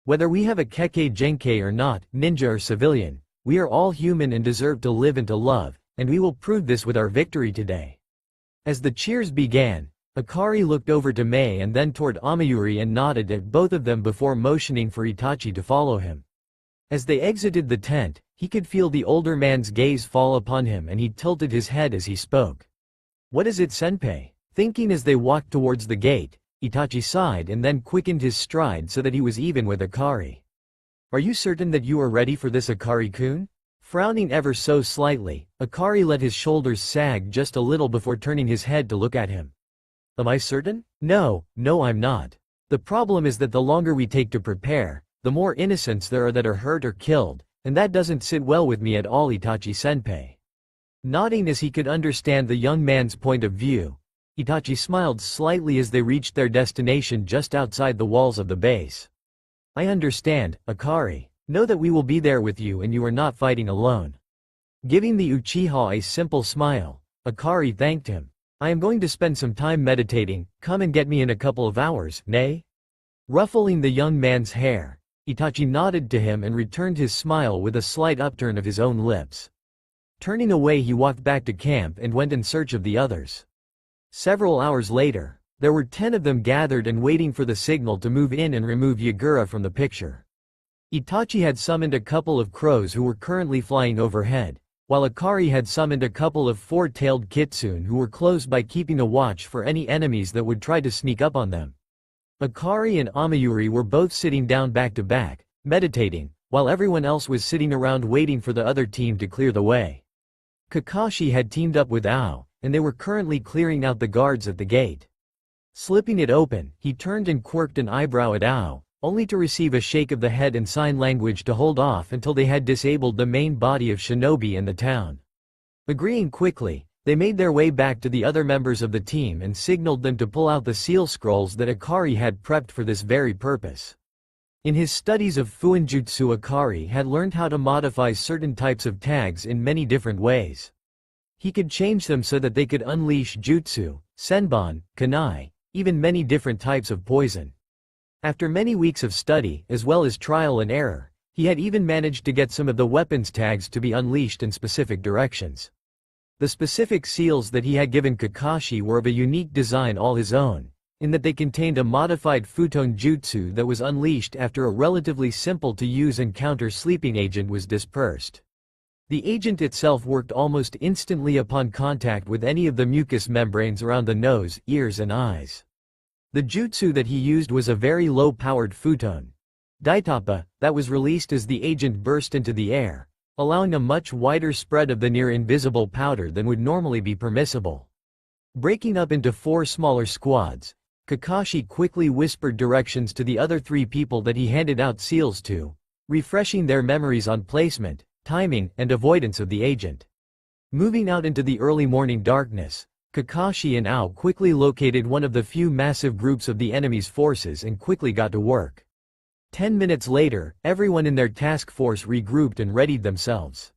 Whether we have a Kekkei Genkei or not, ninja or civilian, we are all human and deserve to live and to love, and we will prove this with our victory today. As the cheers began, Akari looked over to Mei and then toward Amayuri and nodded at both of them before motioning for Itachi to follow him. As they exited the tent, he could feel the older man's gaze fall upon him and he tilted his head as he spoke. What is it, senpai? Thinking as they walked towards the gate, Itachi sighed and then quickened his stride so that he was even with Akari. Are you certain that you are ready for this, Akari-kun? Frowning ever so slightly, Akari let his shoulders sag just a little before turning his head to look at him. Am I certain? No, I'm not. The problem is that the longer we take to prepare, the more innocents there are that are hurt or killed, and that doesn't sit well with me at all, Itachi-senpai. Nodding as he could understand the young man's point of view, Itachi smiled slightly as they reached their destination just outside the walls of the base. I understand, Akari. Know that we will be there with you and you are not fighting alone. Giving the Uchiha a simple smile, Akari thanked him. I am going to spend some time meditating, come and get me in a couple of hours, nay? Ruffling the young man's hair, Itachi nodded to him and returned his smile with a slight upturn of his own lips. Turning away, he walked back to camp and went in search of the others. Several hours later, there were 10 of them gathered and waiting for the signal to move in and remove Yagura from the picture. Itachi had summoned a couple of crows who were currently flying overhead, while Akari had summoned a couple of four-tailed kitsune who were close by keeping a watch for any enemies that would try to sneak up on them. Akari and Amayuri were both sitting down back to back, meditating, while everyone else was sitting around waiting for the other team to clear the way. Kakashi had teamed up with Ao, and they were currently clearing out the guards at the gate. Slipping it open, he turned and quirked an eyebrow at Ao, only to receive a shake of the head and sign language to hold off until they had disabled the main body of Shinobi in the town. Agreeing quickly, they made their way back to the other members of the team and signaled them to pull out the seal scrolls that Akari had prepped for this very purpose. In his studies of Fuinjutsu, Akari had learned how to modify certain types of tags in many different ways. He could change them so that they could unleash jutsu, senbon, kunai, even many different types of poison. After many weeks of study, as well as trial and error, he had even managed to get some of the weapons tags to be unleashed in specific directions. The specific seals that he had given Kakashi were of a unique design all his own, in that they contained a modified futon jutsu that was unleashed after a relatively simple-to-use and counter sleeping agent was dispersed. The agent itself worked almost instantly upon contact with any of the mucous membranes around the nose, ears and eyes. The jutsu that he used was a very low-powered futon daitapa that was released as the agent burst into the air, allowing a much wider spread of the near-invisible powder than would normally be permissible. Breaking up into 4 smaller squads, Kakashi quickly whispered directions to the other 3 people that he handed out seals to, refreshing their memories on placement, timing, and avoidance of the agent. Moving out into the early morning darkness, Kakashi and Ao quickly located one of the few massive groups of the enemy's forces and quickly got to work. 10 minutes later, everyone in their task force regrouped and readied themselves.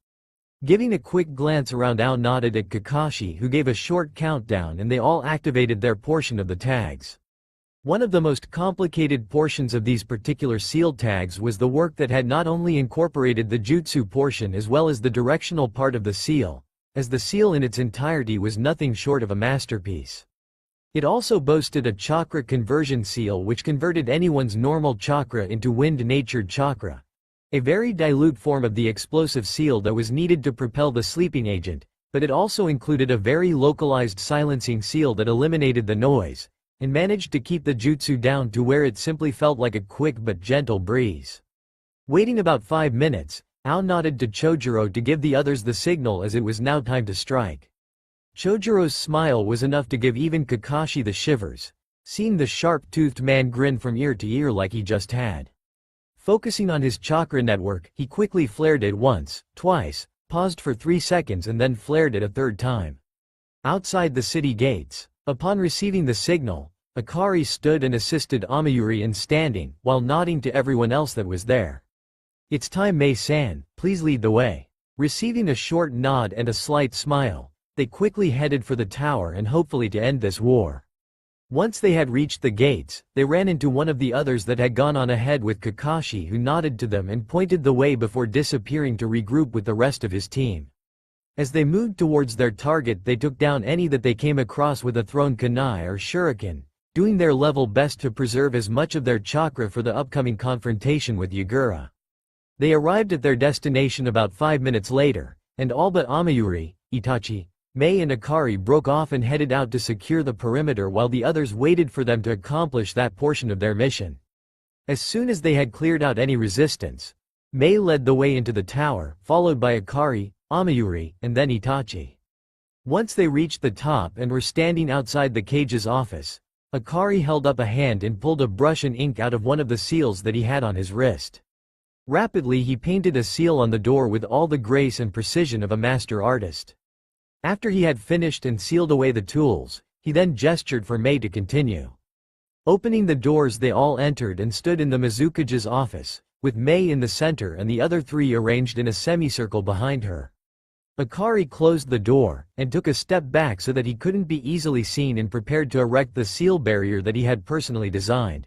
Giving a quick glance around, Ao nodded at Kakashi, who gave a short countdown, and they all activated their portion of the tags. One of the most complicated portions of these particular seal tags was the work that had not only incorporated the jutsu portion as well as the directional part of the seal, as the seal in its entirety was nothing short of a masterpiece. It also boasted a chakra conversion seal which converted anyone's normal chakra into wind-natured chakra, a very dilute form of the explosive seal that was needed to propel the sleeping agent, but it also included a very localized silencing seal that eliminated the noise, and managed to keep the jutsu down to where it simply felt like a quick but gentle breeze. Waiting about 5 minutes, Ao nodded to Chojuro to give the others the signal as it was now time to strike. Chojuro's smile was enough to give even Kakashi the shivers, seeing the sharp-toothed man grin from ear to ear like he just had. Focusing on his chakra network, he quickly flared it once, twice, paused for 3 seconds and then flared it a third time. Outside the city gates, upon receiving the signal, Akari stood and assisted Amayuri in standing, while nodding to everyone else that was there. "It's time, Mei-san, please lead the way." Receiving a short nod and a slight smile, they quickly headed for the tower and hopefully to end this war. Once they had reached the gates, they ran into one of the others that had gone on ahead with Kakashi, who nodded to them and pointed the way before disappearing to regroup with the rest of his team. As they moved towards their target, they took down any that they came across with a thrown kunai or shuriken, doing their level best to preserve as much of their chakra for the upcoming confrontation with Yagura. They arrived at their destination about 5 minutes later, and all but Amayuri, Itachi, Mei and Akari broke off and headed out to secure the perimeter while the others waited for them to accomplish that portion of their mission. As soon as they had cleared out any resistance, Mei led the way into the tower, followed by Akari, Amayuri, and then Itachi. Once they reached the top and were standing outside the cage's office, Akari held up a hand and pulled a brush and ink out of one of the seals that he had on his wrist. Rapidly he painted a seal on the door with all the grace and precision of a master artist. After he had finished and sealed away the tools, he then gestured for Mei to continue. Opening the doors, they all entered and stood in the Mizukage's office, with Mei in the center and the other three arranged in a semicircle behind her. Akari closed the door, and took a step back so that he couldn't be easily seen and prepared to erect the seal barrier that he had personally designed.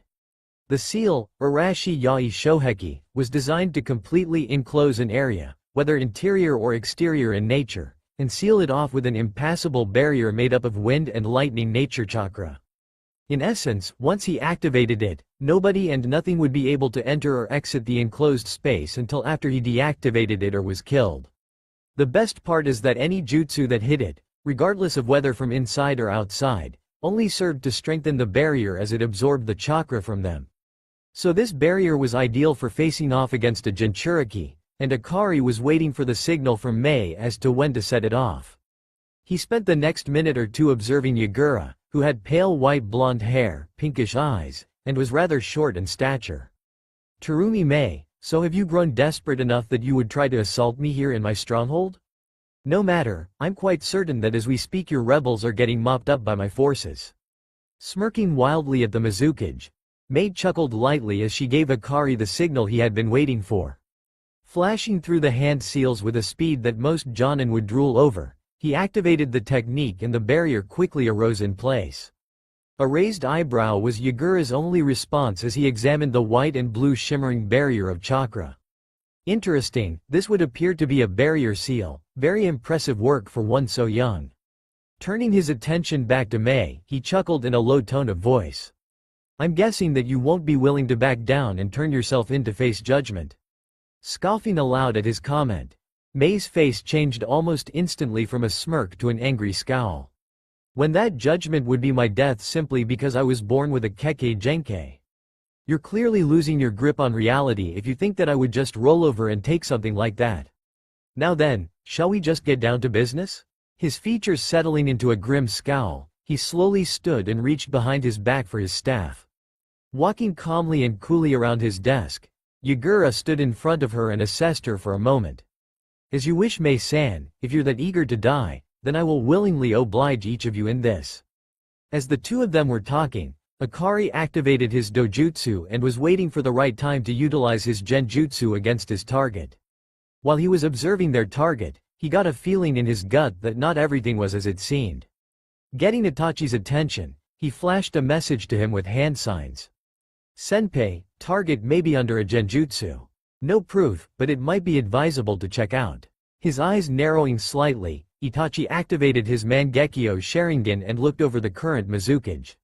The seal, Arashi Yai Shoheki, was designed to completely enclose an area, whether interior or exterior in nature, and seal it off with an impassable barrier made up of wind and lightning nature chakra. In essence, once he activated it, nobody and nothing would be able to enter or exit the enclosed space until after he deactivated it or was killed. The best part is that any jutsu that hit it, regardless of whether from inside or outside, only served to strengthen the barrier as it absorbed the chakra from them. So this barrier was ideal for facing off against a Jinchuriki, and Akari was waiting for the signal from Mei as to when to set it off. He spent the next minute or two observing Yagura, who had pale white blonde hair, pinkish eyes, and was rather short in stature. "Terumi Mei, so have you grown desperate enough that you would try to assault me here in my stronghold? No matter, I'm quite certain that as we speak your rebels are getting mopped up by my forces." Smirking wildly at the Mizukage, Mei chuckled lightly as she gave Akari the signal he had been waiting for. Flashing through the hand seals with a speed that most jonin would drool over, he activated the technique and the barrier quickly arose in place. A raised eyebrow was Yagura's only response as he examined the white and blue shimmering barrier of chakra. Interesting, this would appear to be a barrier seal, very impressive work for one so young. Turning his attention back to Mei, he chuckled in a low tone of voice. "I'm guessing that you won't be willing to back down and turn yourself in to face judgment." Scoffing aloud at his comment, Mei's face changed almost instantly from a smirk to an angry scowl. "When that judgment would be my death simply because I was born with a Kekkei Genkei. You're clearly losing your grip on reality if you think that I would just roll over and take something like that. Now then, shall we just get down to business?" His features settling into a grim scowl, he slowly stood and reached behind his back for his staff. Walking calmly and coolly around his desk, Yagura stood in front of her and assessed her for a moment. "As you wish, Mei-san, if you're that eager to die, then I will willingly oblige each of you in this." As the two of them were talking, Akari activated his dojutsu and was waiting for the right time to utilize his genjutsu against his target. While he was observing their target, he got a feeling in his gut that not everything was as it seemed. Getting Itachi's attention, he flashed a message to him with hand signs. "Senpai, target may be under a genjutsu. No proof, but it might be advisable to check out." His eyes narrowing slightly, Itachi activated his Mangekyo Sharingan and looked over the current Mizukage.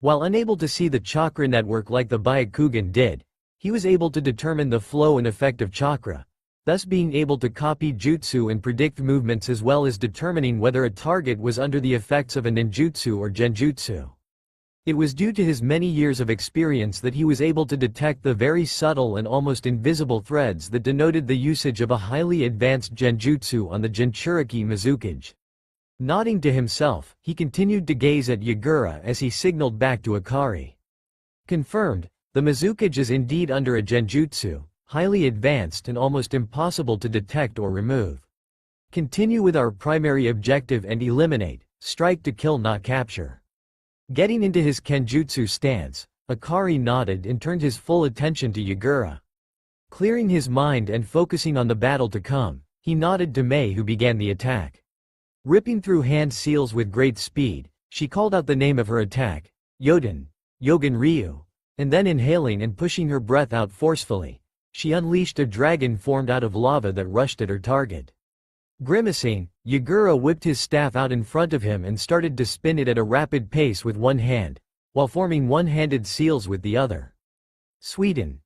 While unable to see the chakra network like the Byakugan did, he was able to determine the flow and effect of chakra, thus being able to copy jutsu and predict movements as well as determining whether a target was under the effects of a ninjutsu or genjutsu. It was due to his many years of experience that he was able to detect the very subtle and almost invisible threads that denoted the usage of a highly advanced genjutsu on the Jinchuriki Mizukage. Nodding to himself, he continued to gaze at Yagura as he signaled back to Akari. "Confirmed, The Mizukage is indeed under a genjutsu, highly advanced and almost impossible to detect or remove. Continue with our primary objective and eliminate, strike to kill not capture. Getting into his kenjutsu stance, Akari nodded and turned his full attention to Yagura. Clearing his mind and focusing on the battle to come, he nodded to Mei, who began the attack. Ripping through hand seals with great speed, she called out the name of her attack, Yoden, Yogen Ryu, and then inhaling and pushing her breath out forcefully, she unleashed a dragon formed out of lava that rushed at her target. Grimacing, Yagura whipped his staff out in front of him and started to spin it at a rapid pace with one hand, while forming one-handed seals with the other. Sweden.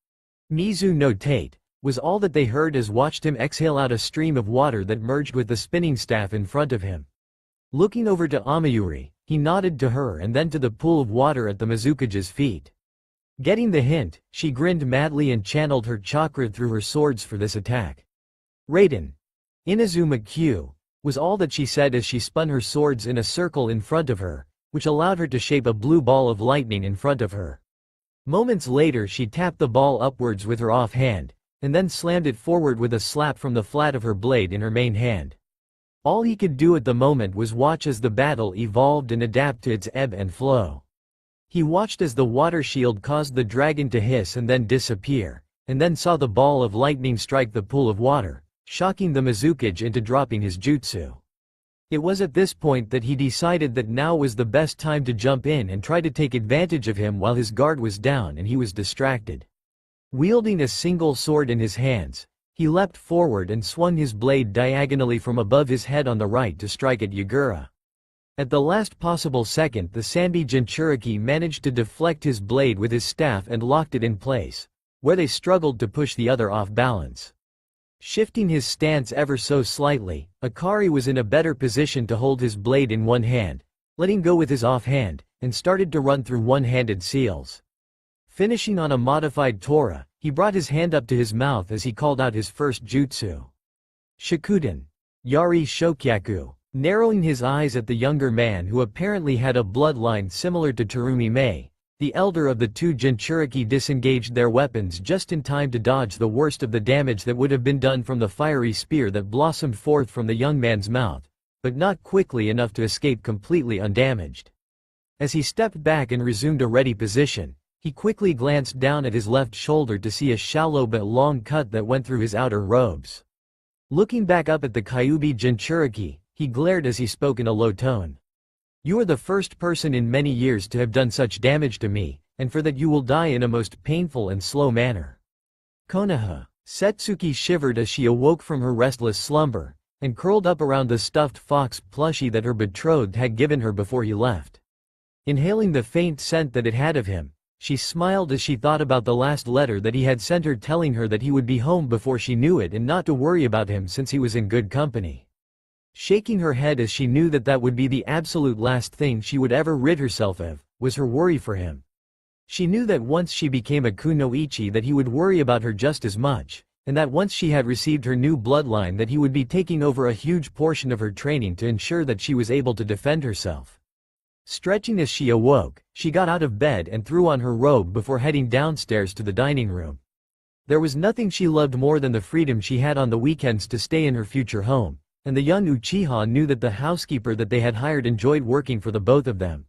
Mizu no Tate, was all that they heard as watched him exhale out a stream of water that merged with the spinning staff in front of him. Looking over to Amayuri, he nodded to her and then to the pool of water at the Mizukage's feet. Getting the hint, she grinned madly and channeled her chakra through her swords for this attack. Raiden. Inazuma Q, was all that she said as she spun her swords in a circle in front of her, which allowed her to shape a blue ball of lightning in front of her. Moments later she tapped the ball upwards with her offhand, and then slammed it forward with a slap from the flat of her blade in her main hand. All he could do at the moment was watch as the battle evolved and adapt to its ebb and flow. He watched as the water shield caused the dragon to hiss and then disappear, and then saw the ball of lightning strike the pool of water, shocking the Mizukage into dropping his jutsu. It was at this point that he decided that now was the best time to jump in and try to take advantage of him while his guard was down and he was distracted. Wielding a single sword in his hands, he leapt forward and swung his blade diagonally from above his head on the right to strike at Yagura. At the last possible second, the Sanbi Jinchuriki managed to deflect his blade with his staff and locked it in place, where they struggled to push the other off balance. Shifting his stance ever so slightly, Akari was in a better position to hold his blade in one hand, letting go with his offhand, and started to run through one-handed seals. Finishing on a modified Tora, he brought his hand up to his mouth as he called out his first jutsu. Shikuden. Yari Shokyaku, narrowing his eyes at the younger man who apparently had a bloodline similar to Terumi Mei. The elder of the two Jinchuriki disengaged their weapons just in time to dodge the worst of the damage that would have been done from the fiery spear that blossomed forth from the young man's mouth, but not quickly enough to escape completely undamaged. As he stepped back and resumed a ready position, he quickly glanced down at his left shoulder to see a shallow but long cut that went through his outer robes. Looking back up at the Kyuubi Jinchuriki, he glared as he spoke in a low tone. You are the first person in many years to have done such damage to me, and for that you will die in a most painful and slow manner. Konoha. Setsuki shivered as she awoke from her restless slumber, and curled up around the stuffed fox plushie that her betrothed had given her before he left. Inhaling the faint scent that it had of him, she smiled as she thought about the last letter that he had sent her telling her that he would be home before she knew it and not to worry about him since he was in good company. Shaking her head as she knew that that would be the absolute last thing she would ever rid herself of, was her worry for him. She knew that once she became a kunoichi that he would worry about her just as much, and that once she had received her new bloodline that he would be taking over a huge portion of her training to ensure that she was able to defend herself. Stretching as she awoke, she got out of bed and threw on her robe before heading downstairs to the dining room. There was nothing she loved more than the freedom she had on the weekends to stay in her future home, and the young Uchiha knew that the housekeeper that they had hired enjoyed working for the both of them.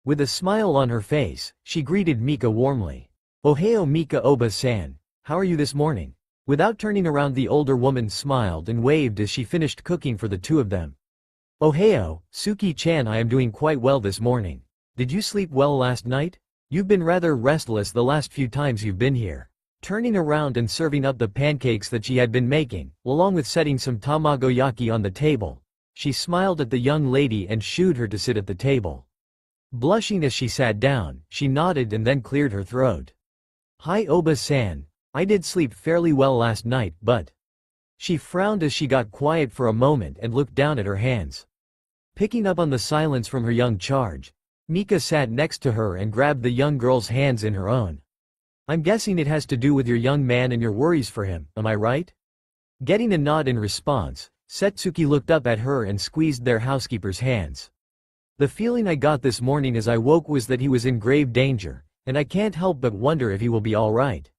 With a smile on her face, she greeted Mika warmly. "Ohio Mika Oba-san, how are you this morning?" Without turning around, the older woman smiled and waved as she finished cooking for the two of them. "Ohio, Suki-chan, I am doing quite well this morning. Did you sleep well last night? You've been rather restless the last few times you've been here." Turning around and serving up the pancakes that she had been making, along with setting some tamagoyaki on the table, she smiled at the young lady and shooed her to sit at the table. Blushing as she sat down, she nodded and then cleared her throat. "Hi Oba-san, I did sleep fairly well last night, but..." She frowned as she got quiet for a moment and looked down at her hands. Picking up on the silence from her young charge, Mika sat next to her and grabbed the young girl's hands in her own. "I'm guessing it has to do with your young man and your worries for him, am I right?" Getting a nod in response, Setsuki looked up at her and squeezed their housekeeper's hands. "The feeling I got this morning as I woke was that he was in grave danger, and I can't help but wonder if he will be alright.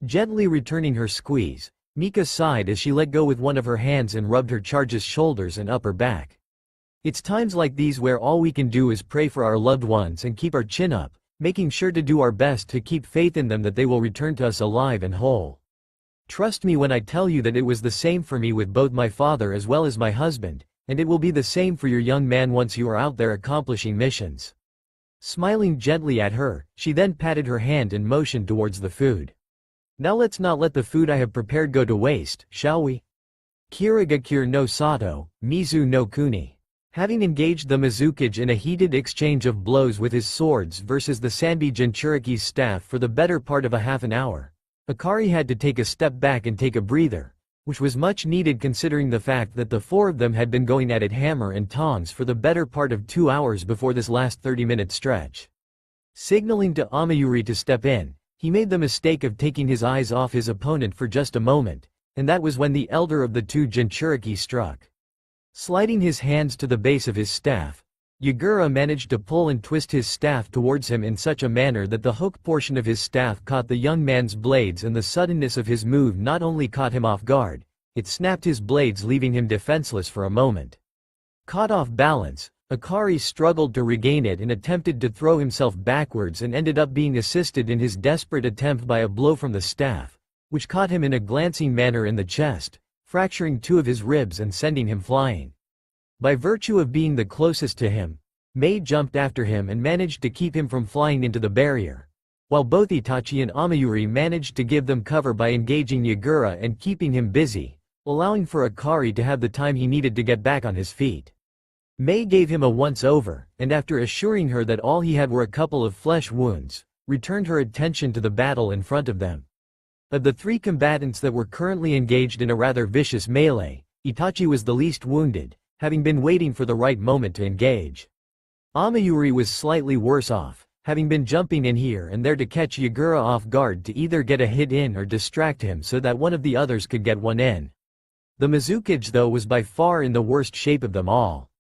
Gently returning her squeeze, Mika sighed as she let go with one of her hands and rubbed her charge's shoulders and upper back. It's times like these where all we can do is pray for our loved ones and keep our chin up, making sure to do our best to keep faith in them that they will return to us alive and whole. Trust me when I tell you that it was the same for me with both my father as well as my husband, and it will be the same for your young man once you are out there accomplishing missions. Smiling gently at her, she then patted her hand and motioned towards the food. Now let's not let the food I have prepared go to waste, shall we? Kirigakure no Sato, Mizu no Kuni. Having engaged the Mizukage in a heated exchange of blows with his swords versus the Sanbi Jinchuriki's staff for the better part of a half an hour, Akari had to take a step back and take a breather, which was much needed considering the fact that the four of them had been going at it hammer and tongs for the better part of 2 hours before this last 30-minute stretch. Signaling to Amayuri to step in, he made the mistake of taking his eyes off his opponent for just a moment, and that was when the elder of the two Jinchuriki struck. Sliding his hands to the base of his staff, Yagura managed to pull and twist his staff towards him in such a manner that the hook portion of his staff caught the young man's blades, and the suddenness of his move not only caught him off guard, it snapped his blades, leaving him defenseless for a moment. Caught off balance, Akari struggled to regain it and attempted to throw himself backwards, and ended up being assisted in his desperate attempt by a blow from the staff, which caught him in a glancing manner in the chest, fracturing 2 of his ribs and sending him flying. By virtue of being the closest to him, Mei jumped after him and managed to keep him from flying into the barrier, while both Itachi and Amayuri managed to give them cover by engaging Yagura and keeping him busy, allowing for Akari to have the time he needed to get back on his feet. Mei gave him a once-over, and after assuring her that all he had were a couple of flesh wounds, returned her attention to the battle in front of them. Of the 3 combatants that were currently engaged in a rather vicious melee, Itachi was the least wounded, having been waiting for the right moment to engage. Amayuri was slightly worse off, having been jumping in here and there to catch Yagura off guard to either get a hit in or distract him so that one of the others could get one in. The Mizukage though was by far in the worst shape of them all.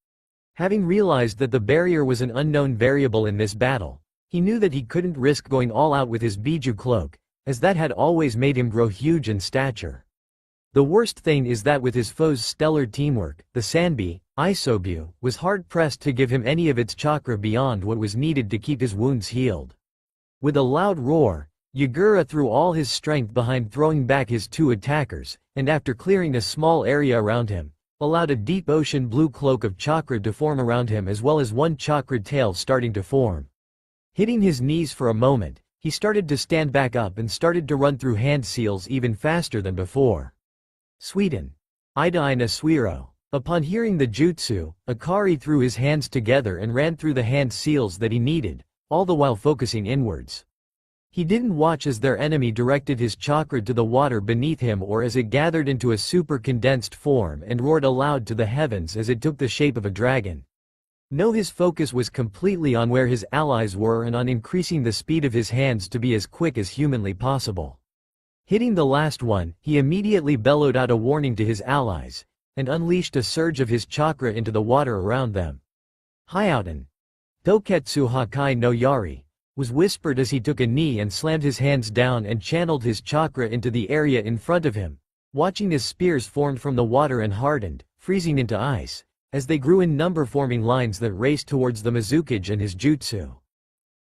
Having realized that the barrier was an unknown variable in this battle, he knew that he couldn't risk going all out with his Biju cloak, as that had always made him grow huge in stature. The worst thing is that with his foe's stellar teamwork, the Sanbi, Isobu, was hard-pressed to give him any of its chakra beyond what was needed to keep his wounds healed. With a loud roar, Yagura threw all his strength behind throwing back his 2 attackers, and after clearing a small area around him, allowed a deep ocean blue cloak of chakra to form around him, as well as 1 chakra tail starting to form. Hitting his knees for a moment, he started to stand back up and started to run through hand seals even faster than before. Sweden. Ida Ina Suiro. Upon hearing the jutsu, Akari threw his hands together and ran through the hand seals that he needed, all the while focusing inwards. He didn't watch as their enemy directed his chakra to the water beneath him or as it gathered into a super condensed form and roared aloud to the heavens as it took the shape of a dragon. No, his focus was completely on where his allies were and on increasing the speed of his hands to be as quick as humanly possible. Hitting the last one, he immediately bellowed out a warning to his allies, and unleashed a surge of his chakra into the water around them. Hyouten. Doketsu Hakai no Yari, was whispered as he took a knee and slammed his hands down and channeled his chakra into the area in front of him, watching as spears formed from the water and hardened, freezing into ice, as they grew in number, forming lines that raced towards the Mizukage and his jutsu.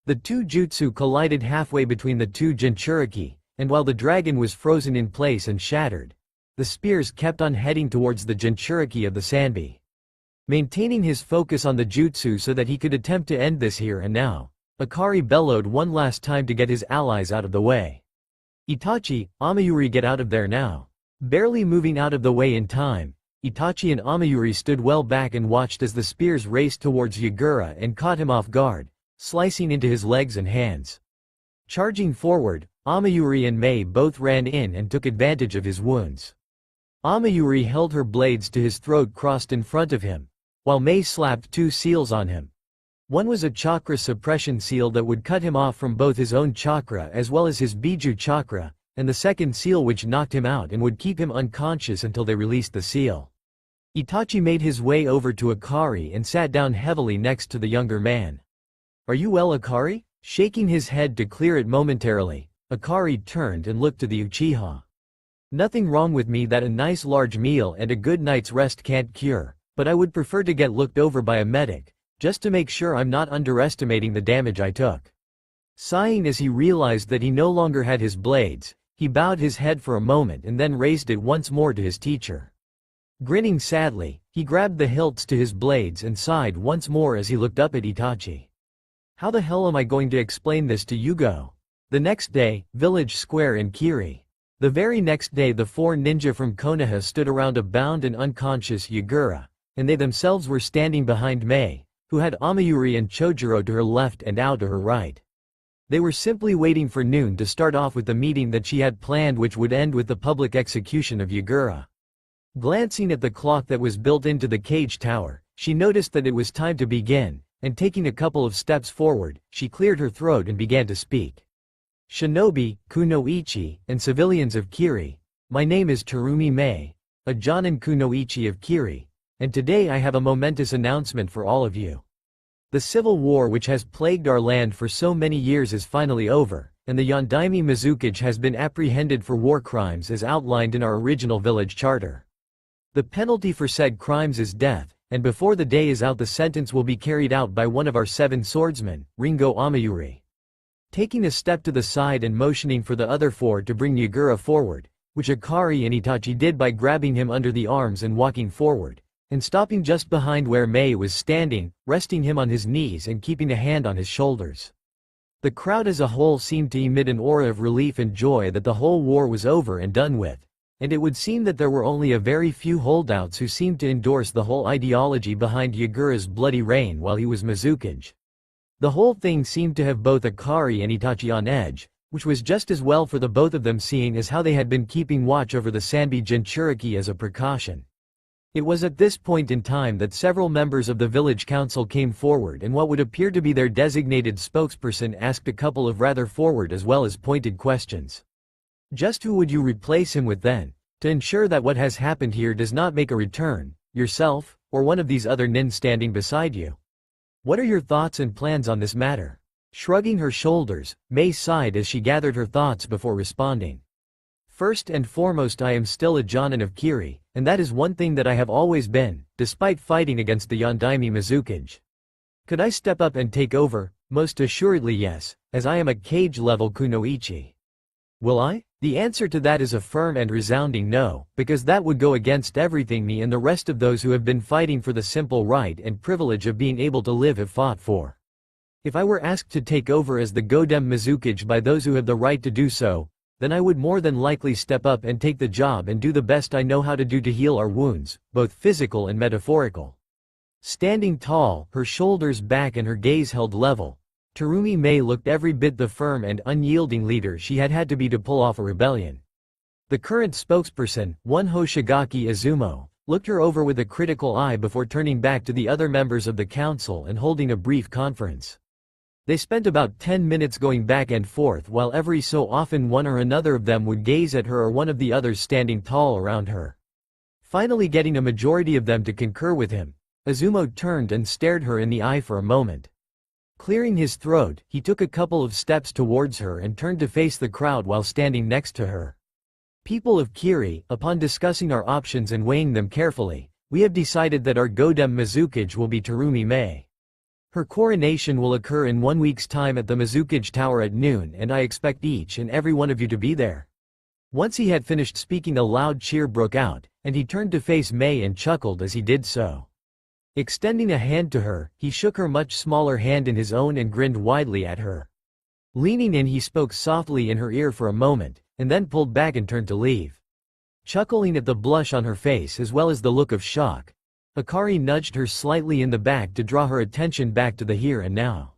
The 2 jutsu collided halfway between the 2 Jinchuriki, and while the dragon was frozen in place and shattered, the spears kept on heading towards the Jinchuriki of the Sanbi. Maintaining his focus on the jutsu so that he could attempt to end this here and now, Akari bellowed one last time to get his allies out of the way. Itachi, Amayuri, get out of there now. Barely moving out of the way in time, Itachi and Amayuri stood well back and watched as the spears raced towards Yagura and caught him off guard, slicing into his legs and hands. Charging forward, Amayuri and Mei both ran in and took advantage of his wounds. Amayuri held her blades to his throat crossed in front of him, while Mei slapped 2 seals on him. One was a chakra suppression seal that would cut him off from both his own chakra as well as his Biju chakra, and the second seal which knocked him out and would keep him unconscious until they released the seal. Itachi made his way over to Akari and sat down heavily next to the younger man. "Are you well, Akari?" Shaking his head to clear it momentarily, Akari turned and looked to the Uchiha. Nothing wrong with me that a nice large meal and a good night's rest can't cure, but I would prefer to get looked over by a medic, just to make sure I'm not underestimating the damage I took. Sighing as he realized that he no longer had his blades, he bowed his head for a moment and then raised it once more to his teacher. Grinning sadly, he grabbed the hilts to his blades and sighed once more as he looked up at Itachi. How the hell am I going to explain this to Yugo? The next day, village square in Kiri. The very next day the four ninja from Konoha stood around a bound and unconscious Yagura, and they themselves were standing behind Mei, who had Amayuri and Chojuro to her left and Ao to her right. They were simply waiting for noon to start off with the meeting that she had planned, which would end with the public execution of Yagura. Glancing at the clock that was built into the cage tower, she noticed that it was time to begin, and taking a couple of steps forward, she cleared her throat and began to speak. Shinobi, kunoichi, and civilians of Kiri, my name is Terumi Mei, a Jonin kunoichi of Kiri, and today I have a momentous announcement for all of you. The civil war which has plagued our land for so many years is finally over, and the Yondaime Mizukage has been apprehended for war crimes as outlined in our original village charter. The penalty for said crimes is death, and before the day is out the sentence will be carried out by one of our 7 swordsmen, Ringo Amayuri. Taking a step to the side and motioning for the other 4 to bring Yagura forward, which Akari and Itachi did by grabbing him under the arms and walking forward, and stopping just behind where Mei was standing, resting him on his knees and keeping a hand on his shoulders. The crowd as a whole seemed to emit an aura of relief and joy that the whole war was over and done with, and it would seem that there were only a very few holdouts who seemed to endorse the whole ideology behind Yagura's bloody reign while he was Mizukage. The whole thing seemed to have both Akari and Itachi on edge, which was just as well for the both of them, seeing as how they had been keeping watch over the Sanbi Jinchuriki as a precaution. It was at this point in time that several members of the village council came forward, and what would appear to be their designated spokesperson asked a couple of rather forward as well as pointed questions. Just who would you replace him with then, to ensure that what has happened here does not make a return, yourself, or one of these other nin standing beside you? What are your thoughts and plans on this matter? Shrugging her shoulders, Mei sighed as she gathered her thoughts before responding. First and foremost, I am still a Jonin of Kiri, and that is one thing that I have always been, despite fighting against the Yondaime Mizukage. Could I step up and take over? Most assuredly yes, as I am a cage-level kunoichi. Will I? The answer to that is a firm and resounding no, because that would go against everything me and the rest of those who have been fighting for the simple right and privilege of being able to live have fought for. If I were asked to take over as the Godem Mizukage by those who have the right to do so, then I would more than likely step up and take the job and do the best I know how to do to heal our wounds, both physical and metaphorical. Standing tall, her shoulders back and her gaze held level, Terumi Mei looked every bit the firm and unyielding leader she had had to be to pull off a rebellion. The current spokesperson, one Hoshigaki Izumo, looked her over with a critical eye before turning back to the other members of the council and holding a brief conference. They spent about 10 minutes going back and forth, while every so often one or another of them would gaze at her or one of the others standing tall around her. Finally getting a majority of them to concur with him, Izumo turned and stared her in the eye for a moment. Clearing his throat, he took a couple of steps towards her and turned to face the crowd while standing next to her. People of Kiri, upon discussing our options and weighing them carefully, we have decided that our Godem Mizukage will be Terumi Mei. Her coronation will occur in 1 week's time at the Mizukage Tower at noon, and I expect each and every one of you to be there. Once he had finished speaking, a loud cheer broke out, and he turned to face Mei and chuckled as he did so. Extending a hand to her, he shook her much smaller hand in his own and grinned widely at her. Leaning in, he spoke softly in her ear for a moment, and then pulled back and turned to leave. Chuckling at the blush on her face as well as the look of shock, Akari nudged her slightly in the back to draw her attention back to the here and now.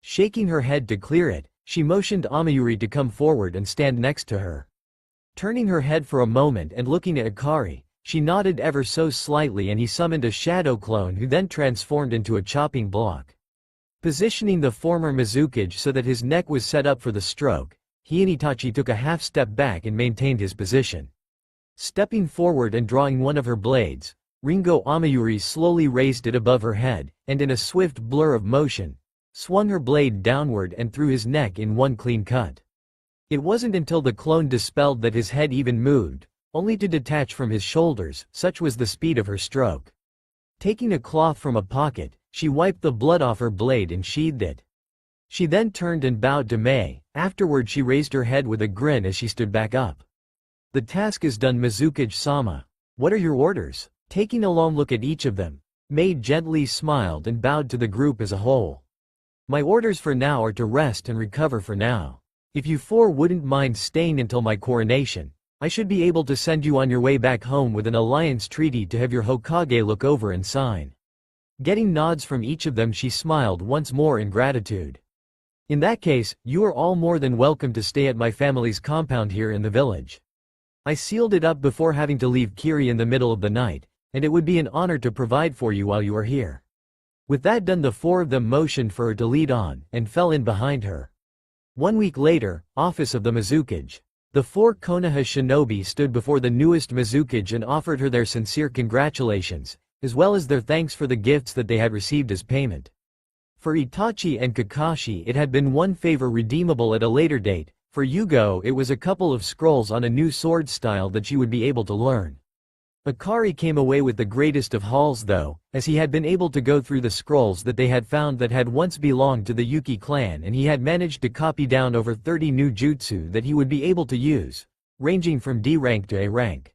Shaking her head to clear it, she motioned Amayuri to come forward and stand next to her. Turning her head for a moment and looking at Akari, she nodded ever so slightly, and he summoned a shadow clone who then transformed into a chopping block. Positioning the former Mizukage so that his neck was set up for the stroke, he and Itachi took a half step back and maintained his position. Stepping forward and drawing one of her blades, Ringo Amayuri slowly raised it above her head, and in a swift blur of motion, swung her blade downward and through his neck in one clean cut. It wasn't until the clone dispelled that his head even moved, only to detach from his shoulders, such was the speed of her stroke. Taking a cloth from a pocket, she wiped the blood off her blade and sheathed it. She then turned and bowed to Mei. Afterward she raised her head with a grin as she stood back up. "The task is done, Mizukage-sama. What are your orders?" Taking a long look at each of them, Mei gently smiled and bowed to the group as a whole. "My orders for now are to rest and recover for now. If you four wouldn't mind staying until my coronation, I should be able to send you on your way back home with an alliance treaty to have your Hokage look over and sign." Getting nods from each of them, she smiled once more in gratitude. "In that case, you are all more than welcome to stay at my family's compound here in the village. I sealed it up before having to leave Kiri in the middle of the night, and it would be an honor to provide for you while you are here." With that done, the four of them motioned for her to lead on, and fell in behind her. 1 week later, office of the Mizukage. The 4 Konoha shinobi stood before the newest Mizukage and offered her their sincere congratulations, as well as their thanks for the gifts that they had received as payment. For Itachi and Kakashi it had been one favor redeemable at a later date, for Yugo it was a couple of scrolls on a new sword style that she would be able to learn. Akari came away with the greatest of hauls though, as he had been able to go through the scrolls that they had found that had once belonged to the Yuki clan, and he had managed to copy down over 30 new jutsu that he would be able to use, ranging from D rank to A rank.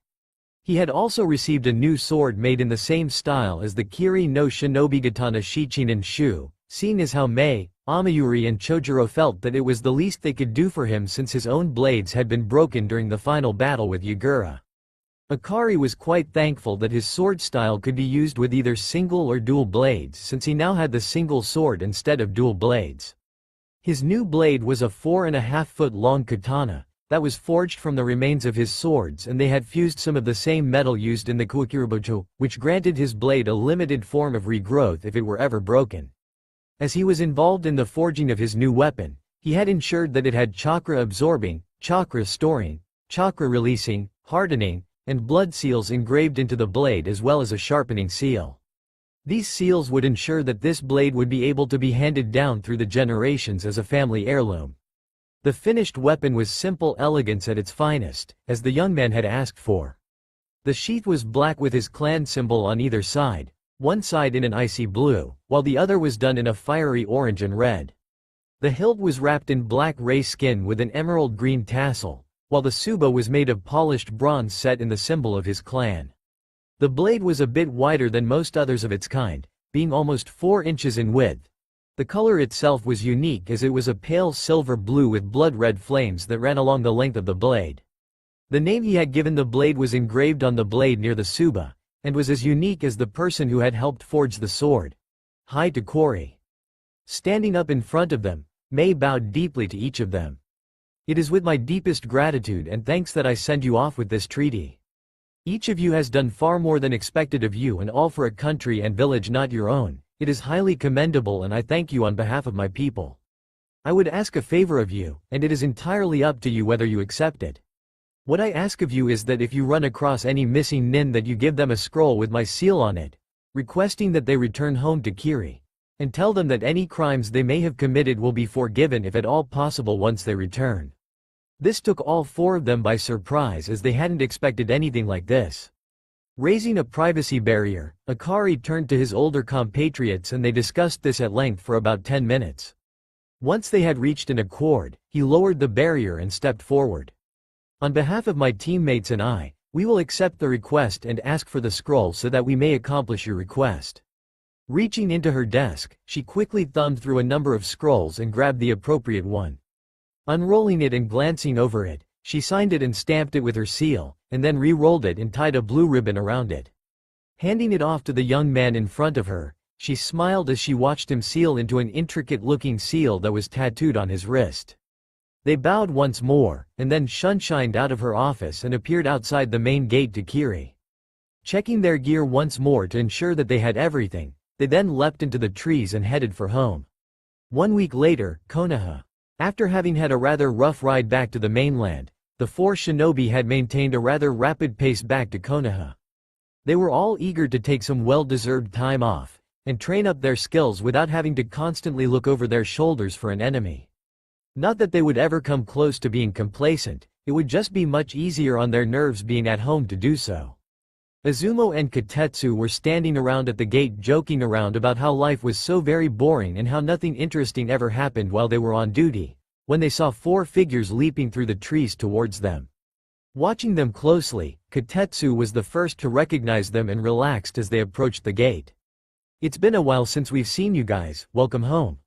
He had also received a new sword made in the same style as the Kiri no Shinobigatana Shichinen Shu, seeing as how Mei, Amayuri and Chojuro felt that it was the least they could do for him since his own blades had been broken during the final battle with Yagura. Akari was quite thankful that his sword style could be used with either single or dual blades, since he now had the single sword instead of dual blades. His new blade was a 4.5-foot long katana that was forged from the remains of his swords, and they had fused some of the same metal used in the Kuikiribocho, which granted his blade a limited form of regrowth if it were ever broken. As he was involved in the forging of his new weapon, he had ensured that it had chakra absorbing, chakra storing, chakra releasing, hardening, and blood seals engraved into the blade, as well as a sharpening seal. These seals would ensure that this blade would be able to be handed down through the generations as a family heirloom. The finished weapon was simple elegance at its finest, as the young man had asked for. The sheath was black with his clan symbol on either side, one side in an icy blue, while the other was done in a fiery orange and red. The hilt was wrapped in black ray skin with an emerald green tassel, while the tsuba was made of polished bronze set in the symbol of his clan. The blade was a bit wider than most others of its kind, being almost 4 inches in width. The color itself was unique as it was a pale silver blue with blood-red flames that ran along the length of the blade. The name he had given the blade was engraved on the blade near the tsuba, and was as unique as the person who had helped forge the sword. Hi to Kori. Standing up in front of them, Mei bowed deeply to each of them. "It is with my deepest gratitude and thanks that I send you off with this treaty. Each of you has done far more than expected of you, and all for a country and village not your own. It is highly commendable, and I thank you on behalf of my people. I would ask a favor of you, and it is entirely up to you whether you accept it. What I ask of you is that if you run across any missing nin, that you give them a scroll with my seal on it, requesting that they return home to Kiri, and tell them that any crimes they may have committed will be forgiven if at all possible once they return." This took all 4 of them by surprise, as they hadn't expected anything like this. Raising a privacy barrier, Akari turned to his older compatriots and they discussed this at length for about 10 minutes. Once they had reached an accord, he lowered the barrier and stepped forward. "On behalf of my teammates and I, we will accept the request and ask for the scroll so that we may accomplish your request." Reaching into her desk, she quickly thumbed through a number of scrolls and grabbed the appropriate one. Unrolling it and glancing over it, she signed it and stamped it with her seal, and then re-rolled it and tied a blue ribbon around it. Handing it off to the young man in front of her, she smiled as she watched him seal into an intricate-looking seal that was tattooed on his wrist. They bowed once more, and then shunshined out of her office and appeared outside the main gate to Kiri. Checking their gear once more to ensure that they had everything, they then leapt into the trees and headed for home. 1 week later, Konoha. After having had a rather rough ride back to the mainland, the 4 shinobi had maintained a rather rapid pace back to Konoha. They were all eager to take some well-deserved time off, and train up their skills without having to constantly look over their shoulders for an enemy. Not that they would ever come close to being complacent, it would just be much easier on their nerves being at home to do so. Izumo and Kotetsu were standing around at the gate joking around about how life was so very boring and how nothing interesting ever happened while they were on duty, when they saw 4 figures leaping through the trees towards them. Watching them closely, Kotetsu was the first to recognize them and relaxed as they approached the gate. "It's been a while since we've seen you guys, welcome home."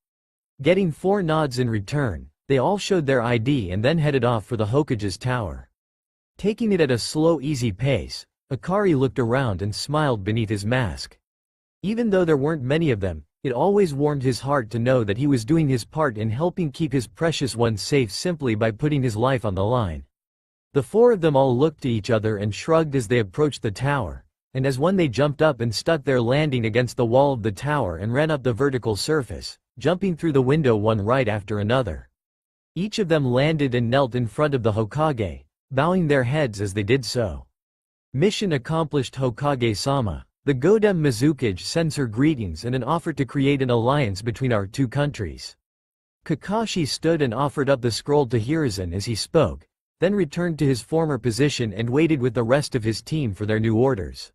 Getting 4 nods in return, they all showed their ID and then headed off for the Hokage's tower. Taking it at a slow, easy pace, Akari looked around and smiled beneath his mask. Even though there weren't many of them, it always warmed his heart to know that he was doing his part in helping keep his precious ones safe simply by putting his life on the line. The 4 of them all looked to each other and shrugged as they approached the tower, and as one they jumped up and stuck their landing against the wall of the tower and ran up the vertical surface, jumping through the window one right after another. Each of them landed and knelt in front of the Hokage, bowing their heads as they did so. "Mission accomplished, Hokage-sama. The Godem Mizukage sends her greetings and an offer to create an alliance between our 2 countries." Kakashi stood and offered up the scroll to Hiruzen as he spoke, then returned to his former position and waited with the rest of his team for their new orders.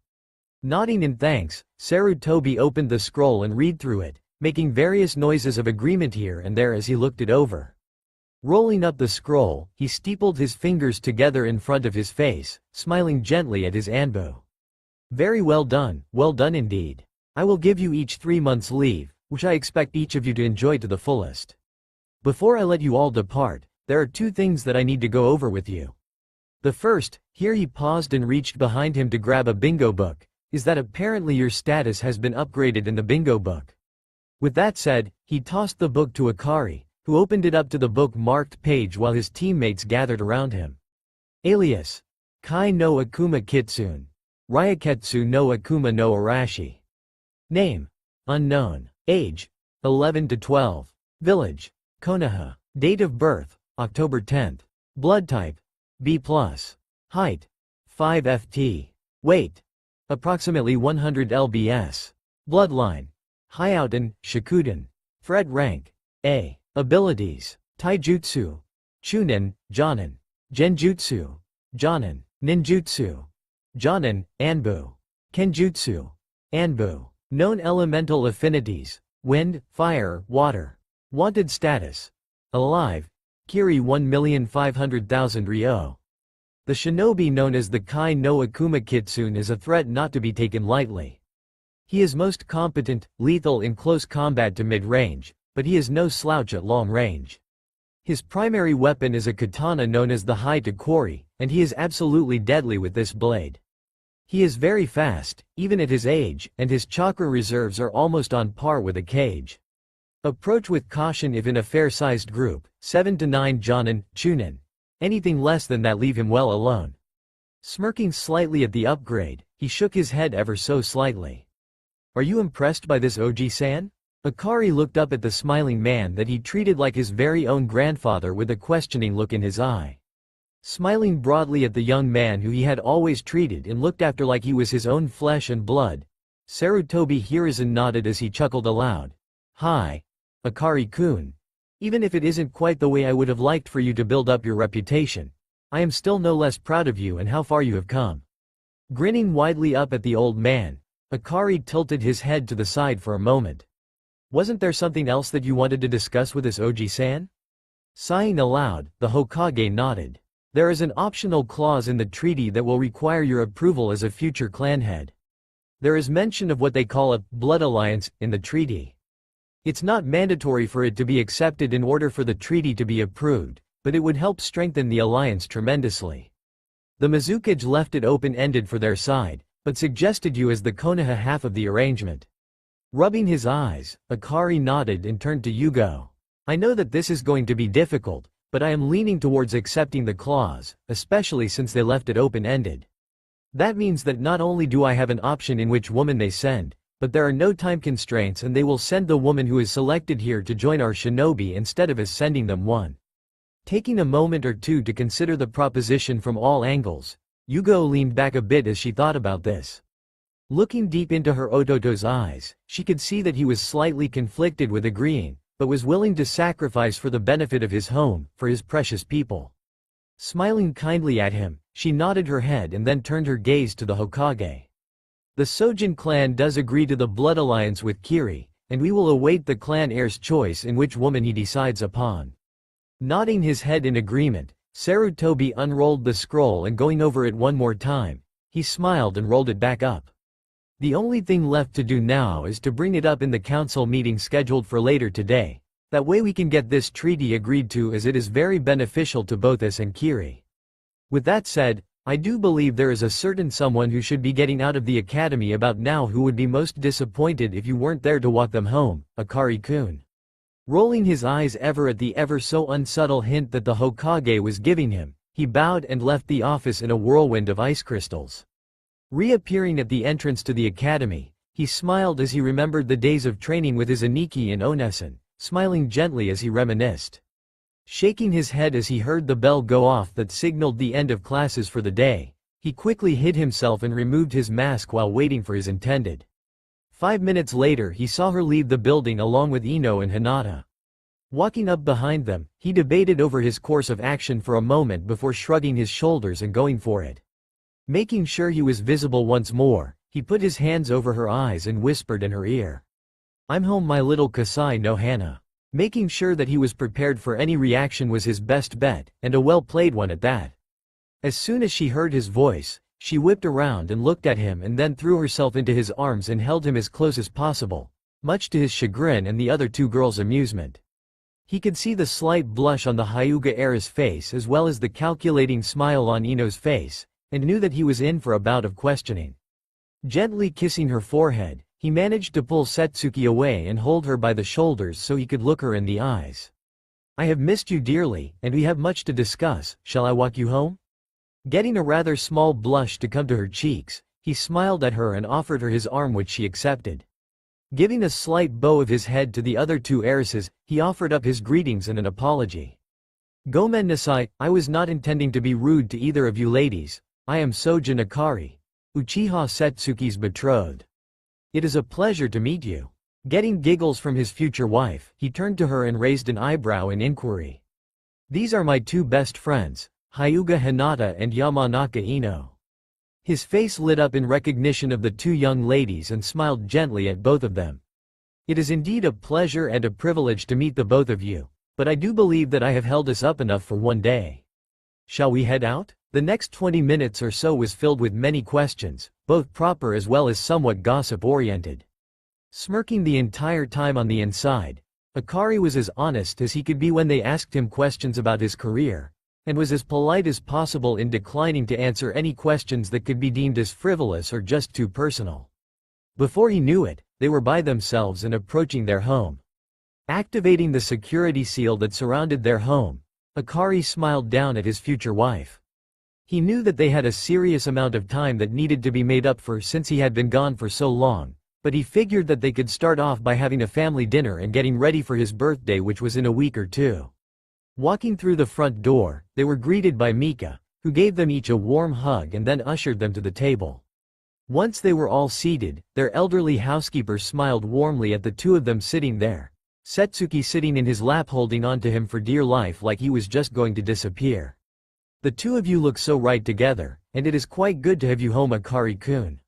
Nodding in thanks, Sarutobi opened the scroll and read through it, making various noises of agreement here and there as he looked it over. Rolling up the scroll, he steepled his fingers together in front of his face, smiling gently at his Anbu. "Very well done indeed. I will give you each 3 months' leave, which I expect each of you to enjoy to the fullest. Before I let you all depart, there are 2 things that I need to go over with you. The first," here he paused and reached behind him to grab a bingo book, "is that apparently your status has been upgraded in the bingo book." With that said, he tossed the book to Akari, who opened it up to the book-marked page while his teammates gathered around him. Alias: Kai no Akuma Kitsune. Ryuketsu no Akuma no Arashi. Name: unknown. Age: 11 to 12. Village: Konoha. Date of birth: October 10. Blood type: B+. Height: 5 ft. Weight: approximately 100 lbs. Bloodline: Hyouten, Shikuden. Fred rank: A. Abilities: Taijutsu, Chunin, Jonin. Genjutsu, Jonin. Ninjutsu, Jonin. Anbu, Kenjutsu, Anbu. Known elemental affinities: wind, fire, water. Wanted status: alive. Kiri 1,500,000 ryo. The shinobi known as the Kai no Akuma Kitsune is a threat not to be taken lightly. He is most competent, lethal in close combat to mid-range, but he is no slouch at long range. His primary weapon is a katana known as the Haitakori, and he is absolutely deadly with this blade. He is very fast, even at his age, and his chakra reserves are almost on par with a Kage. Approach with caution if in a fair-sized group, 7 to 9 Jonin, Chunin. Anything less than that leave him well alone. Smirking slightly at the upgrade, he shook his head ever so slightly. "Are you impressed by this Oji-san?" Akari looked up at the smiling man that he treated like his very own grandfather with a questioning look in his eye. Smiling broadly at the young man who he had always treated and looked after like he was his own flesh and blood, Sarutobi Hiruzen nodded as he chuckled aloud. "Hi, Akari-kun. Even if it isn't quite the way I would have liked for you to build up your reputation, I am still no less proud of you and how far you have come." Grinning widely up at the old man, Akari tilted his head to the side for a moment. "Wasn't there something else that you wanted to discuss with this Oji-san?" Sighing aloud, the Hokage nodded. "There is an optional clause in the treaty that will require your approval as a future clan head. There is mention of what they call a blood alliance in the treaty. It's not mandatory for it to be accepted in order for the treaty to be approved, but it would help strengthen the alliance tremendously. The Mizukage left it open-ended for their side, but suggested you as the Konoha half of the arrangement." Rubbing his eyes, Akari nodded and turned to Yugo. "I know that this is going to be difficult, but I am leaning towards accepting the clause, especially since they left it open-ended. That means that not only do I have an option in which woman they send, but there are no time constraints and they will send the woman who is selected here to join our shinobi instead of us sending them one." Taking a moment or two to consider the proposition from all angles, Yugo leaned back a bit as she thought about this. Looking deep into her Ototo's eyes, she could see that he was slightly conflicted with agreeing, but was willing to sacrifice for the benefit of his home, for his precious people. Smiling kindly at him, she nodded her head and then turned her gaze to the Hokage. The Sojin clan does agree to the blood alliance with Kiri, and we will await the clan heir's choice in which woman he decides upon. Nodding his head in agreement, Sarutobi unrolled the scroll and going over it one more time, he smiled and rolled it back up. The only thing left to do now is to bring it up in the council meeting scheduled for later today. That way we can get this treaty agreed to, as it is very beneficial to both us and Kiri. With that said, I do believe there is a certain someone who should be getting out of the academy about now who would be most disappointed if you weren't there to walk them home, Akari-kun. Rolling his eyes ever at the ever so unsubtle hint that the Hokage was giving him, he bowed and left the office in a whirlwind of ice crystals. Reappearing at the entrance to the academy, he smiled as he remembered the days of training with his Aniki in Onessen, smiling gently as he reminisced. Shaking his head as he heard the bell go off that signaled the end of classes for the day, he quickly hid himself and removed his mask while waiting for his intended. 5 minutes later he saw her leave the building along with Ino and Hinata. Walking up behind them, he debated over his course of action for a moment before shrugging his shoulders and going for it. Making sure he was visible once more, he put his hands over her eyes and whispered in her ear. "I'm home, my little Kasai no Hana." Making sure that he was prepared for any reaction was his best bet, and a well-played one at that. As soon as she heard his voice, she whipped around and looked at him and then threw herself into his arms and held him as close as possible, much to his chagrin and the other two girls' amusement. He could see the slight blush on the Hyuga heiress face as well as the calculating smile on Ino's face, and knew that he was in for a bout of questioning. Gently kissing her forehead, he managed to pull Setsuki away and hold her by the shoulders so he could look her in the eyes. "I have missed you dearly, and we have much to discuss. Shall I walk you home?" Getting a rather small blush to come to her cheeks, he smiled at her and offered her his arm, which she accepted. Giving a slight bow of his head to the other two heiresses, he offered up his greetings and an apology. "Gomen nasai, I was not intending to be rude to either of you ladies. I am Sojin Akari, Uchiha Setsuki's betrothed. It is a pleasure to meet you." Getting giggles from his future wife, he turned to her and raised an eyebrow in inquiry. "These are my two best friends, Hyuga Hinata and Yamanaka Ino." His face lit up in recognition of the two young ladies and smiled gently at both of them. "It is indeed a pleasure and a privilege to meet the both of you, but I do believe that I have held us up enough for one day. Shall we head out?" The next 20 minutes or so was filled with many questions, both proper as well as somewhat gossip-oriented. Smirking the entire time on the inside, Akari was as honest as he could be when they asked him questions about his career, and was as polite as possible in declining to answer any questions that could be deemed as frivolous or just too personal. Before he knew it, they were by themselves and approaching their home. Activating the security seal that surrounded their home, Akari smiled down at his future wife. He knew that they had a serious amount of time that needed to be made up for since he had been gone for so long, but he figured that they could start off by having a family dinner and getting ready for his birthday, which was in a week or two. Walking through the front door, they were greeted by Mika, who gave them each a warm hug and then ushered them to the table. Once they were all seated, their elderly housekeeper smiled warmly at the two of them sitting there, Setsuki sitting in his lap holding on to him for dear life like he was just going to disappear. "The two of you look so right together, and it is quite good to have you home, Akari-kun."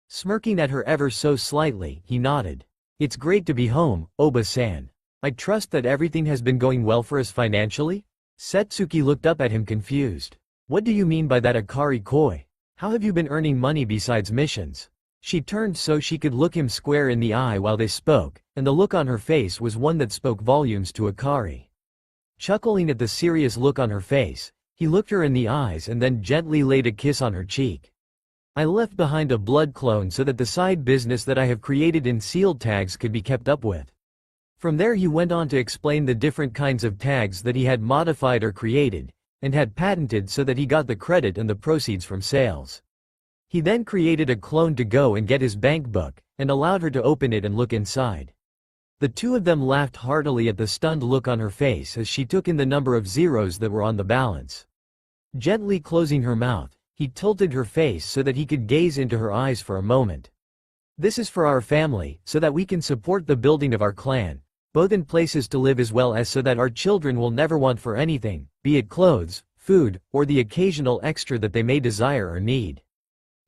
Smirking at her ever so slightly, he nodded. "It's great to be home, Oba-san. I trust that everything has been going well for us financially?" Setsuki looked up at him confused. "What do you mean by that, Akari-koi? How have you been earning money besides missions?" She turned so she could look him square in the eye while they spoke, and the look on her face was one that spoke volumes to Akari. Chuckling at the serious look on her face, he looked her in the eyes and then gently laid a kiss on her cheek. "I left behind a blood clone so that the side business that I have created in sealed tags could be kept up with." From there he went on to explain the different kinds of tags that he had modified or created, and had patented so that he got the credit and the proceeds from sales. He then created a clone to go and get his bank book, and allowed her to open it and look inside. The two of them laughed heartily at the stunned look on her face as she took in the number of zeros that were on the balance. Gently closing her mouth, he tilted her face so that he could gaze into her eyes for a moment. This is for our family, so that we can support the building of our clan, both in places to live as well as so that our children will never want for anything, be it clothes, food, or the occasional extra that they may desire or need.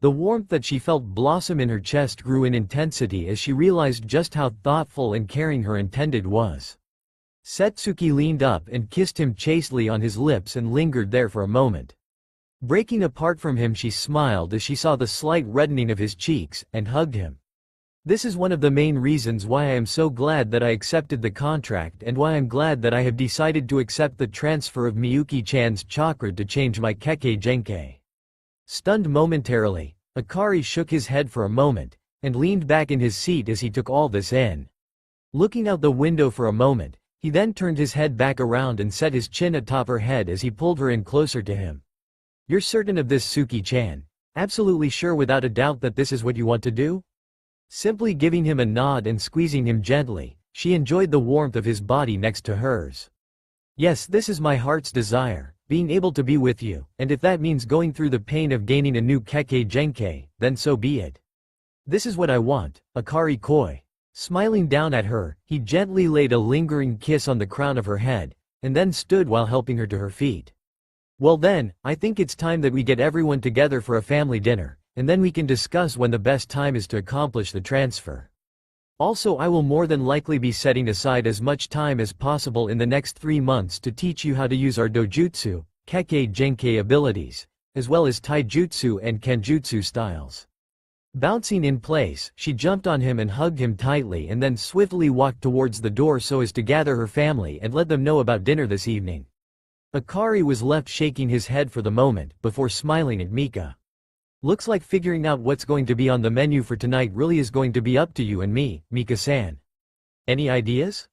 The warmth that she felt blossom in her chest grew in intensity as she realized just how thoughtful and caring her intended was. Setsuki leaned up and kissed him chastely on his lips and lingered there for a moment. Breaking apart from him, she smiled as she saw the slight reddening of his cheeks, and hugged him. This is one of the main reasons why I am so glad that I accepted the contract and why I'm glad that I have decided to accept the transfer of Miyuki-chan's chakra to change my Kekkei Genkei. Stunned momentarily, Akari shook his head for a moment, and leaned back in his seat as he took all this in. Looking out the window for a moment, he then turned his head back around and set his chin atop her head as he pulled her in closer to him. "You're certain of this, Suki-chan? Absolutely sure without a doubt that this is what you want to do?" Simply giving him a nod and squeezing him gently, she enjoyed the warmth of his body next to hers. "Yes, this is my heart's desire, being able to be with you, and if that means going through the pain of gaining a new Kekkei Genkei, then so be it. This is what I want, Akari Koi." Smiling down at her, he gently laid a lingering kiss on the crown of her head, and then stood while helping her to her feet. "Well then, I think it's time that we get everyone together for a family dinner, and then we can discuss when the best time is to accomplish the transfer. Also, I will more than likely be setting aside as much time as possible in the next 3 months to teach you how to use our dojutsu, Kekkei Genkei abilities, as well as taijutsu and kenjutsu styles." Bouncing in place, she jumped on him and hugged him tightly and then swiftly walked towards the door so as to gather her family and let them know about dinner this evening. Akari was left shaking his head for the moment before smiling at Mika. "Looks like figuring out what's going to be on the menu for tonight really is going to be up to you and me, Mika-san. Any ideas?"